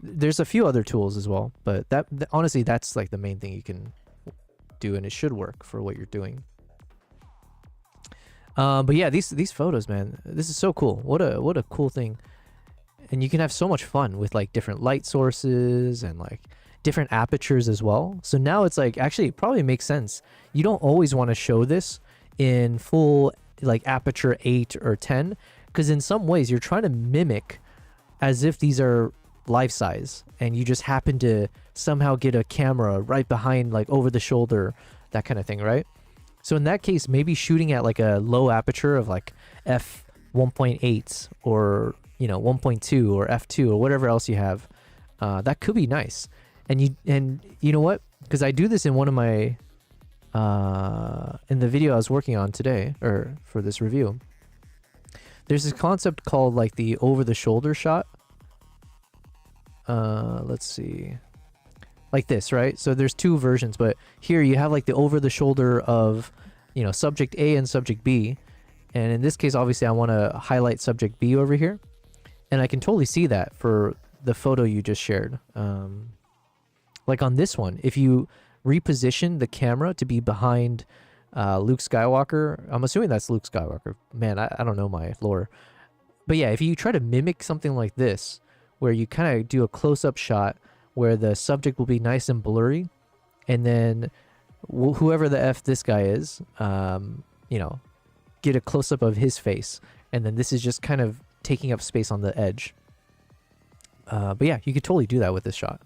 Speaker 1: there's a few other tools as well, but honestly, that's like the main thing you can do, and it should work for what you're doing. But yeah, these photos, man, this is so cool. What a cool thing. And you can have so much fun with like different light sources and like different apertures as well. So now it's like, actually it probably makes sense. You don't always want to show this in full like aperture 8 or 10, because in some ways you're trying to mimic as if these are life size, and you just happen to somehow get a camera right behind, like over the shoulder, that kind of thing, right? So in that case, maybe shooting at like a low aperture of like f 1.8 or, you know, 1.2 or f2 or whatever else you have, that could be nice. And you know what? Because I do this in one of my in the video I was working on today, or for this review. There's this concept called like the over the shoulder shot. Let's see. Like this, right? So there's two versions, but here you have like the over the shoulder of, you know, subject A and subject B. And in this case, obviously I want to highlight subject B over here. And I can totally see that for the photo you just shared. Like on this one, if you reposition the camera to be behind Luke Skywalker, I'm assuming that's Luke Skywalker. Man, I don't know my lore. But yeah, if you try to mimic something like this, where you kind of do a close-up shot where the subject will be nice and blurry, and then whoever the F this guy is, you know, get a close-up of his face, and then this is just kind of taking up space on the edge. But yeah, you could totally do that with this shot.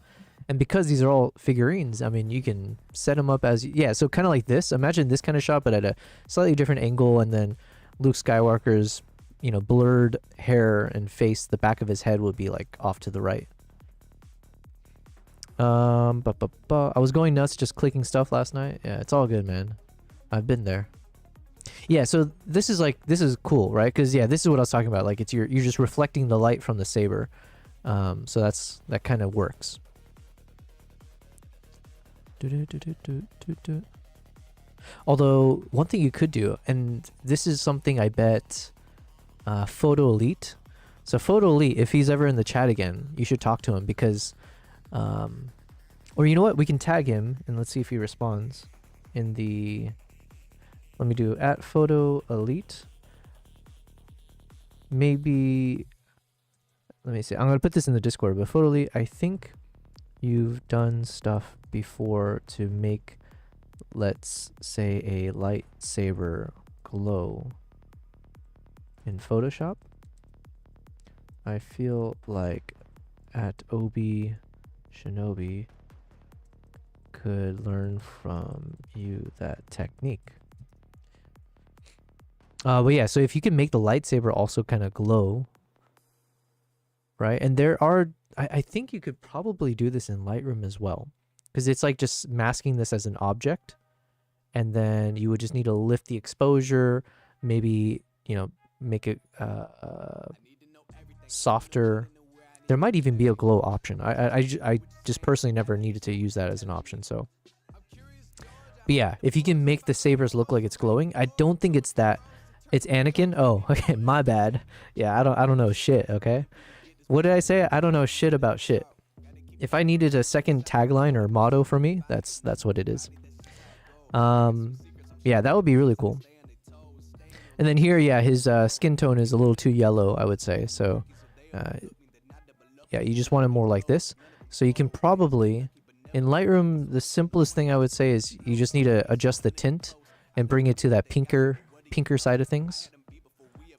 Speaker 1: And because these are all figurines, I mean, you can set them up as, yeah, so kind of like this. Imagine this kind of shot, but at a slightly different angle, and then Luke Skywalker's, you know, blurred hair and face, the back of his head would be like off to the right. I was going nuts just clicking stuff last night. Yeah, it's all good, man. I've been there. Yeah, so this is cool, right? Because yeah, this is what I was talking about. Like you're just reflecting the light from the saber. So that kind of works. Although one thing you could do, and this is something I bet Photo Elite. So Photo Elite, if he's ever in the chat again, you should talk to him, because or you know what, we can tag him and let's see if he responds in the, let me do @Photo Elite. Maybe, let me see, I'm gonna put this in the Discord, but Photo Elite, I think you've done stuff before to make, let's say, a lightsaber glow in Photoshop. I feel like @Obi Shinobi could learn from you that technique. But yeah, so if you can make the lightsaber also kind of glow, right? And there are, I think you could probably do this in Lightroom as well, because it's like just masking this as an object, and then you would just need to lift the exposure, maybe, you know, make it softer. There might even be a glow option. I just personally never needed to use that as an option. So, but yeah, if you can make the sabers look like it's glowing, I don't think it's that It's Anakin? Oh, okay, my bad. Yeah, I don't know shit, okay? What did I say? I don't know shit about shit. If I needed a second tagline or motto for me, that's what it is. Yeah, that would be really cool. And then here, yeah, his skin tone is a little too yellow, I would say. So, yeah, you just want it more like this. So you can probably, in Lightroom, the simplest thing I would say is you just need to adjust the tint and bring it to that pinker side of things.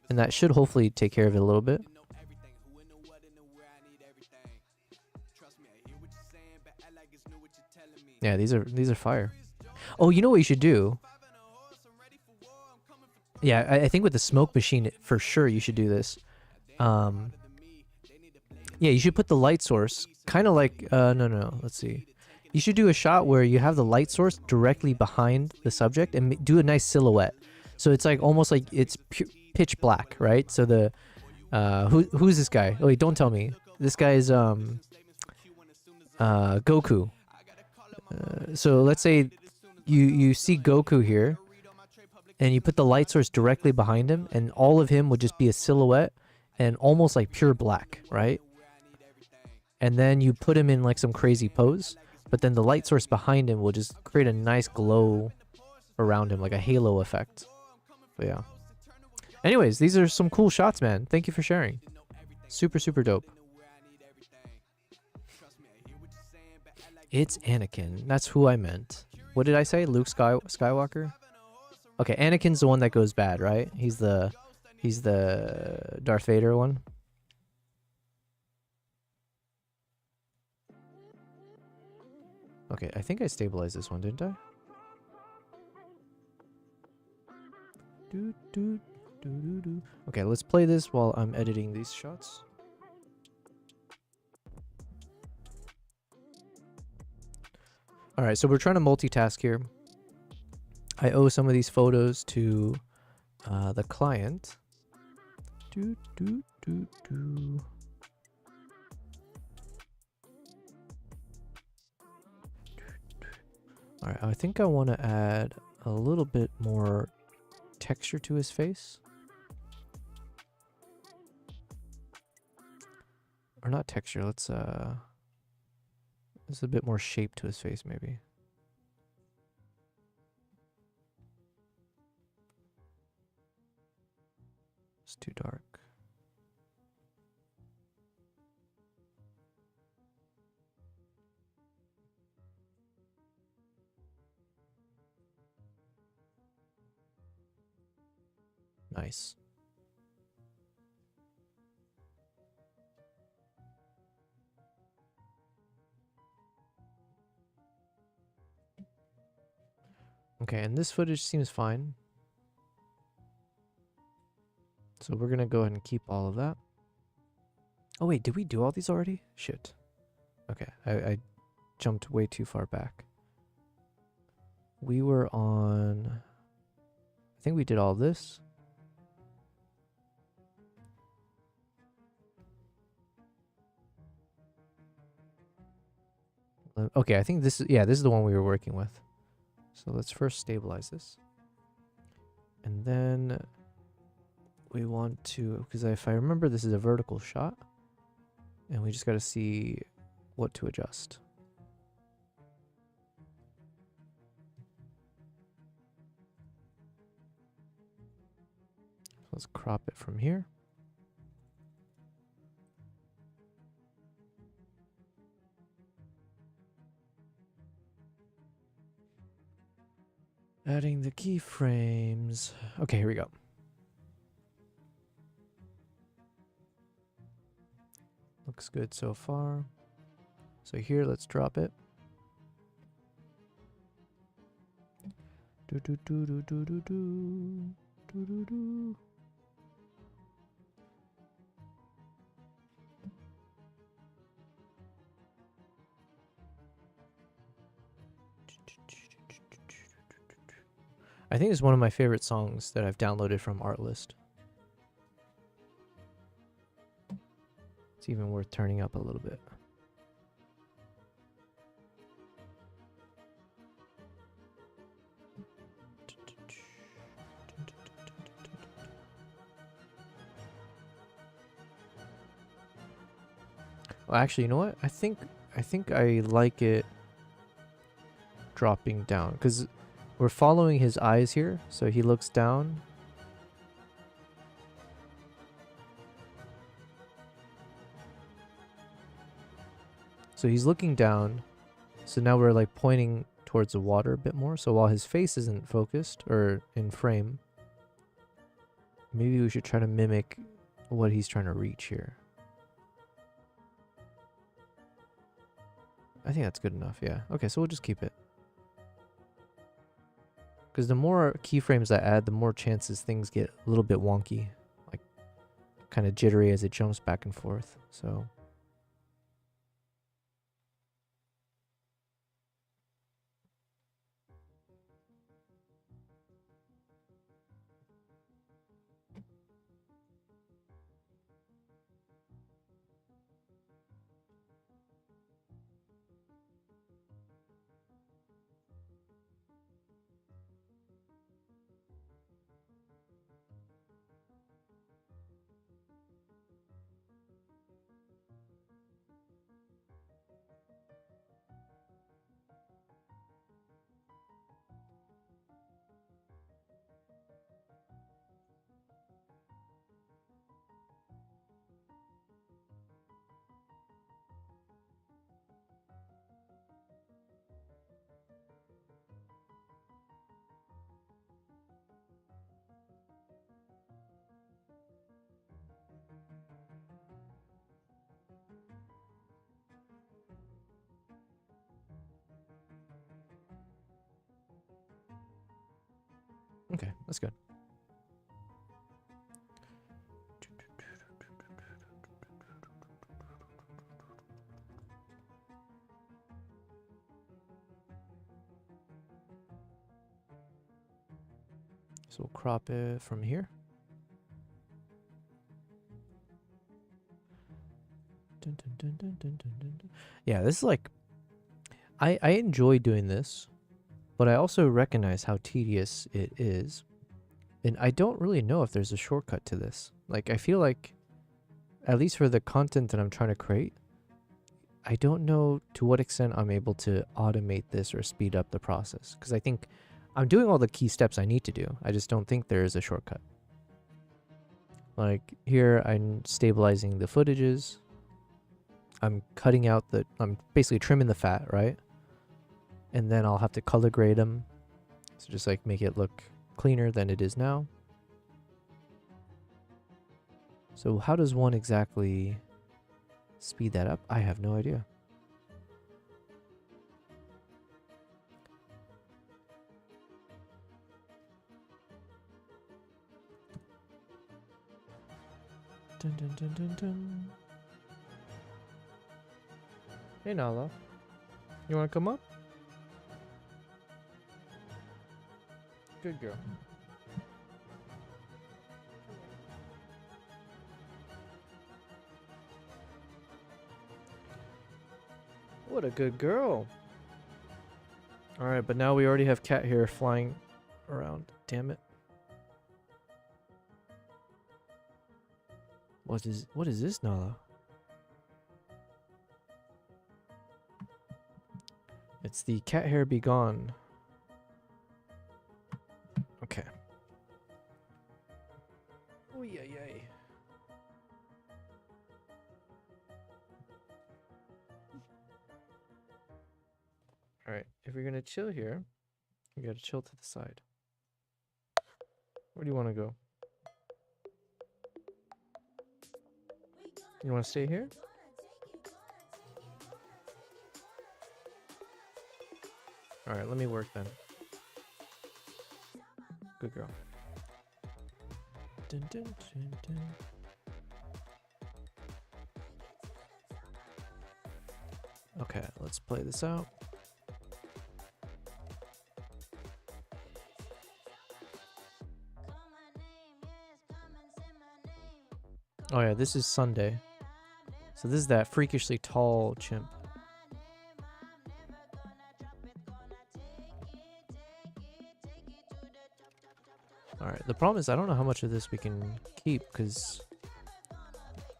Speaker 1: And that should hopefully take care of it a little bit. Yeah, these are fire. Oh, you know what you should do? Yeah, I think with the smoke machine, for sure you should do this. Yeah, you should put the light source, kind of like, no, let's see. You should do a shot where you have the light source directly behind the subject and do a nice silhouette. So it's like almost like it's pitch black, right? So the, who's this guy? Oh, wait, don't tell me. This guy is, Goku. So let's say you see Goku here, and you put the light source directly behind him, and all of him would just be a silhouette and almost like pure black, right? And then you put him in like some crazy pose, but then the light source behind him will just create a nice glow around him, like a halo effect. But yeah. Anyways, these are some cool shots, man. Thank you for sharing. Super, super dope. It's Anakin. That's who I meant. What did I say? Luke Skywalker? Okay, Anakin's the one that goes bad, right? He's the Darth Vader one. Okay, I think I stabilized this one, didn't I? Okay, let's play this while I'm editing these shots. Alright, so we're trying to multitask here. I owe some of these photos to the client. Alright, I think I want to add a little bit more texture to his face. Or not texture, let's a bit more shape to his face maybe. It's too dark. Nice. Okay, and this footage seems fine. So we're gonna go ahead and keep all of that. Oh wait, did we do all these already? Shit. Okay, I jumped way too far back. We were on... I think we did all this. Okay, I think this is... Yeah, this is the one we were working with. So let's first stabilize this. And then we want to... Because if I remember, this is a vertical shot. And we just got to see what to adjust. Let's crop it from here. Adding the keyframes. Okay, here we go. Looks good so far. So here, let's drop it. Do do do do do do do do do do. I think it's one of my favorite songs that I've downloaded from Artlist. It's even worth turning up a little bit. Well, actually, you know what? I think I like it dropping down because we're following his eyes here, so he looks down. So he's looking down. So now we're like pointing towards the water a bit more. So while his face isn't focused or in frame, maybe we should try to mimic what he's trying to reach here. I think that's good enough, yeah. Okay, so we'll just keep it. Because the more keyframes I add, the more chances things get a little bit wonky. Like, kind of jittery as it jumps back and forth, so... Okay, that's good. So we'll crop it from here. Dun, dun, dun, dun, dun, dun, dun, dun. Yeah, this is like... I enjoy doing this, but I also recognize how tedious it is. And I don't really know if there's a shortcut to this. Like, I feel like, at least for the content that I'm trying to create, I don't know to what extent I'm able to automate this or speed up the process. Because I think I'm doing all the key steps I need to do. I just don't think there is a shortcut. Like, here I'm stabilizing the footages. I'm cutting out the... I'm basically trimming the fat, right? And then I'll have to color grade them. So just like make it look cleaner than it is now. So how does one exactly speed that up? I have no idea. Dun, dun, dun, dun, dun. Hey Nala, you want to come up? Good girl. What a good girl. Alright, but now we already have cat hair flying around. Damn it. What is this, Nala? It's the cat hair be gone. Okay. Oh yeah, yeah. All right, if you're gonna chill here, you gotta chill to the side. Where do you want to go? You want to stay here? All right, let me work then. Good girl. Dun, dun, dun, dun. Okay, let's play this out. Oh yeah, this is Sunday. So this is that freakishly tall chimp. Alright, the problem is I don't know how much of this we can keep because...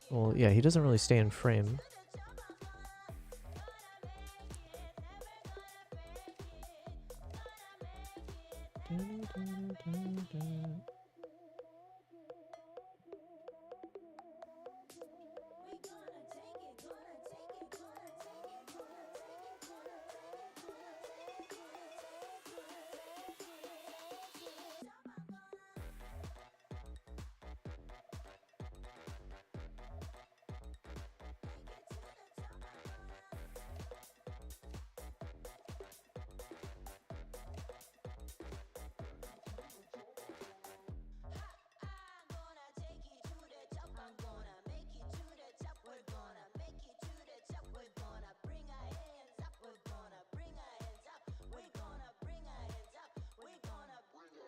Speaker 1: Well, yeah, he doesn't really stay in frame.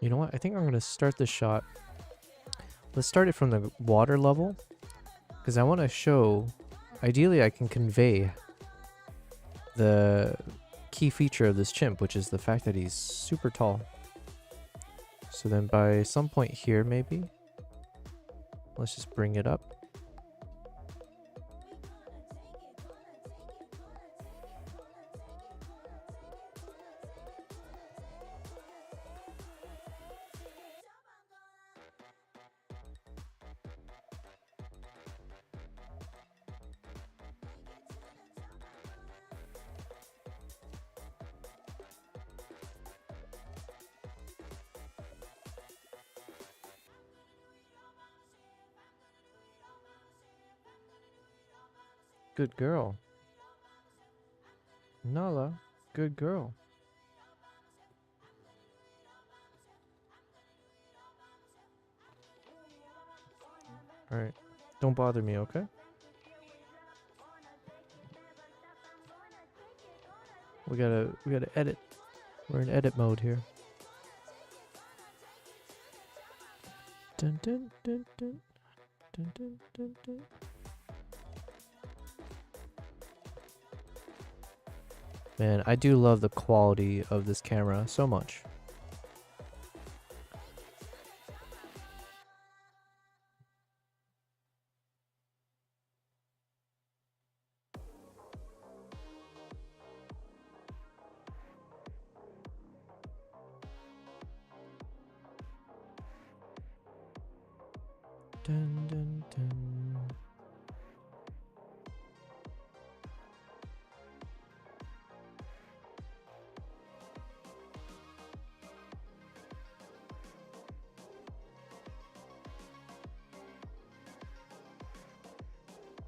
Speaker 1: You know what? I think I'm going to start the shot. Let's start it from the water level. Because I want to show... Ideally, I can convey the key feature of this chimp, which is the fact that he's super tall. So then by some point here, maybe, let's just bring it up. Good girl. Nala, good girl. Alright. Don't bother me, okay? We gotta edit. We're in edit mode here. Dun dun dun dun. Dun dun dun dun. Man, I do love the quality of this camera so much. Dun, dun, dun.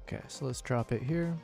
Speaker 1: Okay, so let's drop it here.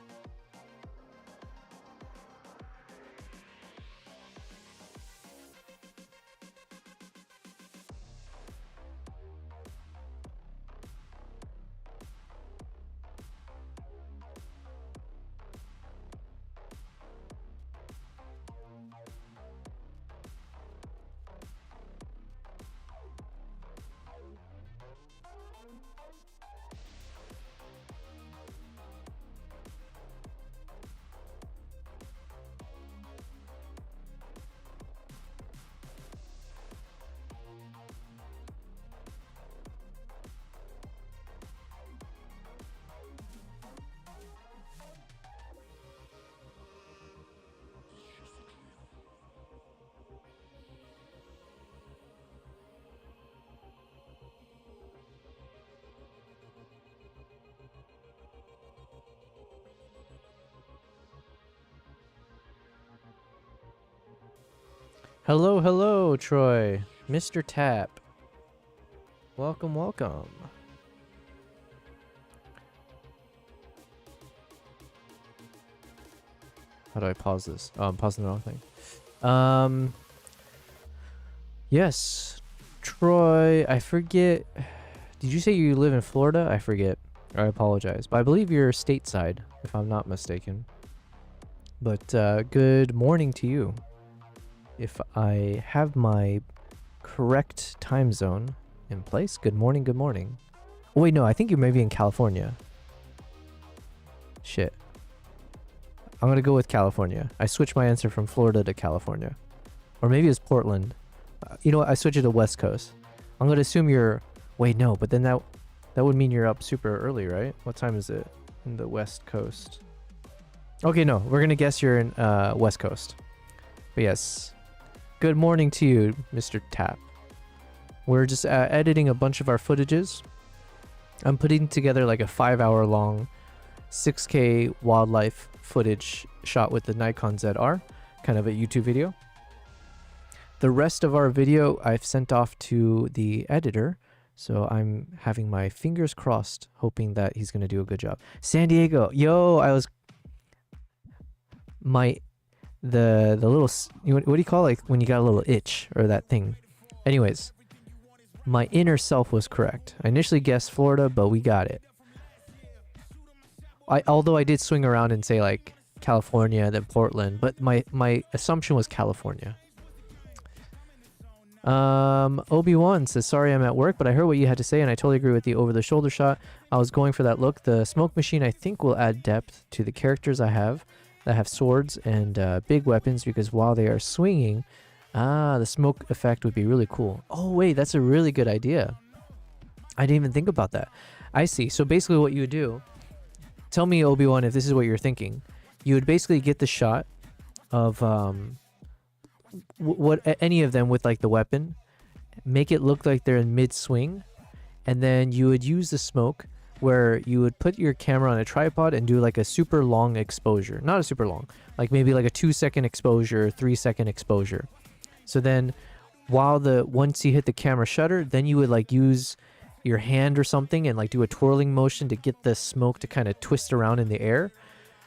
Speaker 1: Hello, hello, Troy. Mr. Tap. Welcome, welcome. How do I pause this? Oh, I'm pausing the wrong thing. Yes. Troy, I forget. Did you say you live in Florida? I forget. I apologize. But I believe you're stateside, if I'm not mistaken. But good morning to you. If I have my correct time zone in place. Good morning, good morning. Oh, wait, no, I think you may be in California. Shit. I'm going to go with California. I switched my answer from Florida to California. Or maybe it's Portland. You know what? I switched it to West Coast. I'm going to assume you're... Wait, no, but then that would mean you're up super early, right? What time is it in the West Coast? Okay, no, we're going to guess you're in West Coast. But yes, Good morning to you, Mr. Tap. We're just editing a bunch of our footages. I'm putting together like a 5-hour long 6K wildlife footage shot with the Nikon ZR, kind of a YouTube video. The rest of our video I've sent off to the editor, so I'm having my fingers crossed, hoping that he's going to do a good job. San Diego, yo, the little, what do you call it, like when you got a little itch or that thing? Anyways, my inner self was correct. I initially guessed Florida, but we got it. Although I did swing around and say like California, then Portland, but my assumption was California. Obi-Wan says, sorry I'm at work, but I heard what you had to say and I totally agree with the over-the-shoulder shot. I was going for that look. The smoke machine I think will add depth to the characters I have that have swords and big weapons, because while they are swinging, the smoke effect would be really cool. Oh wait, that's a really good idea. I didn't even think about that. I see. So basically what you would do, tell me, Obi-Wan, if this is what you're thinking. You would basically get the shot of any of them with like the weapon, make it look like they're in mid-swing, and then you would use the smoke where you would put your camera on a tripod and do like a super long exposure. Not a super long, like maybe like a 2-second exposure, 3-second exposure. So then once you hit the camera shutter, then you would like use your hand or something and like do a twirling motion to get the smoke to kind of twist around in the air.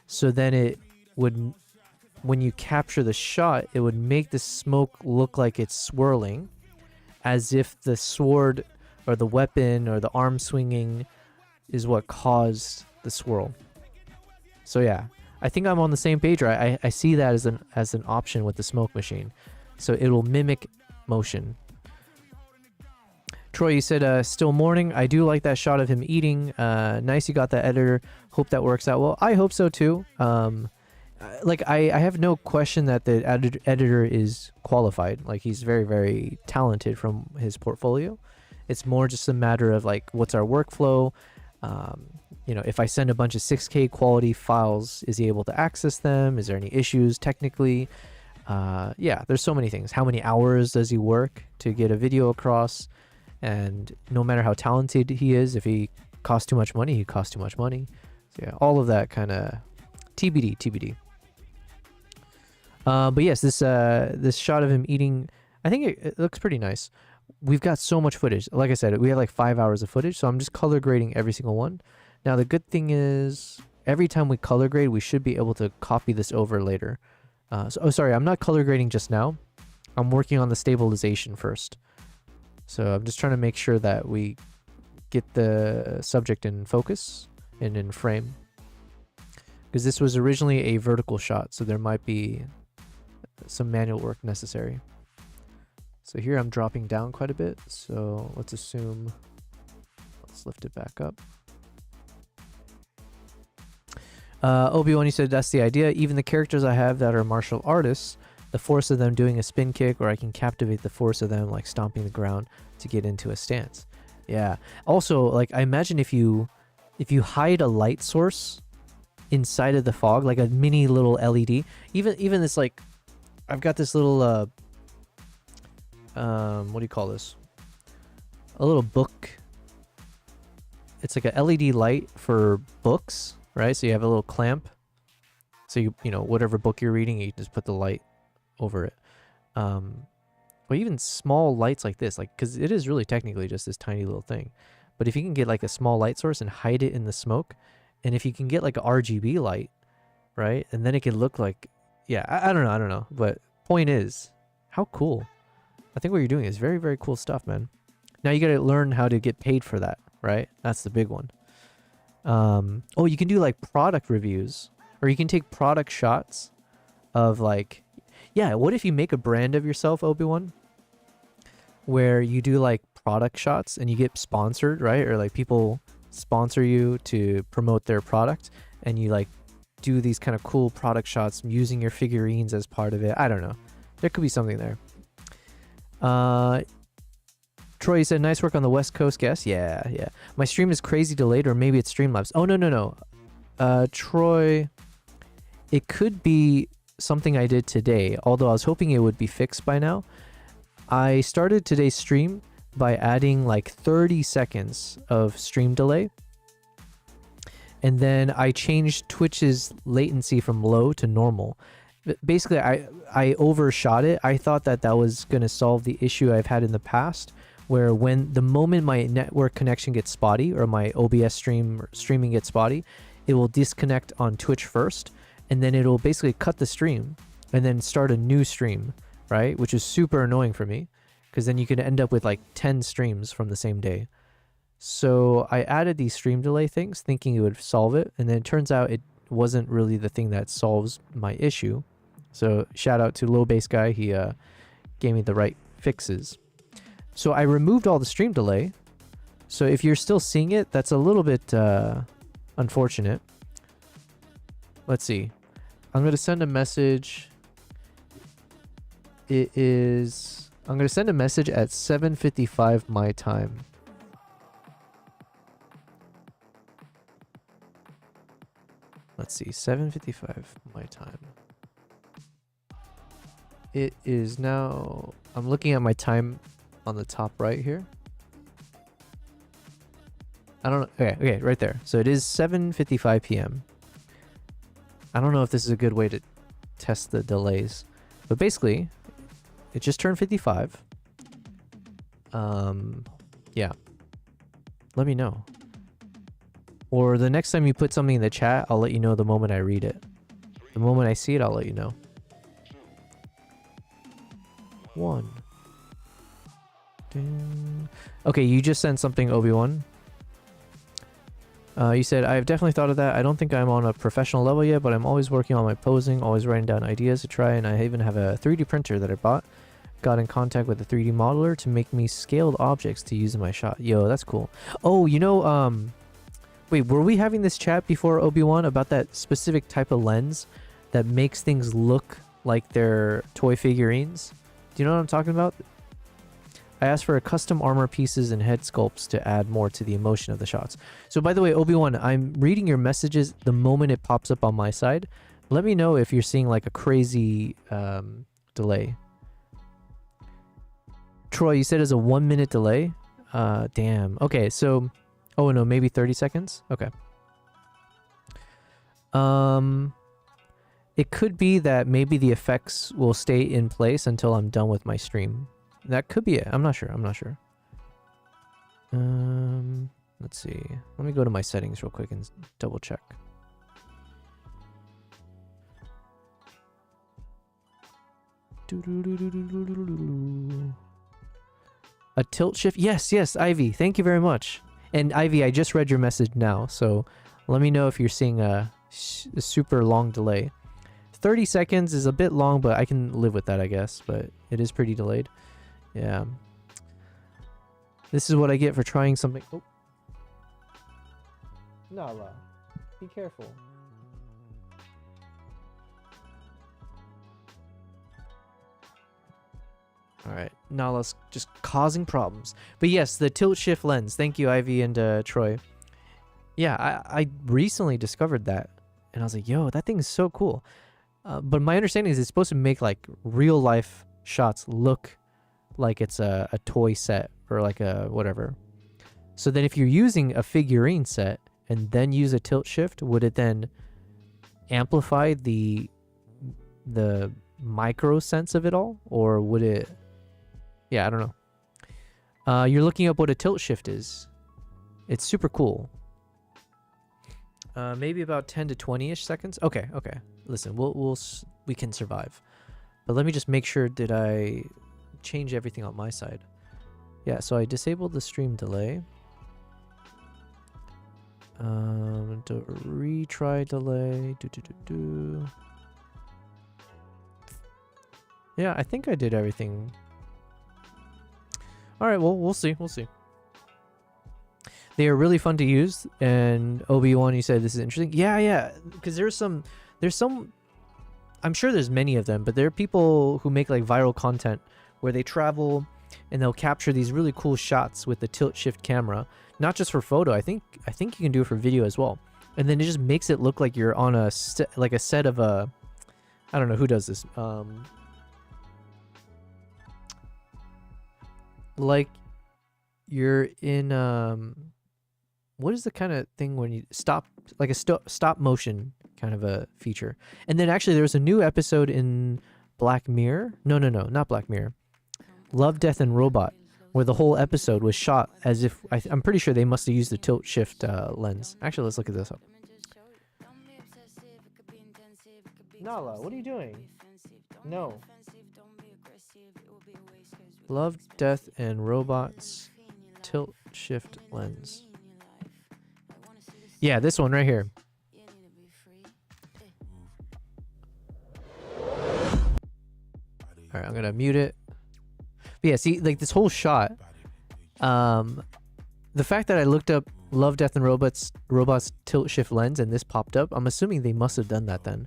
Speaker 1: So then it would, when you capture the shot, it would make the smoke look like it's swirling, as if the sword or the weapon or the arm swinging is what caused the swirl. So yeah, I think I'm on the same page. Right? I see that as an option with the smoke machine. So it will mimic motion. Troy, you said still morning. I do like that shot of him eating. Nice you got that, editor. Hope that works out well. I hope so too. Like I have no question that the editor is qualified. Like he's very, very talented from his portfolio. It's more just a matter of like, what's our workflow? You know, if I send a bunch of 6K quality files, is he able to access them? Is there any issues technically? Yeah, there's so many things. How many hours does he work to get a video across? And no matter how talented he is, if he costs too much money, he costs too much money. So yeah, all of that kind of TBD. But yes, this shot of him eating, I think it looks pretty nice. We've got so much footage. Like I said, we have like 5 hours of footage, so I'm just color grading every single one. Now the good thing is, every time we color grade, we should be able to copy this over later. Sorry, I'm not color grading just now. I'm working on the stabilization first. So I'm just trying to make sure that we get the subject in focus and in frame. Because this was originally a vertical shot, so there might be some manual work necessary. So here I'm dropping down quite a bit, so let's assume, let's lift it back up. Obi-Wan, you said that's the idea. Even the characters I have that are martial artists, the force of them doing a spin kick, or I can captivate the force of them like stomping the ground to get into a stance. Yeah. Also, like I imagine if you hide a light source inside of the fog, like a mini little LED, even this, like I've got this little what do you call this? A little book. It's like a LED light for books, right? So you have a little clamp. So you know, whatever book you're reading, you just put the light over it. But even small lights like this, like, because it is really technically just this tiny little thing. But if you can get like a small light source and hide it in the smoke, and if you can get like a RGB light, right? And then it can look like, yeah, I don't know. But point is, how cool. I think what you're doing is very, very cool stuff, man. Now you got to learn how to get paid for that, right? That's the big one. Oh, you can do like product reviews, or you can take product shots of like, yeah, what if you make a brand of yourself, Obi-Wan, where you do like product shots and you get sponsored, right? Or like people sponsor you to promote their product, and you like do these kind of cool product shots using your figurines as part of it. I don't know. There could be something there. Troy said, nice work on the West Coast guest. Yeah. My stream is crazy delayed, or maybe it's Streamlabs. Oh, no. Troy, it could be something I did today, although I was hoping it would be fixed by now. I started today's stream by adding like 30 seconds of stream delay. And then I changed Twitch's latency from low to normal. Basically, I overshot it. I thought that that was going to solve the issue I've had in the past, where when the moment my network connection gets spotty or my OBS streaming gets spotty, it will disconnect on Twitch first, and then it'll basically cut the stream and then start a new stream, right? Which is super annoying for me, because then you could end up with like 10 streams from the same day. So I added these stream delay things thinking it would solve it, and then it turns out it wasn't really the thing that solves my issue. So shout out to Low Bass Guy, he gave me the right fixes. So I removed all the stream delay. So if you're still seeing it, that's a little bit unfortunate. Let's see. I'm going to send a message. I'm going to send a message at 7:55 my time. Let's see, 7:55 my time. It is now, I'm looking at my time on the top right here. I don't know. Okay, right there. So it is 7:55 p.m. I don't know if this is a good way to test the delays, but basically, it just turned 55. Yeah. Let me know. Or the next time you put something in the chat, I'll let you know the moment I read it. The moment I see it, I'll let you know. 1. Okay, you just sent something, Obi-Wan. You said, I've definitely thought of that. I don't think I'm on a professional level yet, but I'm always working on my posing, always writing down ideas to try, and I even have a 3D printer that I bought. Got in contact with a 3D modeler to make me scaled objects to use in my shot. Yo, that's cool. Oh, you know, wait, were we having this chat before, Obi-Wan, about that specific type of lens that makes things look like they're toy figurines? Do you know what I'm talking about? I asked for a custom armor pieces and head sculpts to add more to the emotion of the shots. So by the way, Obi-Wan, I'm reading your messages the moment it pops up on my side. Let me know if you're seeing like a crazy delay. Troy, you said it's a 1 minute delay? Damn. Okay, so... Oh no, maybe 30 seconds? Okay. It could be that maybe the effects will stay in place until I'm done with my stream. That could be it. I'm not sure. Let's see. Let me go to my settings real quick and double check. A tilt shift? Yes, Ivy. Thank you very much. And Ivy, I just read your message now, so let me know if you're seeing a super long delay. 30 seconds is a bit long, but I can live with that, I guess. But it is pretty delayed. Yeah. This is what I get for trying something. Oh. Nala, be careful. Alright, Nala's just causing problems. But yes, the tilt shift lens. Thank you, Ivy and Troy. Yeah, I recently discovered that. And I was like, yo, that thing is so cool. But my understanding is it's supposed to make like real life shots look like it's a toy set or like a whatever. So then if you're using a figurine set and then use a tilt shift, would it then amplify the micro sense of it all? Or would it... Yeah, I don't know. You're looking up what a tilt shift is. It's super cool. Maybe about 10 to 20-ish seconds. Okay. Listen, we can survive. But let me just make sure, did I change everything on my side? Yeah, so I disabled the stream delay. Retry delay. Yeah, I think I did everything. All right, well, we'll see. They are really fun to use, and Obi-Wan, you said this is interesting. Yeah, because there's some, I'm sure there's many of them, but there are people who make like viral content where they travel and they'll capture these really cool shots with the tilt shift camera, not just for photo. I think you can do it for video as well, and then it just makes it look like you're on a set of a I don't know who does this. Like you're in what is the kind of thing when you stop, like a stop motion kind of a feature. And then actually there was a new episode in Black Mirror. No, not Black Mirror. Love, Death, and Robot, where the whole episode was shot as if I'm pretty sure they must have used the tilt shift lens. Actually, let's look at this up. Nala, what are you doing? No. Love, Death, and Robots tilt shift lens. Yeah, this one right here. All right, I'm gonna mute it. But yeah, see, like this whole shot, the fact that I looked up Love, Death, and Robots tilt shift lens and this popped up, I'm assuming they must have done that then.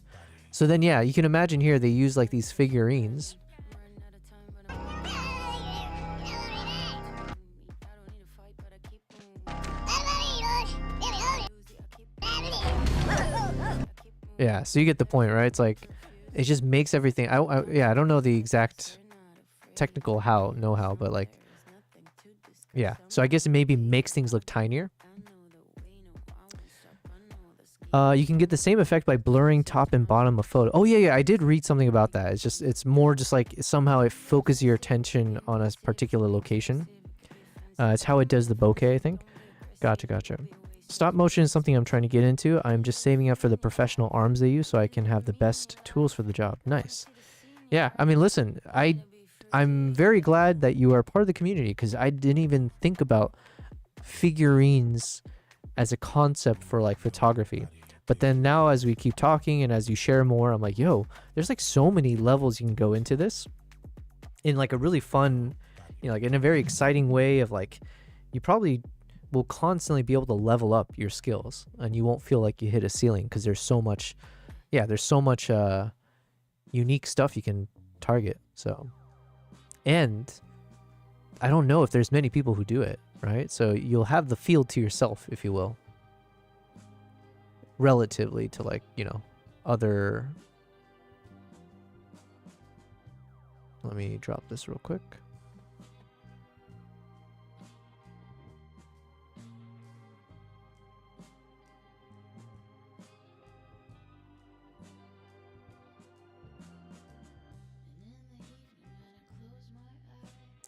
Speaker 1: So then, yeah, you can imagine here they use like these figurines. Yeah, so you get the point, right? It's like, it just makes everything. Yeah, I don't know the exact technical know-how, but like, yeah. So I guess it maybe makes things look tinier. You can get the same effect by blurring top and bottom of photo. Oh yeah, I did read something about that. It's more just like somehow it focuses your attention on a particular location. It's how it does the bokeh, I think. Gotcha. Stop motion is something I'm trying to get into. I'm just saving up for the professional arms they use so I can have the best tools for the job. Nice. Yeah, I mean, listen, I'm very glad that you are part of the community because I didn't even think about figurines as a concept for like photography. But then now as we keep talking and as you share more, I'm like, yo, there's like so many levels you can go into this in like a really fun, you know, like in a very exciting way of like, you probably will constantly be able to level up your skills and you won't feel like you hit a ceiling because there's so much unique stuff you can target. So, and I don't know if there's many people who do it, right? So you'll have the field to yourself, if you will, relatively to like, you know, other. Let me drop this real quick.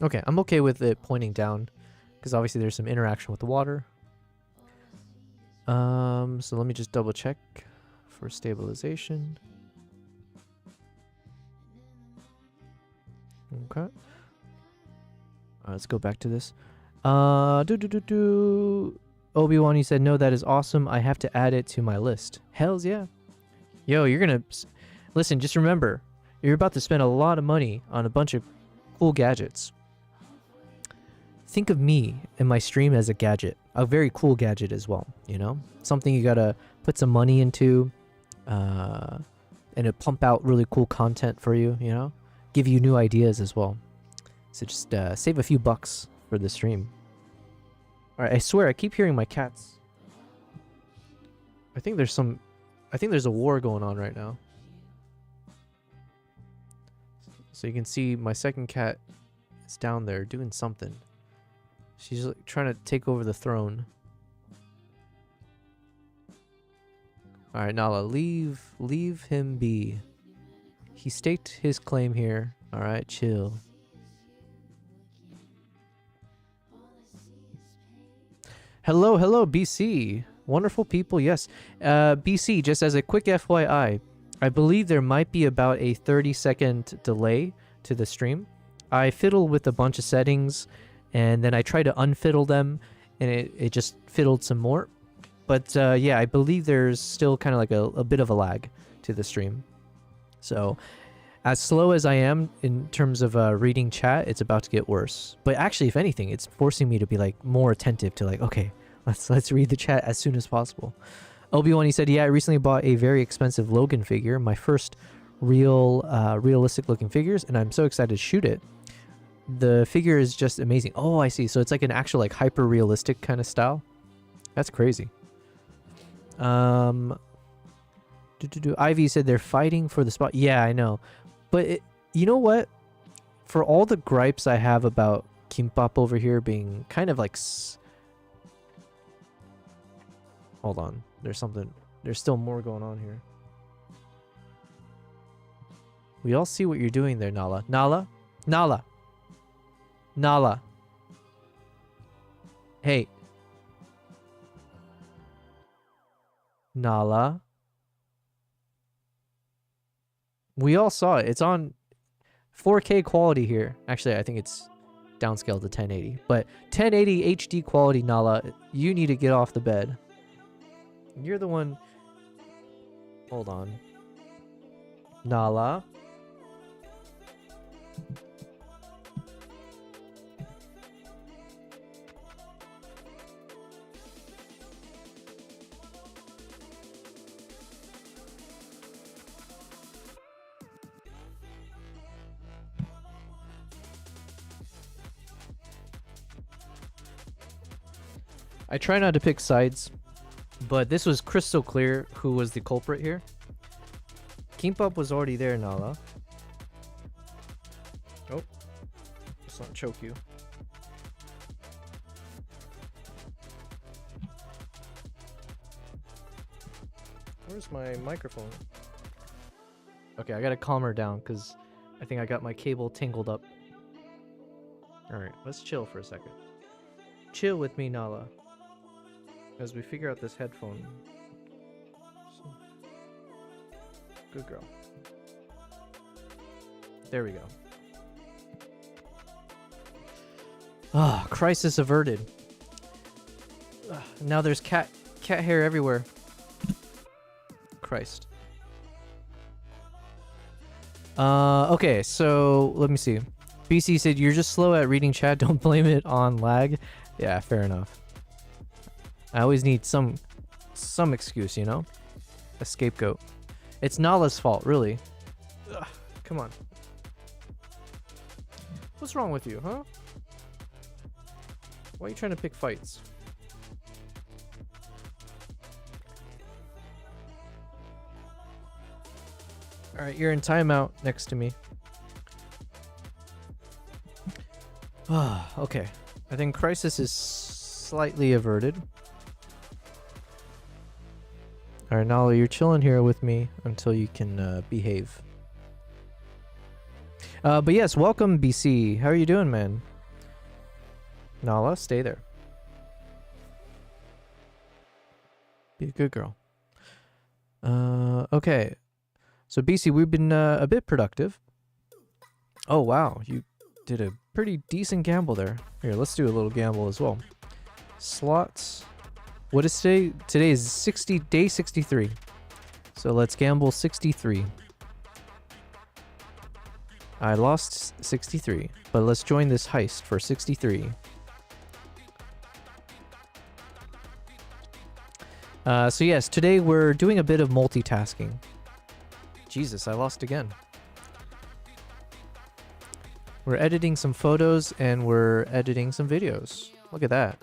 Speaker 1: Okay, I'm okay with it pointing down because obviously there's some interaction with the water. So let me just double check for stabilization. Okay. Let's go back to this. Obi-Wan, you said, no, that is awesome. I have to add it to my list. Hells yeah. Yo, you're gonna... Listen, just remember, you're about to spend a lot of money on a bunch of cool gadgets. Think of me and my stream as a gadget, a very cool gadget as well, you know? Something you gotta put some money into, and it pump out really cool content for you, you know? Give you new ideas as well. So just save a few bucks for the stream. Alright, I swear, I keep hearing my cats. I think there's a war going on right now. So you can see my second cat is down there doing something. She's like trying to take over the throne. All right, Nala, leave him be. He staked his claim here. All right, chill. Hello, BC. Wonderful people, yes. BC, just as a quick FYI, I believe there might be about a 30-second delay to the stream. I fiddle with a bunch of settings, and then I try to unfiddle them, and it just fiddled some more. But yeah, I believe there's still kind of like a bit of a lag to the stream. So as slow as I am in terms of reading chat, it's about to get worse. But actually, if anything, it's forcing me to be like more attentive to like, okay, let's read the chat as soon as possible. Obi-Wan, he said, yeah, I recently bought a very expensive Logan figure, my first realistic looking figures, and I'm so excited to shoot it. The figure is just amazing. Oh, I see. So it's like an actual like hyper realistic kind of style. That's crazy. Ivy said they're fighting for the spot. Yeah, I know. But you know what? For all the gripes I have about Kimbap over here being kind of like... Hold on. There's still more going on here. We all see what you're doing there, Nala. Nala? Nala! Nala! Hey. Nala? We all saw it. It's on 4K quality here. Actually, I think it's downscaled to 1080. But 1080 HD quality, Nala. You need to get off the bed. You're the one... Hold on. Nala? I try not to pick sides, but this was crystal clear who was the culprit here. Kimbap was already there, Nala. Oh, let's not choke you. Where's my microphone? Okay, I gotta calm her down because I think I got my cable tangled up. Alright, let's chill for a second. Chill with me, Nala. As we figure out this headphone. Good girl. There we go. Ah, crisis averted. Now there's cat hair everywhere. Christ. Okay, so let me see. BC said you're just slow at reading chat. Don't blame it on lag. Yeah, fair enough. I always need some excuse, you know? A scapegoat. It's Nala's fault, really. Ugh, come on. What's wrong with you, huh? Why are you trying to pick fights? Alright, you're in timeout next to me. Okay. I think crisis is slightly averted. Alright, Nala, you're chilling here with me until you can behave. But yes, welcome, BC. How are you doing, man? Nala, stay there. Be a good girl. Okay. So, BC, we've been a bit productive. Oh, wow. You did a pretty decent gamble there. Here, let's do a little gamble as well. Slots. What is today? Today is day 63. So let's gamble 63. I lost 63, but let's join this heist for 63. So yes, today we're doing a bit of multitasking. Jesus, I lost again. We're editing some photos and we're editing some videos. Look at that.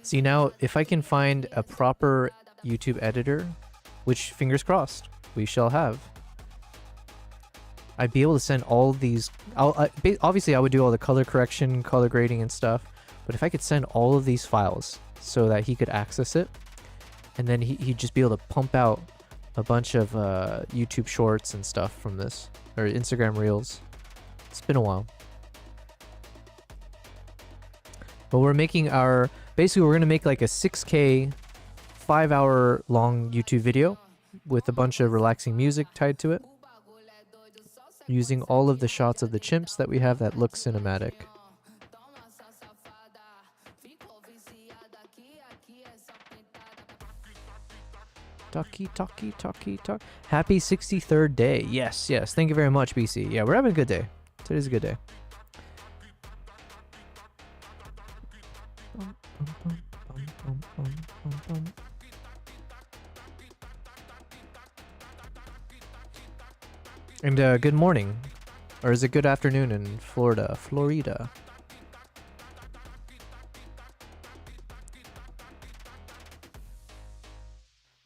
Speaker 1: See, now if I can find a proper YouTube editor, which fingers crossed we shall have, I'd be able to send all these. Obviously, I would do all the color correction, color grading, and stuff. But if I could send all of these files so that he could access it, and then he'd just be able to pump out a bunch of YouTube shorts and stuff from this, or Instagram Reels. It's been a while. But we're making our. Basically, we're going to make like a 6K, 5-hour long YouTube video with a bunch of relaxing music tied to it. Using all of the shots of the chimps that we have that look cinematic. Talk. Happy 63rd day. Yes. Thank you very much, BC. Yeah, we're having a good day. Today's a good day. And good morning. Or is it good afternoon in Florida? Florida.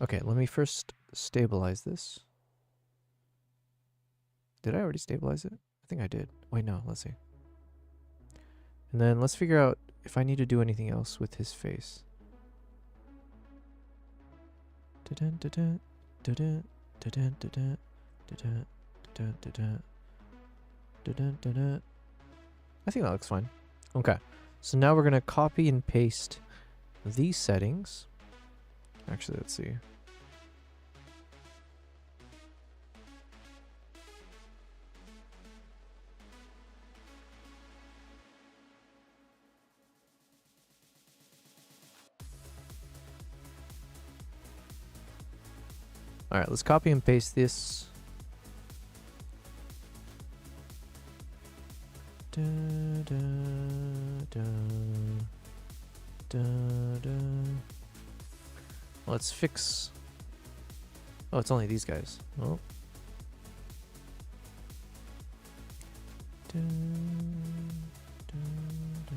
Speaker 1: Okay, let me first stabilize this. Did I already stabilize it? I think I did. Wait, no, let's see. And then let's figure out if I need to do anything else with his face. Da-dun, da-dun, da-dun, da-dun, da-dun, da-dun, da-dun, da-dun, da-dun, da-dun. I think that looks fine. Okay, so now we're going to copy and paste these settings. Actually, let's see. All right, let's copy and paste this. Da, da, da, da, da. Let's fix. Oh, it's only these guys. Oh. Da, da, da.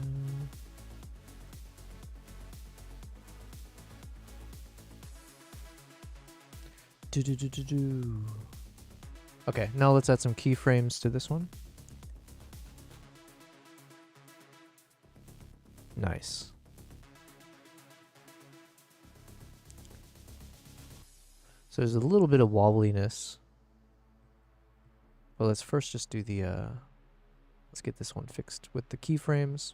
Speaker 1: Do, do, do, do, do. Okay, now let's add some keyframes to this one. Nice. So there's a little bit of wobbliness. But let's first just do the let's get this one fixed with the keyframes.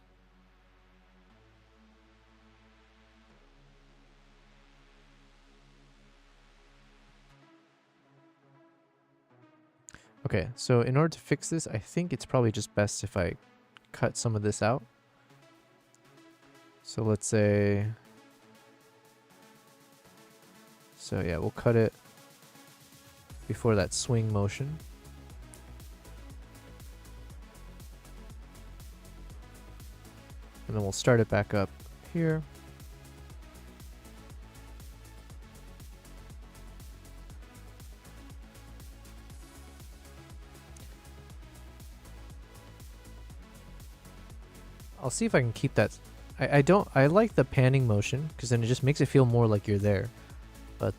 Speaker 1: Okay, so in order to fix this, I think it's probably just best if I cut some of this out. So let's say, so yeah, we'll cut it before that swing motion. And then we'll start it back up here. I'll see if I can keep that. I like the panning motion because then it just makes it feel more like you're there. But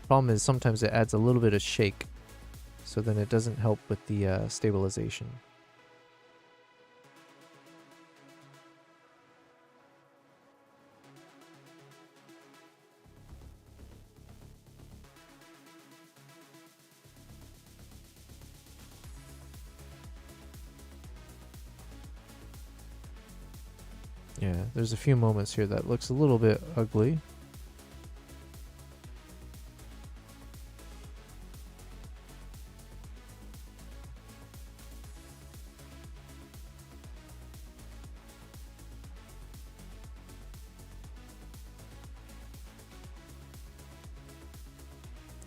Speaker 1: problem is sometimes it adds a little bit of shake, so then it doesn't help with the stabilization. Yeah, there's a few moments here that looks a little bit ugly.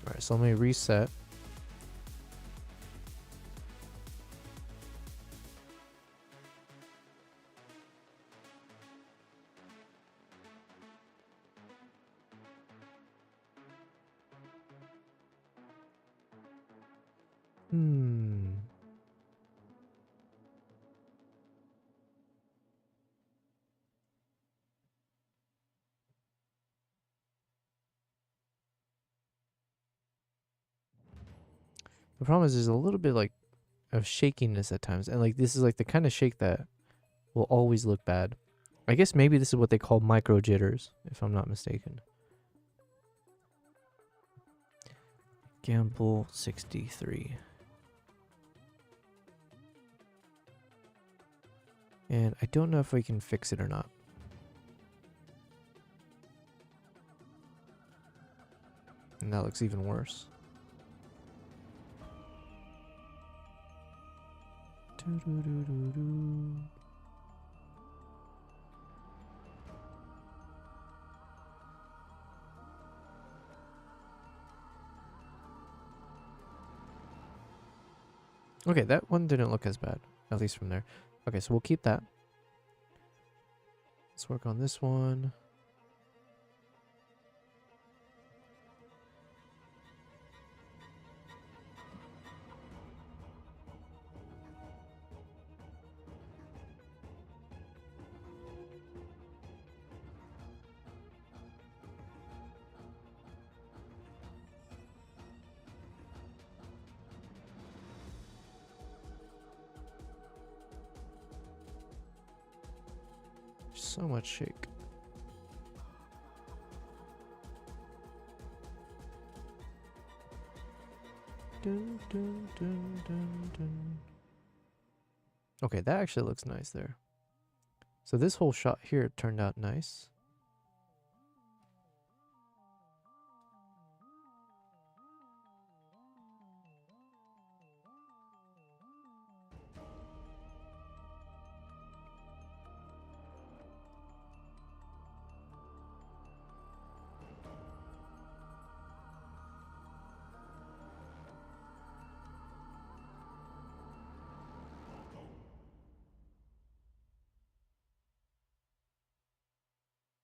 Speaker 1: Alright, so let me reset. The problem is there's a little bit like of shakiness at times, and like this is like the kind of shake that will always look bad. I guess maybe this is what they call micro jitters, if I'm not mistaken. Gamble 63. And I don't know if we can fix it or not. And that looks even worse. Okay, that one didn't look as bad, at least from there. Okay, so we'll keep that. Let's work on this one. so much shake. Dun, dun, dun, dun, dun. Okay, that actually looks nice there. So this whole shot here turned out nice.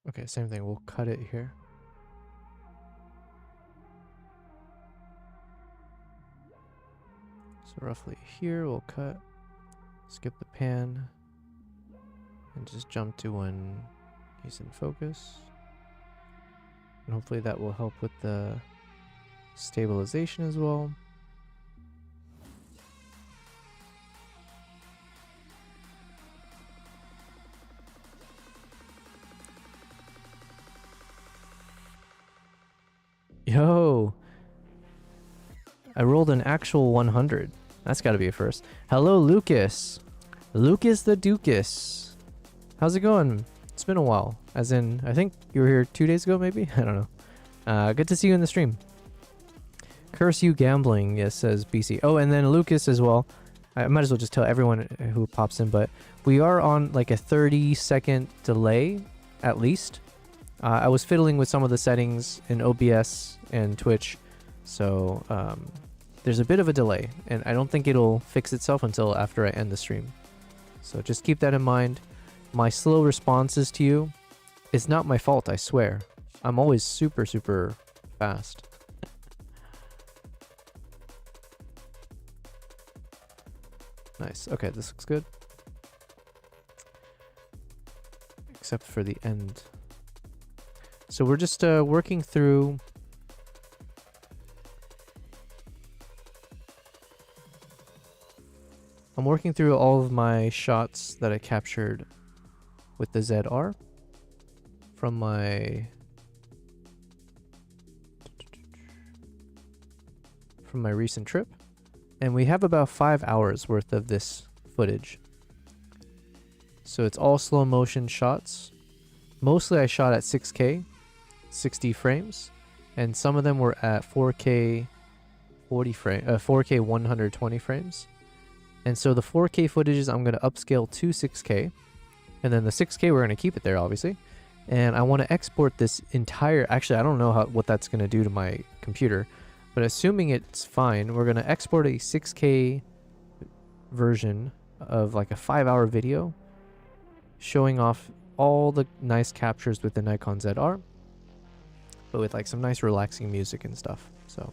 Speaker 1: Okay, same thing. We'll cut it here. So roughly here, we'll cut, skip the pan, and just jump to when he's in focus. And hopefully that will help with the stabilization as well. Yo! I rolled an actual 100. That's gotta be a first. Hello, Lucas! Lucas the Dukas! How's it going? It's been a while. As in, I think you were here 2 days ago, maybe? I don't know. Good to see you in the stream. Curse you gambling, yes, says BC. Oh, and then Lucas as well. I might as well just tell everyone who pops in, but we are on like a 30-second delay, at least. I was fiddling with some of the settings in OBS and Twitch, so there's a bit of a delay, and I don't think it'll fix itself until after I end the stream. So just keep that in mind. My slow responses to you, it's not my fault, I swear. I'm always super, super fast. Nice. Okay, this looks good. Except for the end. So we're just working through I'm working through all of my shots that I captured with the ZR from my recent trip, and we have about 5 hours worth of this footage. So it's all slow motion shots. Mostly I shot at 6K, 60 frames, and some of them were at 4K 4K 120 frames. And so the 4K footages I'm going to upscale to 6K, and then the 6K we're going to keep it there obviously. And I want to export this entire, actually I don't know what that's going to do to my computer, but assuming it's fine, we're going to export a 6K version of like a 5-hour video showing off all the nice captures with the Nikon ZR, but with like some nice relaxing music and stuff. So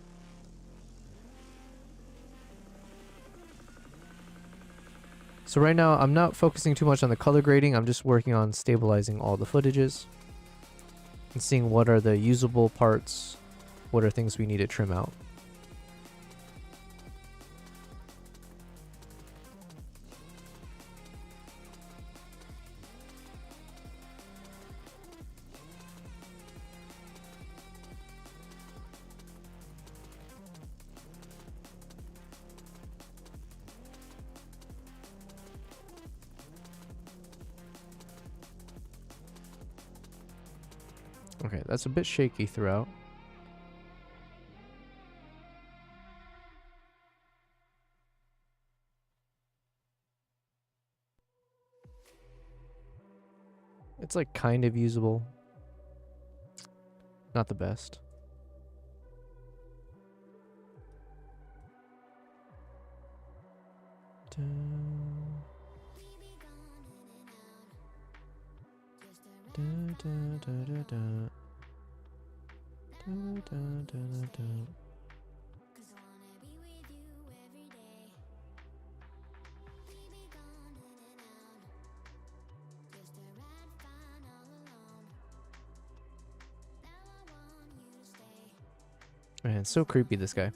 Speaker 1: right now I'm not focusing too much on the color grading. I'm just working on stabilizing all the footages and seeing what are the usable parts, what are things we need to trim out. Okay, that's a bit shaky throughout. It's like kind of usable. Not the best. Man, it's so creepy, this guy.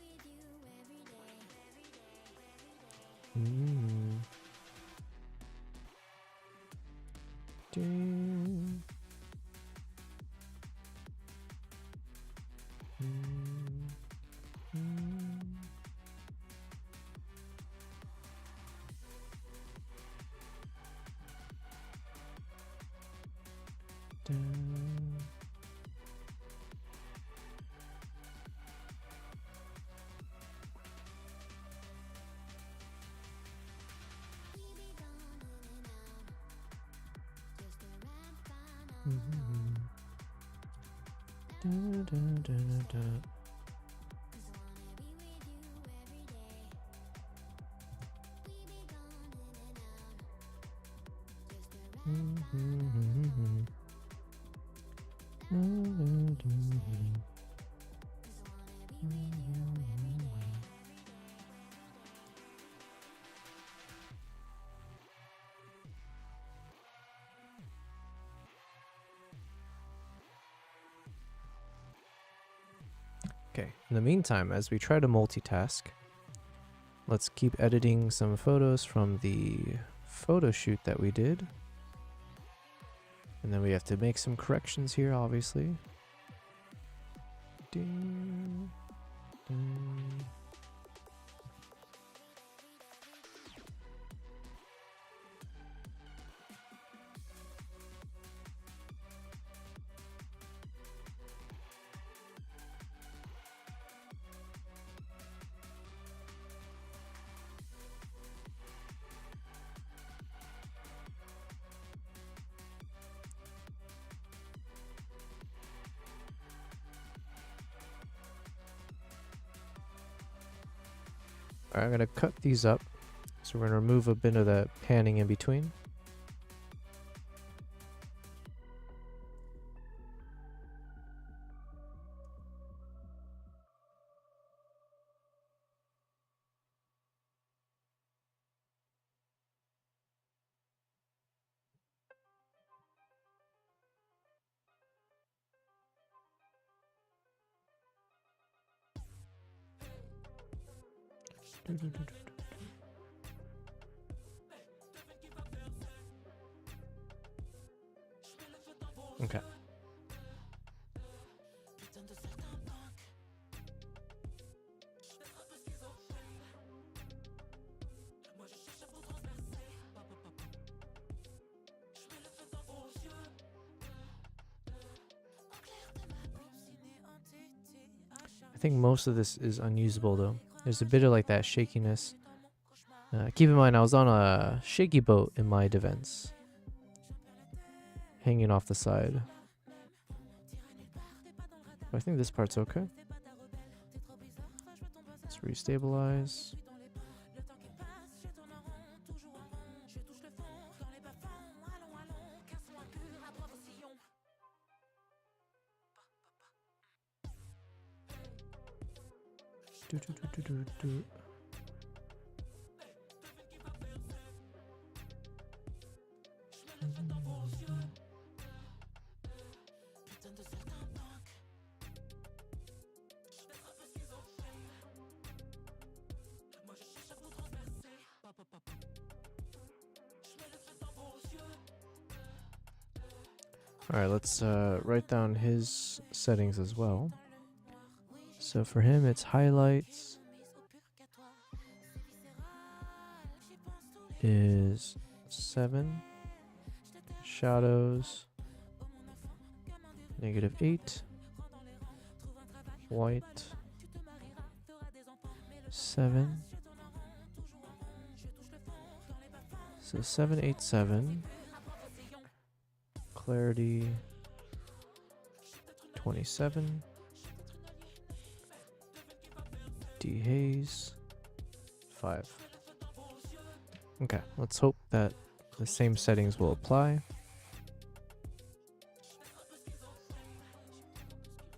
Speaker 1: Okay, in the meantime, as we try to multitask, let's keep editing some photos from the photo shoot that we did. And then we have to make some corrections here, obviously. Ding, ding. Alright, I'm going to cut these up. So we're going to remove a bit of that panning in between. Okay. I think most of this is unusable though. There's a bit of like that shakiness. Keep in mind, I was on a shaky boat in my defense, hanging off the side. But I think this part's okay. Let's restabilize. Do. Alright, let's write down his settings as well. So for him, it's highlights is 7, shadows -8, white 7. So 787, clarity 27, dehaze 5. Okay, let's hope that the same settings will apply.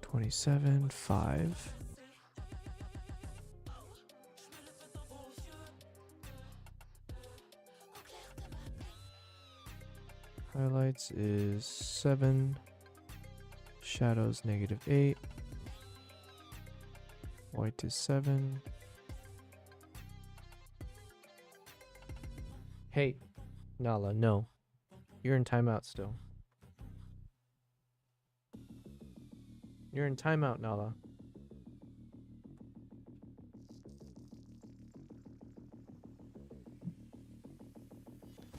Speaker 1: 27, 5. Highlights is 7, shadows -8, white is 7. Hey, Nala, no. You're in timeout still. You're in timeout, Nala.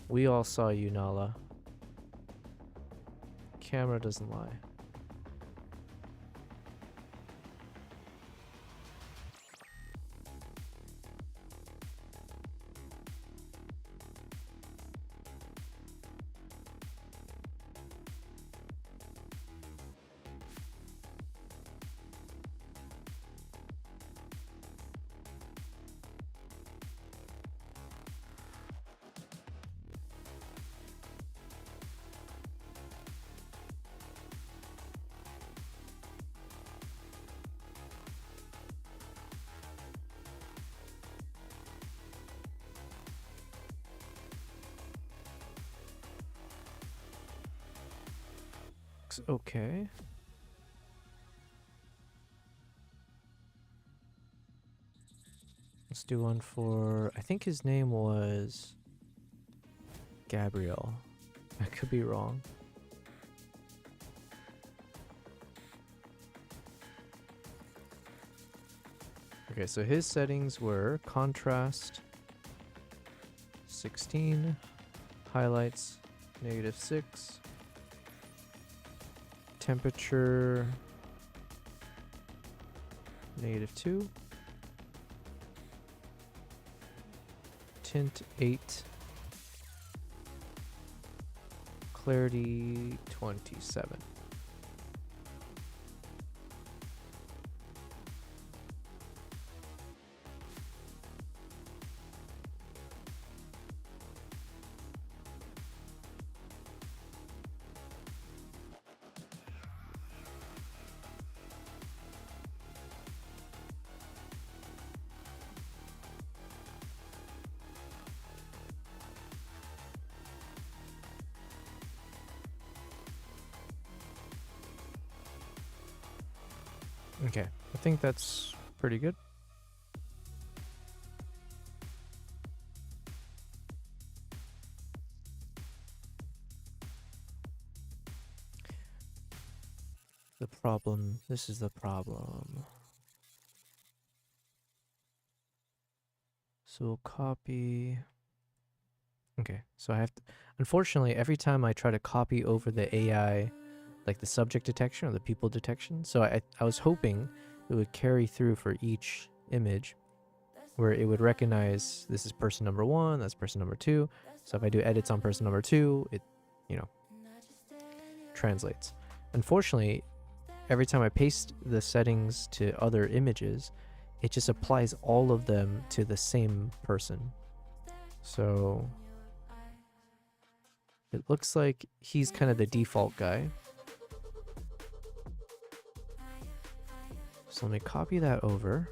Speaker 1: We all saw you, Nala. Camera doesn't lie. looks okay. Let's do one for, I think his name was Gabriel. I could be wrong. Okay, so his settings were contrast 16, highlights -6, temperature -2, tint 8, clarity 27. Okay, I think that's pretty good. The problem, this is the problem. So we'll copy. Okay, so I have to, unfortunately, every time I try to copy over the AI, like the subject detection or the people detection, so I was hoping it would carry through for each image where it would recognize this is person number 1, that's person number 2. So if I do edits on person number 2, it, you know, translates. Unfortunately, every time I paste the settings to other images, it just applies all of them to the same person. So it looks like he's kind of the default guy. So let me copy that over.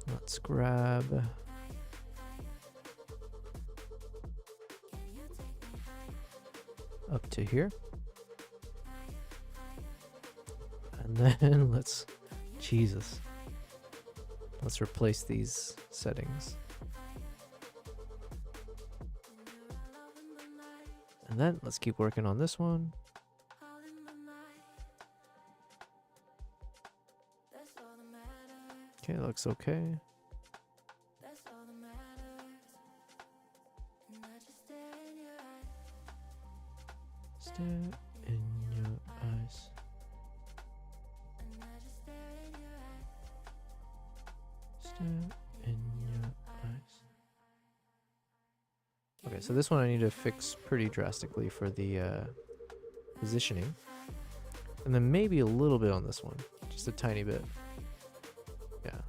Speaker 1: Let's grab up to here. And then let's, Jesus. Let's replace these settings. And then let's keep working on this one. Okay, looks okay. Stare in your eyes. Stare in your eyes. Okay, so this one I need to fix pretty drastically for the positioning. And then maybe a little bit on this one. Just a tiny bit. Yeah.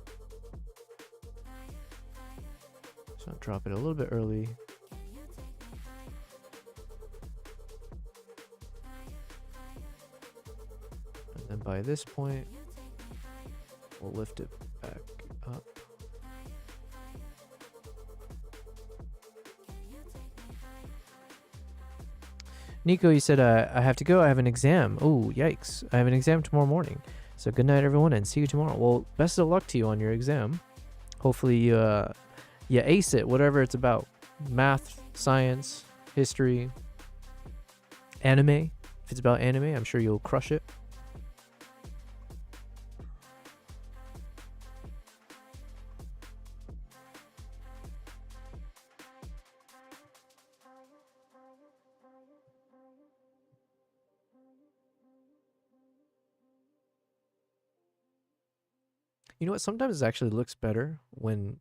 Speaker 1: So I'll drop it a little bit early. And then by this point, we'll lift it back up. Nico, you said, I have to go. I have an exam. Oh, yikes. I have an exam tomorrow morning. So good night, everyone, and see you tomorrow. Well, best of luck to you on your exam. Hopefully you ace it, whatever it's about. Math, science, history, anime. If it's about anime, I'm sure you'll crush it. You know what? Sometimes it actually looks better when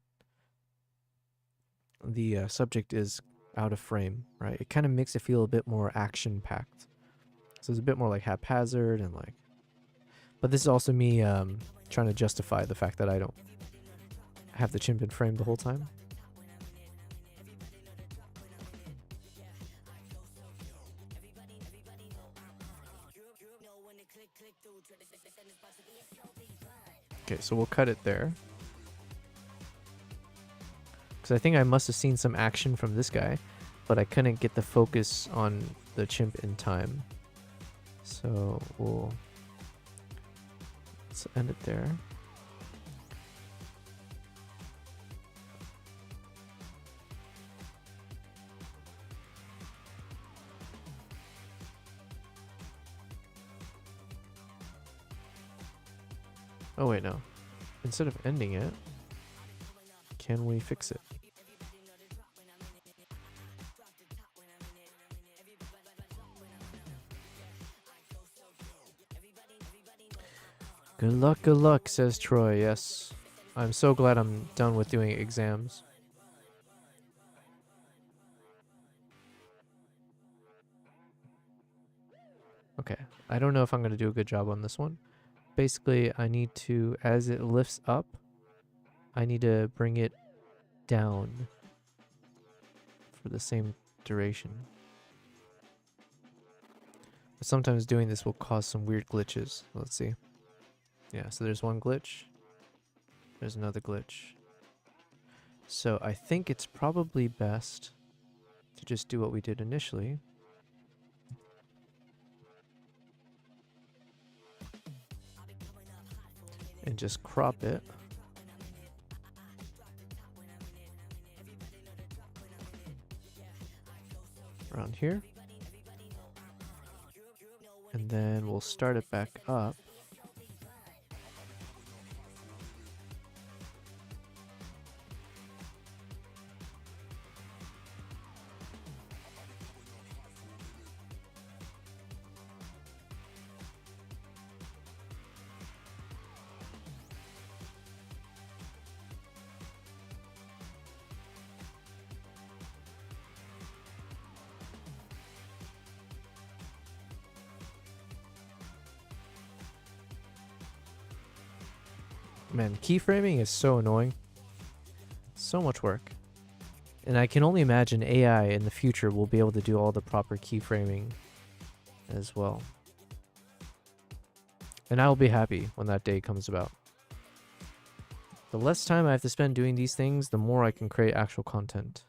Speaker 1: the subject is out of frame, right? It kind of makes it feel a bit more action-packed. So it's a bit more like haphazard and like... But this is also me trying to justify the fact that I don't have the chimp in frame the whole time. Okay, so we'll cut it there. Because I think I must have seen some action from this guy, but I couldn't get the focus on the chimp in time. So let's end it there. Oh wait, no. Instead of ending it, can we fix it? Good luck, says Troy. Yes. I'm so glad I'm done with doing exams. Okay, I don't know if I'm going to do a good job on this one. Basically, I need to, as it lifts up, I need to bring it down for the same duration. But sometimes doing this will cause some weird glitches. Let's see. Yeah, so there's one glitch. There's another glitch. So I think it's probably best to just do what we did initially. And just crop it. Around here. And then we'll start it back up. Man, keyframing is so annoying. So much work. And I can only imagine AI in the future will be able to do all the proper keyframing as well. And I will be happy when that day comes about. The less time I have to spend doing these things, the more I can create actual content.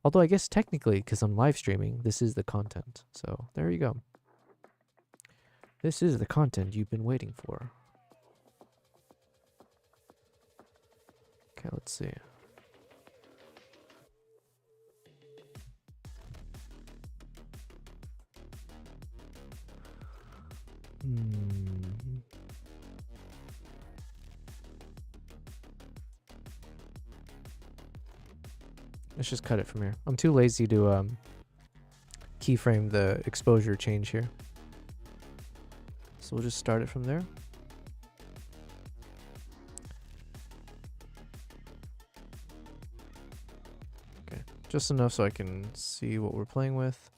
Speaker 1: Although I guess technically, because I'm live streaming, this is the content. So there you go. This is the content you've been waiting for. Okay, let's see. Let's just cut it from here. I'm too lazy to keyframe the exposure change here. So we'll just start it from there. Okay, just enough so I can see what we're playing with.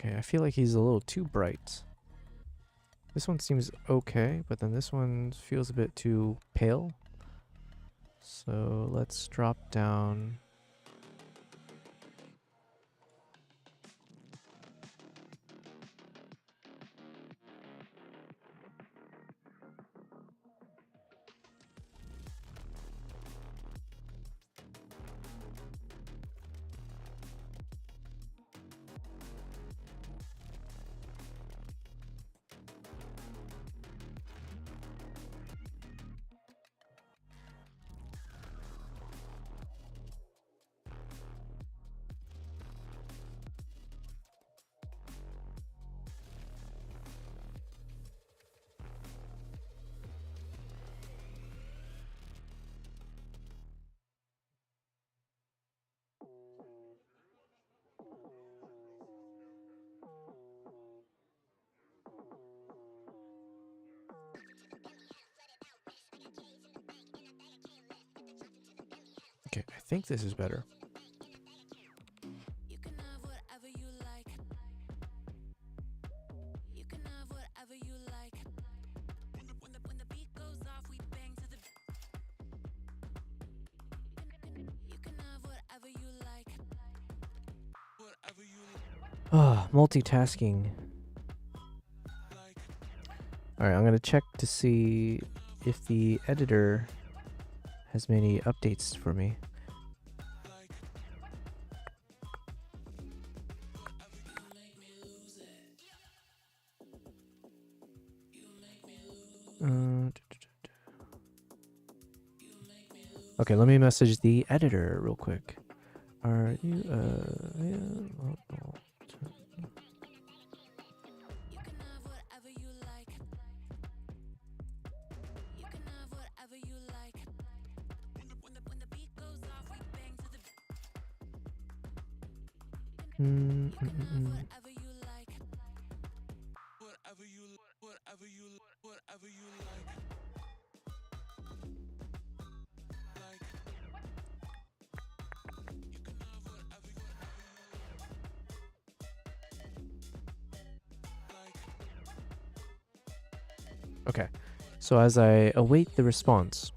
Speaker 1: Okay, I feel like he's a little too bright. This one seems okay, but then this one feels a bit too pale. So let's drop down. Okay, I think this is better.
Speaker 3: You can have whatever you like. You can have whatever you like. When the beat goes off, we bang to the. You can have whatever you like. Whatever you like.
Speaker 1: Ah, multitasking. Alright, I'm gonna check to see if the editor has many updates for me. Okay, let me message the editor real quick. Are you
Speaker 3: You can have whatever you like. You can have whatever you like. When the beat goes off, we bang to the. You can have whatever you like. Whatever you whatever you like.
Speaker 1: Okay, so as I await the response,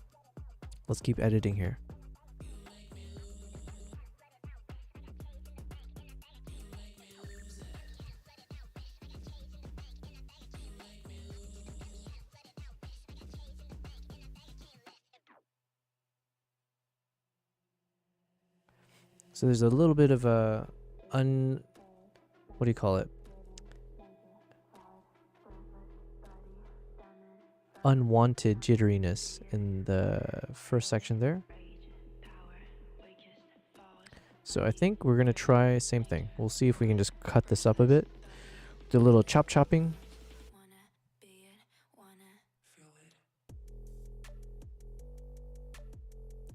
Speaker 1: let's keep editing here. So there's a little bit of a what do you call it? Unwanted jitteriness in the first section there. So I think we're gonna try same thing. We'll see if we can just cut this up a bit. Do a little chopping.
Speaker 3: Wanna be it, wanna feel it.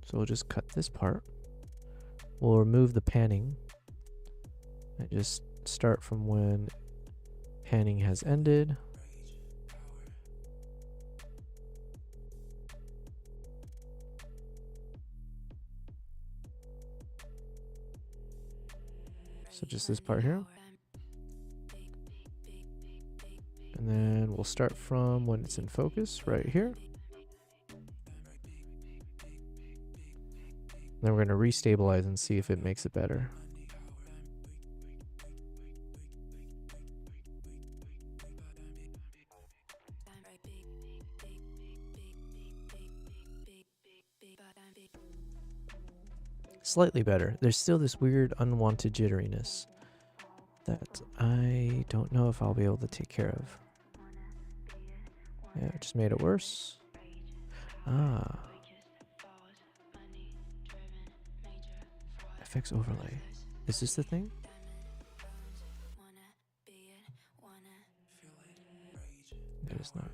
Speaker 1: So we'll just cut this part. We'll remove the panning. And just start from when panning has ended. So just this part here. And then we'll start from when it's in focus right here. Then we're going to restabilize and see if it makes it better. Slightly better. There's still this weird unwanted jitteriness that I don't know if I'll be able to take care of. Yeah, it just made it worse. Ah. FX overlay. Is this the thing? It is not.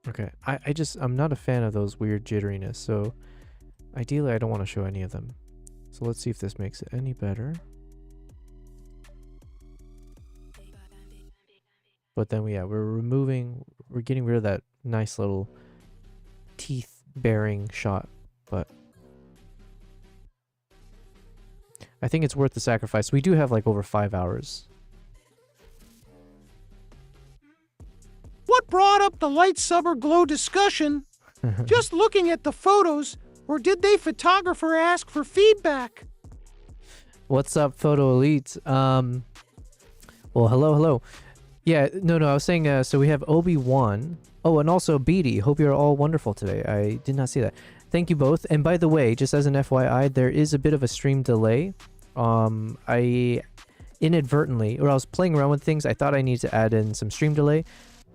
Speaker 1: Okay, I'm not a fan of those weird jitteriness, so ideally I don't want to show any of them. So let's see if this makes it any better. But then we're getting rid of that nice little teeth bearing shot, but I think it's worth the sacrifice. We do have like over 5 hours.
Speaker 4: What brought up the light summer glow discussion? Just looking at the photos, or did they photographer ask for feedback?
Speaker 1: What's up, Photo Elite? Well, hello. Yeah, no, I was saying, so we have Obi-Wan. Oh, and also Beatty. Hope you're all wonderful today. I did not see that. Thank you both. And by the way, just as an FYI, there is a bit of a stream delay. I inadvertently, or I was playing around with things, I thought I needed to add in some stream delay.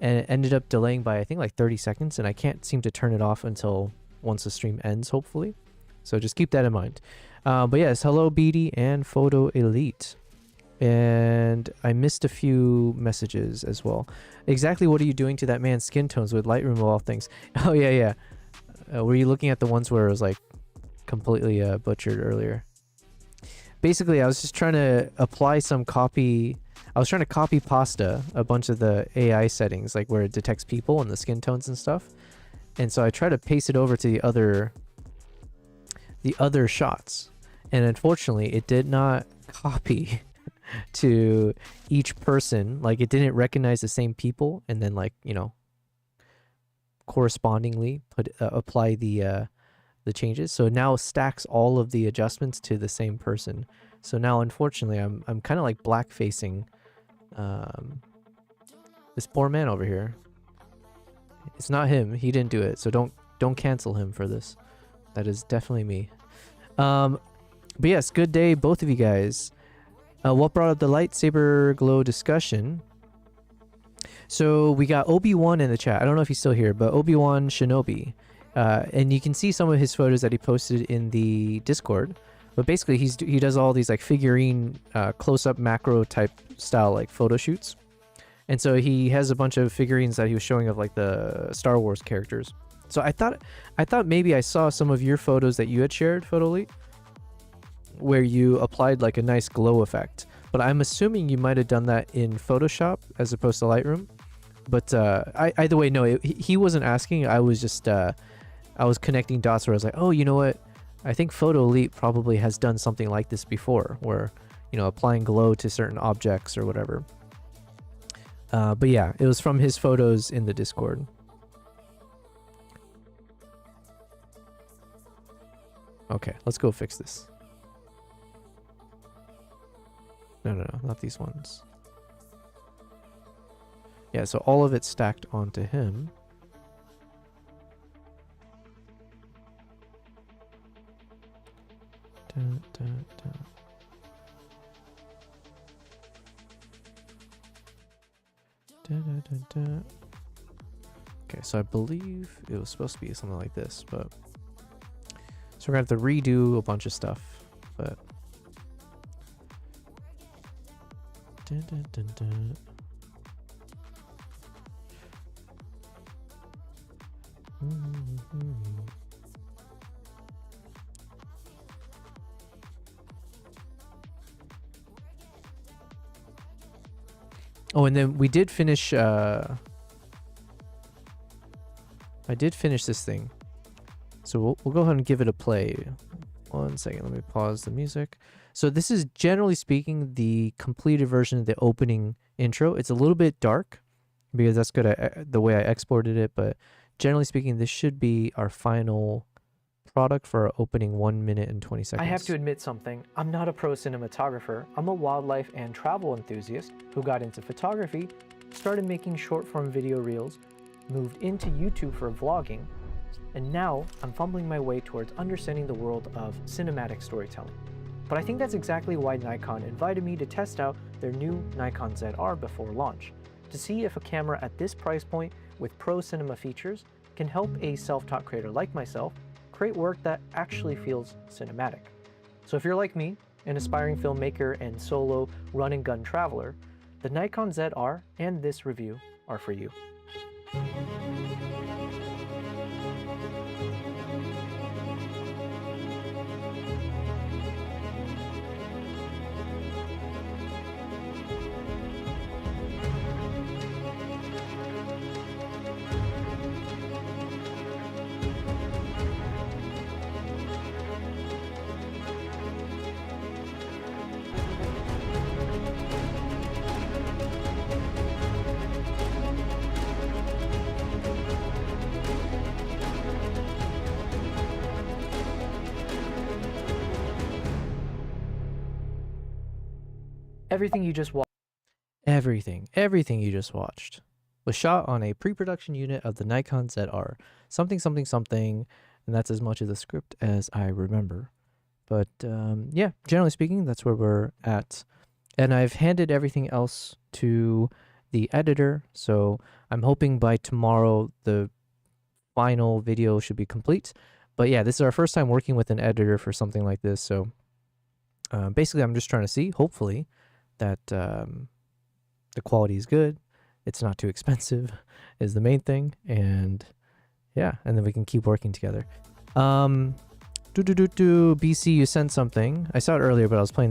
Speaker 1: and it ended up delaying by I think like 30 seconds, and I can't seem to turn it off until once the stream ends, hopefully. So just keep that in mind. But yes, hello BD and Photo Elite. And I missed a few messages as well. Exactly what are you doing to that man's skin tones with Lightroom of all things? Oh yeah, yeah. Were you looking at the ones where it was like completely butchered earlier? Basically, I was just trying to apply some copy. I was trying to copy pasta a bunch of the AI settings, like where it detects people and the skin tones and stuff. And so I tried to paste it over to the other shots. And unfortunately, it did not copy to each person. Like it didn't recognize the same people and then like, you know, correspondingly apply the changes. So now stacks all of the adjustments to the same person. So now unfortunately I'm kind of like black facing this poor man over here. It's not him. He didn't do it. So don't cancel him for this. That is definitely me. But yes, good day both of you guys. What brought up the lightsaber glow discussion? So we got Obi-Wan in the chat. I don't know if he's still here, but Obi-Wan Shinobi. And you can see some of his photos that he posted in the Discord. But basically, he does all these like figurine close-up macro type style like photo shoots. And so he has a bunch of figurines that he was showing of like the Star Wars characters. So I thought maybe I saw some of your photos that you had shared, Photolite, where you applied like a nice glow effect. But I'm assuming you might have done that in Photoshop as opposed to Lightroom. But either way, no, he wasn't asking. I was just I was connecting dots where I was like, oh, you know what? I think Photo Elite probably has done something like this before, where, you know, applying glow to certain objects or whatever. But yeah, it was from his photos in the Discord. Okay, let's go fix this. No, not these ones. Yeah, so all of it stacked onto him. Dun, dun, dun. Dun, dun, dun, dun. Okay, so I believe it was supposed to be something like this, but so we're gonna have to redo a bunch of stuff, but dun, dun, dun, dun. Oh, and then we did finish I did finish this thing. So we'll go ahead and give it a play. 1 second, let me pause the music. So this is generally speaking the completed version of the opening intro. It's a little bit dark because that's good the way I exported it, but generally speaking, this should be our final product for our opening 1 minute and 20 seconds. I have to admit something. I'm not a pro cinematographer. I'm a wildlife and travel enthusiast who got into photography, started making short form video reels, moved into YouTube for vlogging, and now I'm fumbling my way towards understanding the world of cinematic storytelling. But I think that's exactly why Nikon invited me to test out their new Nikon ZR before launch, to see if a camera at this price point with pro cinema features can help a self-taught creator like myself create work that actually feels cinematic. So if you're like me, an aspiring filmmaker and solo run and gun traveler, the Nikon ZR and this review are for you. Everything you just watched. Everything you just watched was shot on a pre-production unit of the Nikon ZR. Something, and that's as much of the script as I remember. But yeah, generally speaking, that's where we're at. And I've handed everything else to the editor. So I'm hoping by tomorrow the final video should be complete. But yeah, this is our first time working with an editor for something like this. So basically, I'm just trying to see, hopefully, that the quality is good. It's not too expensive is the main thing. And yeah, and then we can keep working together. BC, you sent something. I saw it earlier, but I was playing